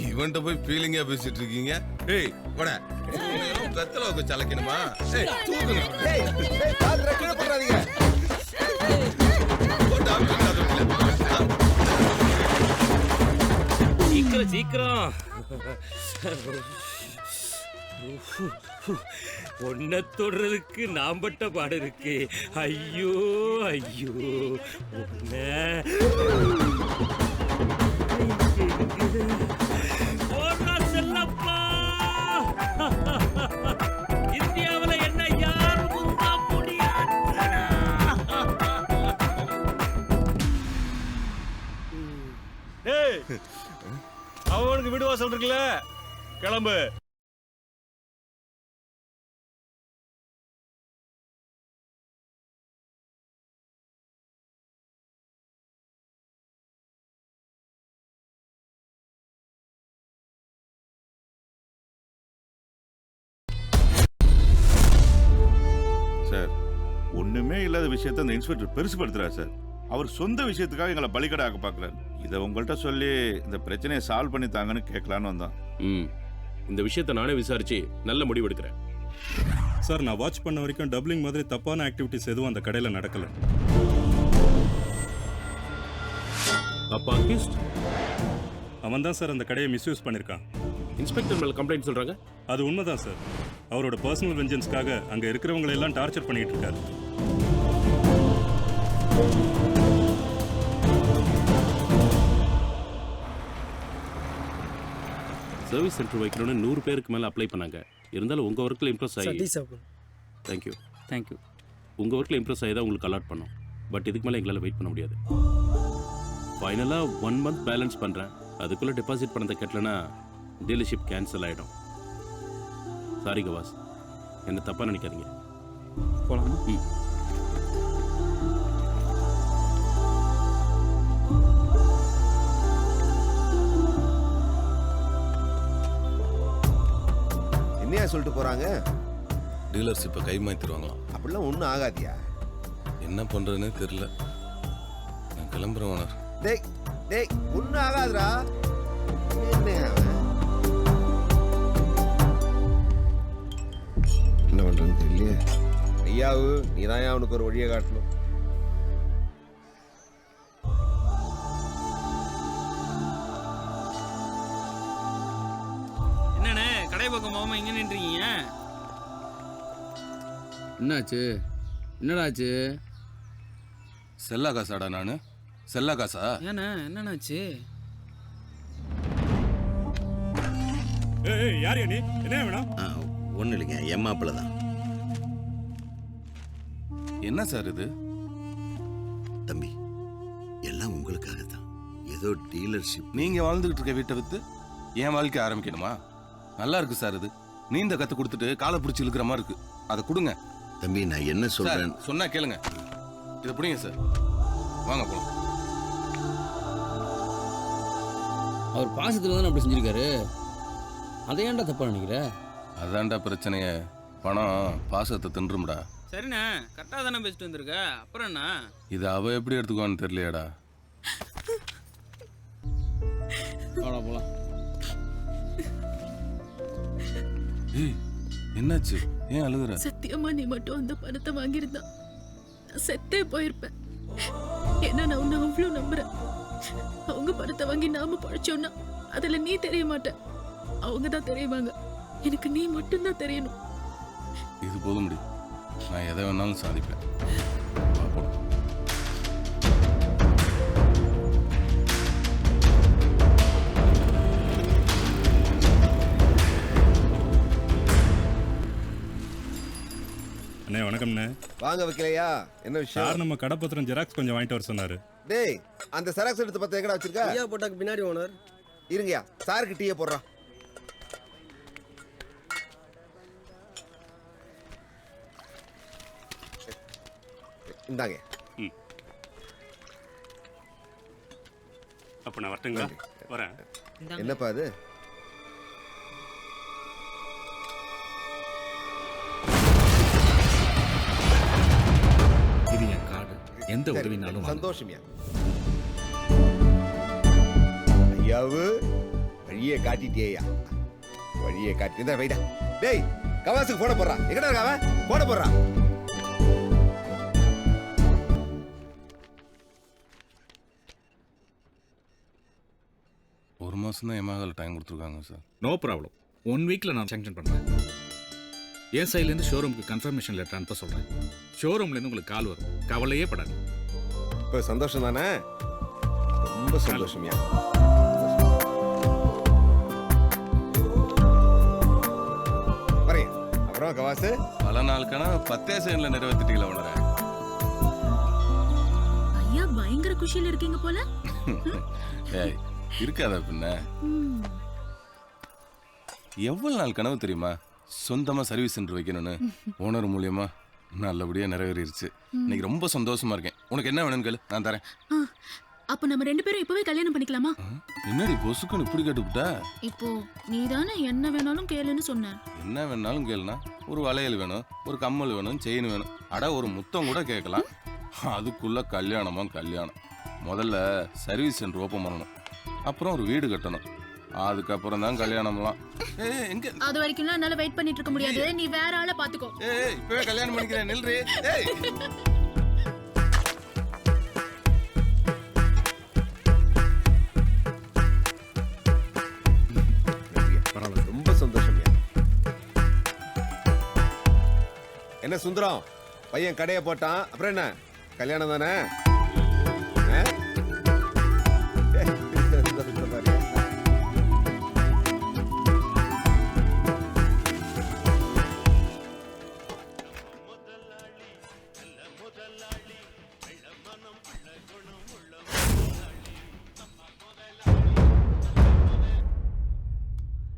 C: இவன்ட்ட போய் ஃபீலிங்கா பேசிட்டு இருக்கீங்க? ஏய் போடா, பெத்தல வச்சு சலக்கணுமா? ஏய் தூக்குங்க.
B: ஏய் ஏய் பாத்ரா கீழ போடாதீங்க.
D: சீக்கிரம் சீக்கிரம். ஒன்ன தொடுறதுக்கு நாம் பட்ட பாடு இருக்கு. ஐயோ ஐயோ செல்லப்பா. இந்தியாவில் என்ன யாரும் முந்தா முடியாது.
S: ஏய் அவனுக்கு வீடு வாசல் இருக்குல்ல, கிளம்பு.
V: சார் ஒண்ணுமே இல்லாத விஷயத்த அந்த இன்ஸ்பெக்டர் பெருசுபடுத்துறாரு சார். அவர் சொந்த விஷயத்துக்காக எங்களை பலிகடை ஆக்க பார்க்குறாரு. இதை உங்கள்கிட்ட சொல்லி இந்த பிரச்சனையை சால்வ் பண்ணி தாங்கன்னு கேட்கலான்னு வந்தான்.
M: இந்த விஷயத்தை நானே விசாரிச்சு நல்ல முடிவு எடுக்கிறேன்.
L: சார் நான் வாட்ச் பண்ண வரைக்கும் டபுளிங் மாதிரி தப்பான ஆக்டிவிட்டிஸ் எதுவும் அந்த கடையில் நடக்கல.
M: அப்பா அக்யூஸ்ட்
L: அவன் தான் சார் அந்த கடையை மிஸ்யூஸ் பண்ணியிருக்கான்.
M: இன்ஸ்பெக்டர் மேல கம்ப்ளைண்ட் சொல்றாங்க.
L: அது உண்மைதான் சார். அவரோட பர்சனல் வெஞ்சன்ஸ்க்காக அங்க இருக்கிறவங்களை எல்லாம் டார்ச்சர் பண்ணிட்டு இருக்காரு.
M: சர்வீஸ் சென்டர் வைக்கணும்னு 100 பேருக்கு மேல அப்ளை பண்ணாங்க. இருந்தாலும் உங்க ஒர்க்ல இம்ப்ரெஸ் ஆகி தேங்க்யூ
N: தேங்க்யூ.
M: உங்க ஒர்க்ல இம்ப்ரெஸ் ஆகி தான் உங்களுக்கு அலாட் பண்ணோம். பட் இதுக்கு மேல எங்களால் வெயிட் பண்ண முடியாது. ஃபைனலா 1 மந்த் பேலன்ஸ் பண்றேன். அதுக்குள்ள டெபாசிட் பண்ணதை கட்டலனா டீலர்ஷிப் கேன்சல் ஆகிடும். சாரி கவாஸ், என்ன தப்பாக நினைக்காதீங்க.
N: போகலாம்.
B: என்னையா சொல்லிட்டு போறாங்க?
C: டீலர்ஷிப்பை கை மாத்திடுவாங்களாம்.
B: அப்படிலாம் ஒன்றும் ஆகாதியா?
C: என்ன பண்றதுன்னு தெரியல. நான் கிளம்புறேன் ஓனர்.
B: டேய் டேய் ஒன்றும் ஆகாதுடா. என்ன பண்றதுன்னு தெரியலையே. ஐயாவு நீதான் அவனுக்கு ஒரு வழியை காட்டணும்.
G: என்னண்ணே கடை பக்கம் போகாம இங்க நின்றீங்க?
R: என்னாச்சு? என்னடாச்சு?
C: செல்லா காசாடா நானு? செல்லா காசா?
G: ஏண்ணே என்னன்னாச்சு?
L: யார் நீ? என்ன வேணும்?
Q: ஒன்றும் இல்லைங்க, என் மாப்பிள்ள தான்.
C: என்ன சார் இது?
Q: தம்பி எல்லாம் உங்களுக்காக தான். ஏதோ டீலர்ஷிப்.
C: நீங்க வாழ்ந்துகிட்டு இருக்க வீட்டை வித்து என் வாழ்க்கை ஆரம்பிக்கணுமா? நல்லா இருக்கு சார். இது நீந்த கத்து கொடுத்துட்டு காலை பிடிச்சி இழுக்கிற மாதிரி இருக்கு. அதை கொடுங்க
Q: தம்பி. நான் என்ன சொல்றேன்
C: சொன்னா கேளுங்க. இதை பிடிங்க சார். வாங்க போலாம்.
R: அவர் பாசத்துல தானே அப்படி செஞ்சிருக்காரு. அதை ஏன்டா தப்பா நினைக்கிற?
C: அதான்டா பிரச்சனைய. பணம் பாசத்தை தின்றும்டா.
G: சரிண்ணே கரெக்டாக தானே பேசிட்டு வந்திருக்க. அப்புறம் என்ன?
C: இது அவ எப்படி எடுத்துக்குவான்னு தெரியலையாடா.
R: போலாம்.
C: ஏய் என்னாச்சு? ஏன் அழுகுற?
K: சத்தியமா நீ மட்டும் அந்த பணத்தை வாங்கியிருந்தா நான் செத்தே போயிருப்பேன். ஏன்னா நான் உன்னை அவ்வளோ நம்புறேன். அவங்க பணத்தை வாங்கி நாம பழைச்சோம்னா அதுல நீ தெரிய மாட்ட, அவங்க தான் தெரியுவாங்க. எனக்கு நீ மட்டும்தான் தெரியணும்.
C: இது போதும் முடி. நான் எதை வேணாலும் சாதிப்பேன். பார்ப்போம்.
L: அண்ணே வணக்கம்ண்ணே.
B: வாங்க வைக்கலையா? என்ன விஷயம்?
L: சார் நம்ம கடப்பத்திரம் ஜெராக்ஸ் கொஞ்சம் வாங்கிட்டு வர சொன்னாரு.
B: டேய், அந்த செராக்ஸ் எடுத்து பத்த எங்கடா வச்சிருக்க?
F: ஐயா போட்டாக்கு பின்னாடி ஓனர்.
B: இருங்கயா, சாருக்கு டீயை போடுறான். இந்தாங்க.
L: அப்ப நான் வரட்டுங்களா? வரேன்.
B: என்னப்பா அது?
G: இது என் கார்டு. எந்த உதவினாலும்
B: சந்தோஷம்யா. ஐயாவு வழியை காட்டிட்டேயா, வழியை காட்டி இந்த வைடா. டேய், கவாசுக்கு போட போடுறான். எங்கடா இருக்க அவன்? போட போடுறான்.
C: ஒரு மாதம் தான் எமகால் டைம் கொடுத்துருக்காங்க சார்.
G: No problem. 1 வீக்கில் நான் சேங்ஷன் பண்ணுறேன். என் சைட்லேருந்து ஷோரூமுக்கு கன்ஃபர்மேஷன் லெட்டர் அனுப்ப சொல்கிறேன். ஷோரூம்லேருந்து உங்களுக்கு கால் வரும். கவலையே படாது.
B: இப்போ சந்தோஷம் தானே? ரொம்ப சந்தோஷம்யா. வரேன். அப்புறம் கவாசு
C: பல நாள் கனவு 10 செகண்ட்ல நிறைவேற்றிட்டீங்களா உணர?
K: ஐயா பயங்கர குஷியில இருக்கீங்க போல.
C: ஏய், இருக்காதா பின்ன? எவ்வளவு நாள் கனவு தெரியுமா? சொந்தமா சர்வீஸ் சென்டர் வைக்கணும்னு ஓனர் மூலியமா நல்லபடியா நிறைவேறிடுச்சு. இன்னைக்கு ரொம்ப சந்தோஷமா இருக்கேன். உனக்கு என்ன வேணும்னு கேளு, நான் தரேன்.
K: அப்ப நம்ம 2 பேரும் இப்பவே கல்யாணம் பண்ணிக்கலாமா?
C: என்னடி பொசுக்குன்னு இப்படி கேட்டுக்கிட்ட?
K: இப்போ நீதானே என்ன வேணாலும் கேளுன்னு சொன்ன.
C: என்ன வேணாலும் கேளுனா, ஒரு வளையல் வேணும், ஒரு கம்மல் வேணும், செயின் வேணும், அட ஒரு முத்தம் கூட கேட்கலாம். அதுக்குள்ள கல்யாணமா கல்யாணம். முதல்ல சர்வீஸ் சென்டர் ஓப்பன் பண்ணணும், அப்புறம் ஒரு வீடு கட்டணும், அதுக்கப்புறம் தான் கல்யாணம்லாம். எங்க
K: அது வரைக்கும் என்னால வெயிட் பண்ணிட்டு இருக்க முடியாது. நீ வேற ஆளை பாத்துக்கோ.
C: இப்பவே கல்யாணம் பண்ணிக்கிறேன். நில்றி.
B: ரொம்ப சந்தோஷம்யா. என்ன சுந்தரம், பையன் கடையை போட்டான், அப்புறம் என்ன கல்யாணம் தானே?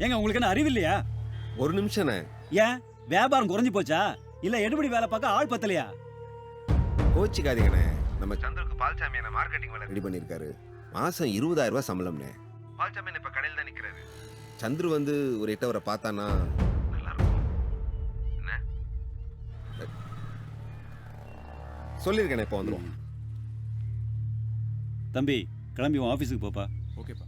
A: ஏங்க உங்களுக்கு என்ன அறிவு இல்லையா?
B: ஒரு நிமிஷம்.
A: ஏன் வியாபாரம் குறைஞ்சு போச்சா? இல்ல எடுபடி வேலை பார்க்க ஆள் பத்தலையா?
B: கோச்சிக்காதீங்கண்ணே, நம்ம சந்திரக்கு பால்சாமி என்ன மார்க்கெட்டிங் வேலை ரெடி பண்ணிருக்காரு. மாசம் 20,000 ரூபாய் சம்பளம்ண்ணே. பால்சாமி இப்ப கடையில் தான் நிக்கிறாரு. சந்துரு வந்து ஒரு 8 அவரை பார்த்தானா நல்லா இருக்கும். என்ன சொல்லிருக்கேன், இப்போ வந்துடும்.
A: தம்பி கிளம்பி உன் ஆபீஸுக்கு போப்பா.
G: ஓகேப்பா.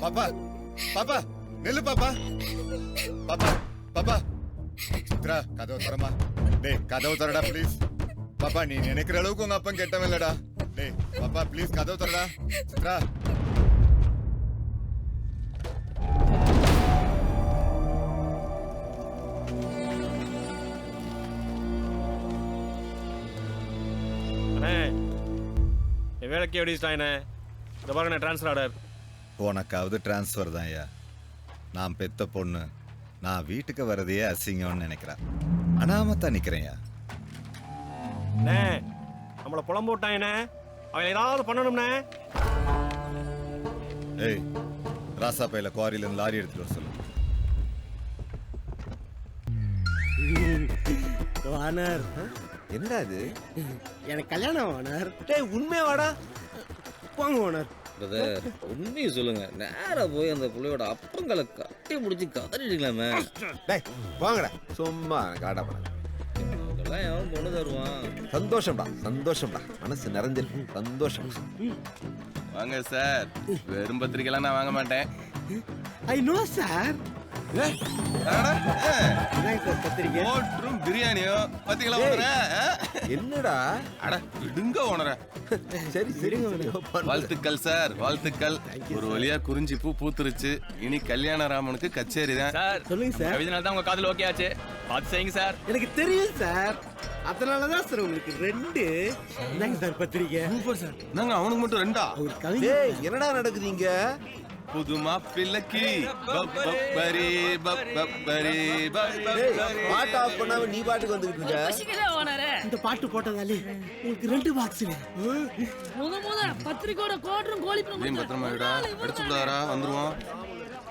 V: பாப்பா, பாப்பா, நெல்லு பாப்பா, பாப்பா, பாப்பா, சித்ரா கதவு தரமா. டேய் கதவு தரடா ப்ளீஸ். பாப்பா நீ நினைக்கிற அளவுக்கு உங்க அப்பன் கெட்டவன் இல்லடா. டேய் பாப்பா ப்ளீஸ் கதவு தரடா. சித்ரா
S: வேலைக்கு எப்படி ஸ்டாயினே? இந்த பாருங்க ட்ரான்ஸ்ஃபர் ஆர்டர்.
V: உனக்காவது டிரான்ஸ்ஃபர் தான் ஐயா. நான் பெத்த பொண்ணு, நான் வீட்டுக்கு வரதையே அசிங்கம்னு நினைக்கிறேன். அனாமத்தான் நிக்கிறேன்யா.
S: நம்மள புலம்பு விட்டாயினே, அவன் ஏதாவது பண்ணணும்னே.
V: ஏய் ராசா பையில குவாரியில இருந்து லாரி எடுத்துட்டு வர சொல்லு.
F: ஓனர்
B: என்னடா இது?
F: எனக்கு கல்யாணம் ஓனர்.
B: டேய் உண்மையாவாடா?
F: போங்க ஓனர்.
H: பிரதர் உண்மையை சொல்லுங்க. நேரா போய் அந்த புள்ளையோட அப்பங்களை கட்டி முடிச்சு கதறிட்டீங்களாமே.
B: டேய் வாங்கடா, சும்மா காடா பண்ண.
H: இதெல்லாம் எவன் பொண்ணு தருவான்?
B: சந்தோஷம்டா, சந்தோஷம்டா, மனசு நிறைஞ்சிருக்கு. சந்தோஷம்.
C: வாங்க சார். வெறும் பத்திரிக்கைலாம் நான் வாங்க மாட்டேன்.
F: I know sir.
C: ஓட்டும் பிரியாணியோ பாத்தீங்களா ஓனர?
F: என்னடா?
C: அட விடுங்க ஓனர.
F: சரி சரி.
C: வாழ்த்துக்கள் சார், வாழ்த்துக்கள். ஒரு வழியா குறிஞ்சி பூ பூத்துருச்சு. இனி கல்யாண ராமனுக்கு கச்சேரி தான்.
F: சார் சொல்லுங்க சார்.
I: கவிதனால தான் உங்க காதல் ஓகே ஆச்சு. பார்த்து செய்யுங்க சார்.
F: எனக்கு தெரியும் சார். அதனால தான் சார் உங்களுக்கு 2. என்னங்க சார் பத்திரிக்கை?
C: Super sir. நாங்க அவனுக்கு மட்டும் 2ஆ?
F: டேய் என்னடா நடக்குதுங்க?
C: புது மாப்பிள்ளைக்கு பப்பரி பப்பரி
F: பாட்டு ஆஃப் பண்ணாம நீ பாட்டுக்கு வந்துகிட்டு இருக்க. இந்த பாட்டு போட்டதாலே உங்களுக்கு 2 பாக்ஸ்ல
E: முத பத்திரிக்கையோட கோட்டரும் கோழிப்பும்
C: பத்திரமா விடா. அடிச்சு விடாரா வந்துருவோம்.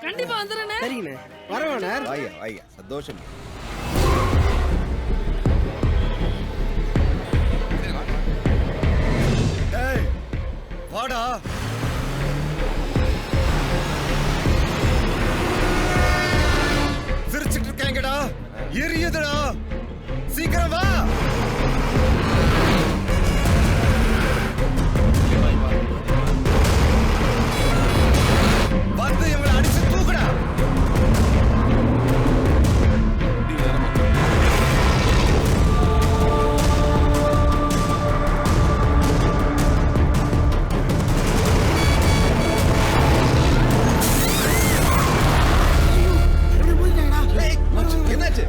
E: கண்டிப்பா வந்துறேனே.
F: சரிங்கண்ணே வரவானார். ஐயா சந்தோஷம்.
B: ஏய் வாடா. சிரிச்சிட்டு இருக்காங்கடா. எரியுதுடா. சீக்கிரம் வா. வந்து இவங்களை அடிச்சு தூக்குடா. என்னாச்சு?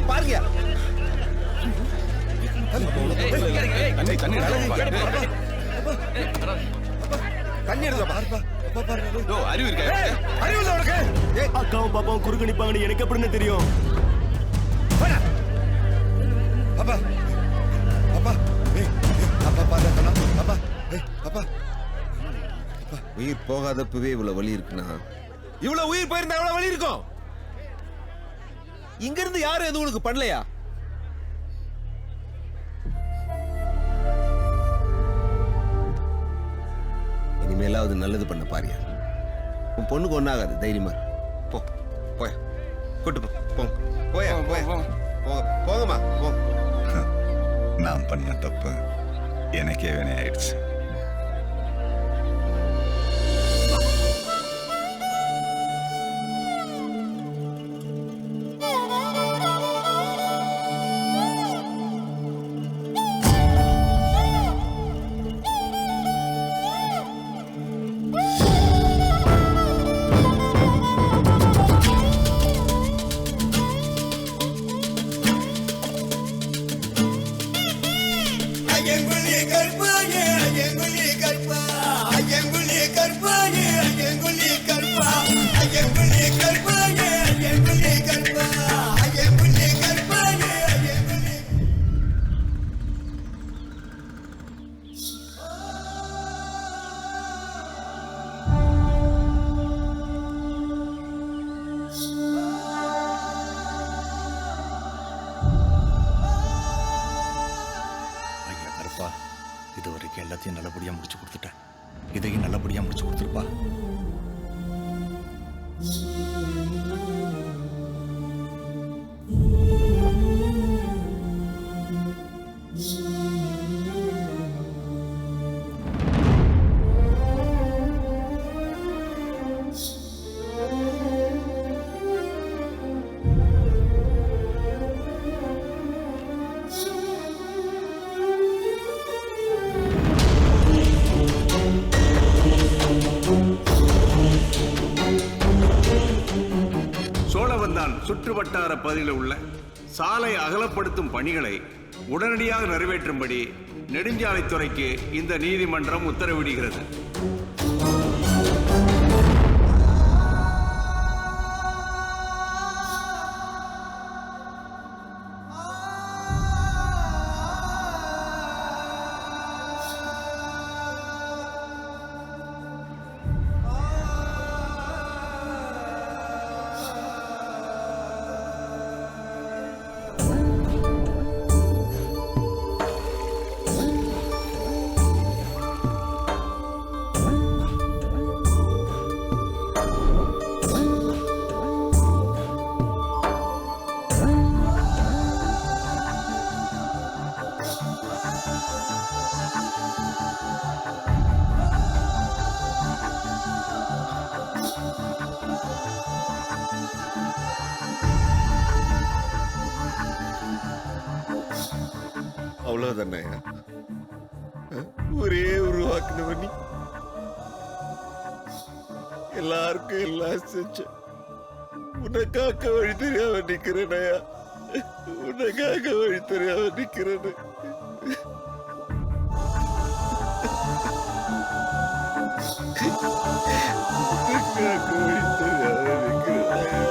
B: பாருங்க. தண்ணி எடுப்பா.
C: அறிவு இருக்கா?
B: அறிவு இல்ல உனக்கு?
F: அக்காவும் பாப்பாவும் குறுக்கு நிப்பாங்கன்னு எனக்கு எப்படின்னு தெரியும்?
B: அப்பா அப்பா அப்பா பாத்தா அப்பா அப்பா உயிர் போகாதப்பவே இவ்வளவு வலி இருக்குன்னா இவ்வளவு உயிர் போயிருந்தா எவ்வளவு வலி இருக்கும்? இங்க இருந்து யாரும் எதுவும் உனக்கு பண்ணலையா? இனிமேலாவது நல்லது பண்ண பாரியா. உன் பொண்ணுக்கு ஒண்ணாகாது. தைரியமா போ. போய கூட்டு போங்க. போயா போங்கம்மா போ.
O: நான் பண்ண தப்பு எனக்கே வினை ஆயிடுச்சு.
U: இதுவரைக்கும் எல்லாத்தையும் நல்லபடியா முடிச்சு கொடுத்துட்டேன். இதையும் நல்லபடியா முடிச்சு கொடுத்துருப்பா.
W: சோழவந்தான் சுற்றுவட்டார பகுதியில் உள்ள சாலை அகலப்படுத்தும் பணிகளை உடனடியாக நிறைவேற்றும்படி நெடுஞ்சாலைத்துறைக்கு இந்த நீதிமன்றம் உத்தரவிடுகிறது.
B: அவ்வளவுதானயா? ஒரே ஒரு வாக்குனவ நீ. எல்லாருக்கும் எல்லாம் செஞ்ச. உனக்காக வழி தெரியாம நிக்கிறேனயா. உனக்காக வழி தெரியாம நிக்கிறேன்னு. உனக்காக வழி தெரியாம நிக்கிறேனயா.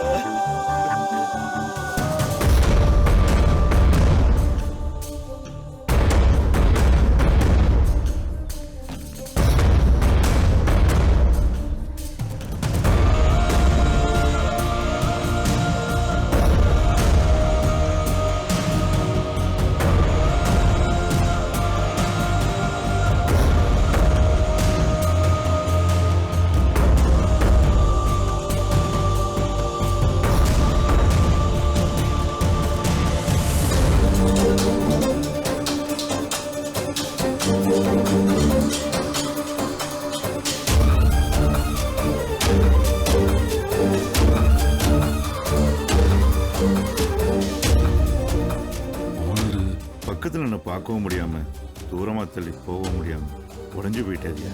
O: பக்கத்தில் என்ன பார்க்கவும் முடியாம தூரமா தள்ளி போக முடியாம உடஞ்சு போயிட்டாதியா.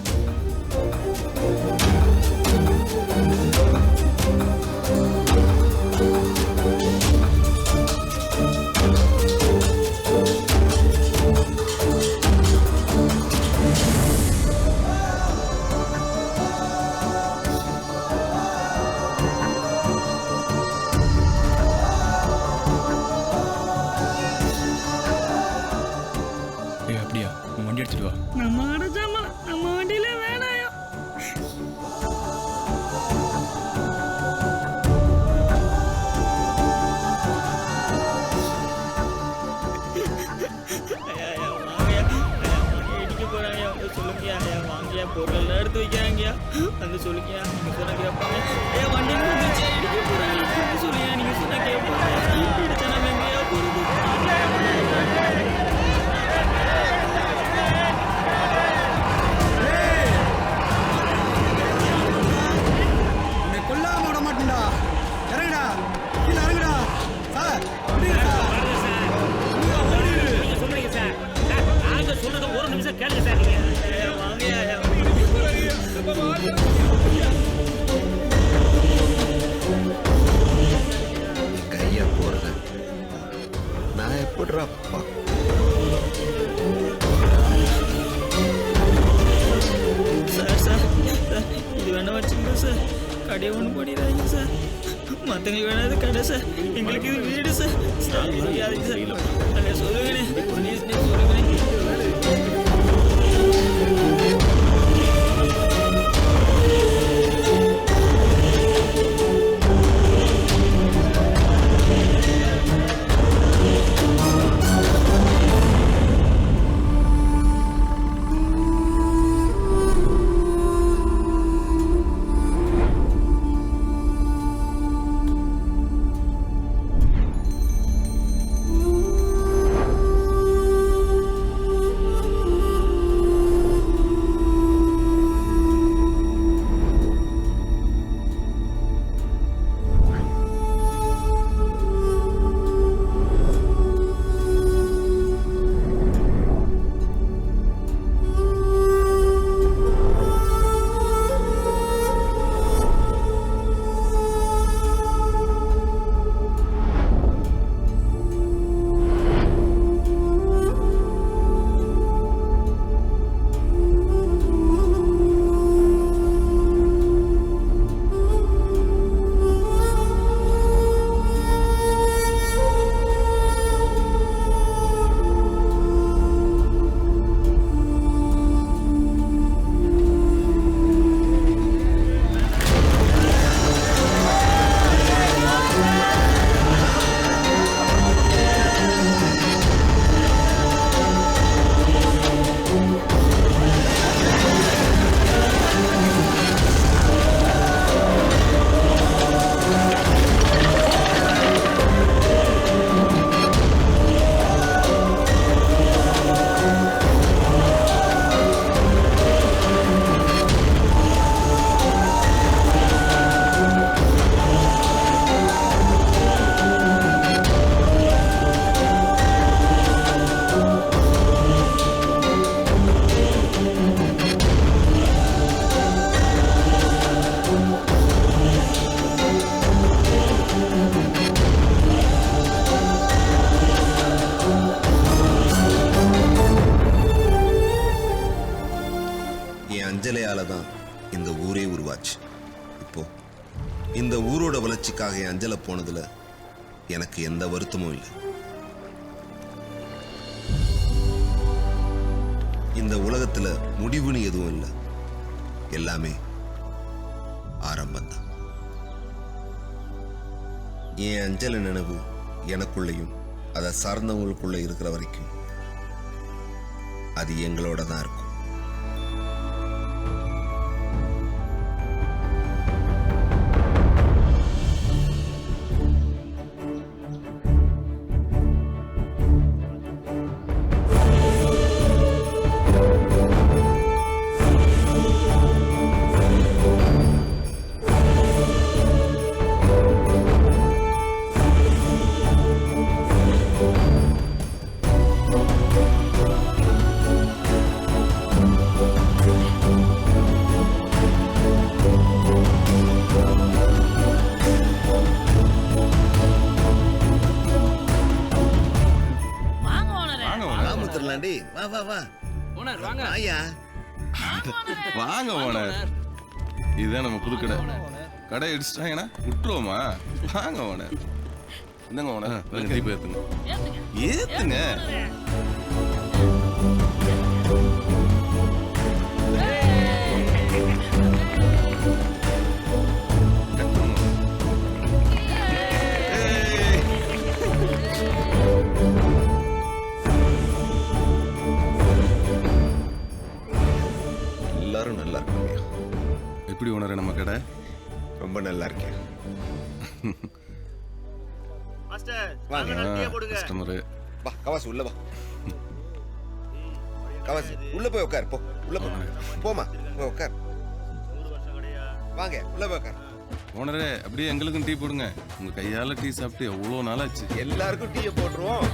I: அப்படியா? உன் வண்டி எடுத்துட்டு வா.
E: நம்ம அடைச்சாம நம்ம வண்டியில வேணாயா.
N: பொருள் எடுத்து வைக்கிறாங்கயா. வந்து சொல்லுங்கயா. நீங்க சொன்ன கேட்பாங்க. வண்டி இடிக்க போறாங்க. சொல்லுங்க, நீங்க சொன்ன கேட்பாங்க. இடிச்சா நம்ம எங்கேயா போறது?
F: கொல்லாம விட மாட்டேன்டா. இறங்குடா, கீழே இறங்குடா. சார்
D: நீங்க சொல்றீங்க சார். நாங்க சொல்றத ஒரு நிமிஷம் கேளுங்க சார். நீங்க
N: வாங்கயா.
B: கையா போறத நான் எப்படிறா
N: சார் இது வேணா வச்சுங்க சார். கடையை ஒன்று பண்ணிடுறாங்க சார். மற்றவங்களுக்கு வேணாது கடை சார். எங்களுக்கு இது வீடு சார். யாருக்கு சார் சொல்லுங்கண்ணே. சொல்லுங்கண்ணே.
B: அஞ்சலையால தான் இந்த ஊரே உருவாச்சு. இப்போ இந்த ஊரோட வளர்ச்சிக்காக என் அஞ்சலை போனதுல எனக்கு எந்த வருத்தமும் இல்லை. இந்த உலகத்துல முடிவுன்னு எதுவும் இல்லை, எல்லாமே ஆரம்பம்தான். என் அஞ்சலை நினைவு எனக்குள்ளேயும் அதை சார்ந்தவங்களுக்குள்ள இருக்கிற வரைக்கும் அது எங்களோட தான் இருக்கும்.
C: வாங்க ஓனர், இதுதான் நம்ம புது கடை. கடை அடிச்சிட்டாங்கன்னா விட்டுருவோமா? வாங்க ஓனர். என்னங்க ஓனர், டீப் ஏத்துங்க ஏத்துங்க.
B: எல்லாரும் நல்லா இருக்காங்க.
C: எப்படி ஓனர் நம்ம கடை?
B: ரொம்ப நல்லா இருக்கேன்.
C: கஸ்டமரு
B: வா கவாசி உள்ள வா. கவாசி உள்ள போய் உட்கார். போ உள்ள போ. போமா போய் உட்கார். வாங்க உள்ள போய் உட்கார்.
C: ஓனரே அப்படியே எங்களுக்கும் டீ போடுங்க. உங்க கையால டீ சாப்பிட்டு எவ்வளவு நாள் ஆச்சு.
B: எல்லாருக்கும் டீயை போட்டுருவோம்.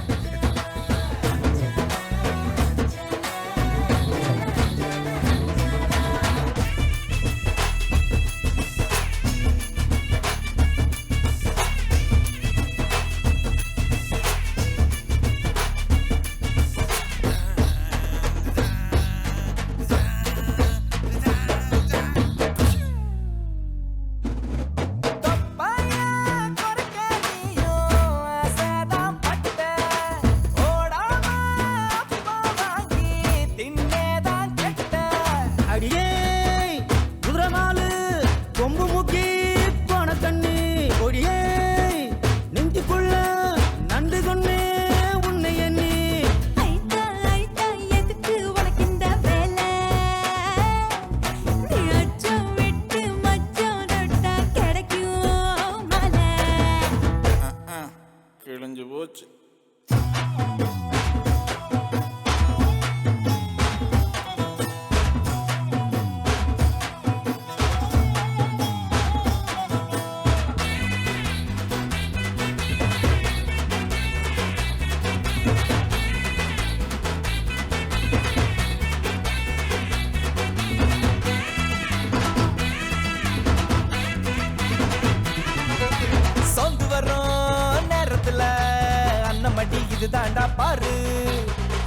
J: இது தாண்டா பாரு,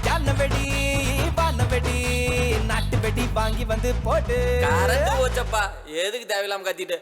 J: யானை வெடி வான வெடி நாட்டு வெடி வாங்கி வந்து போட்டு
H: ஓச்சப்பா எதுக்கு தேவையில்லாம கத்திட்டு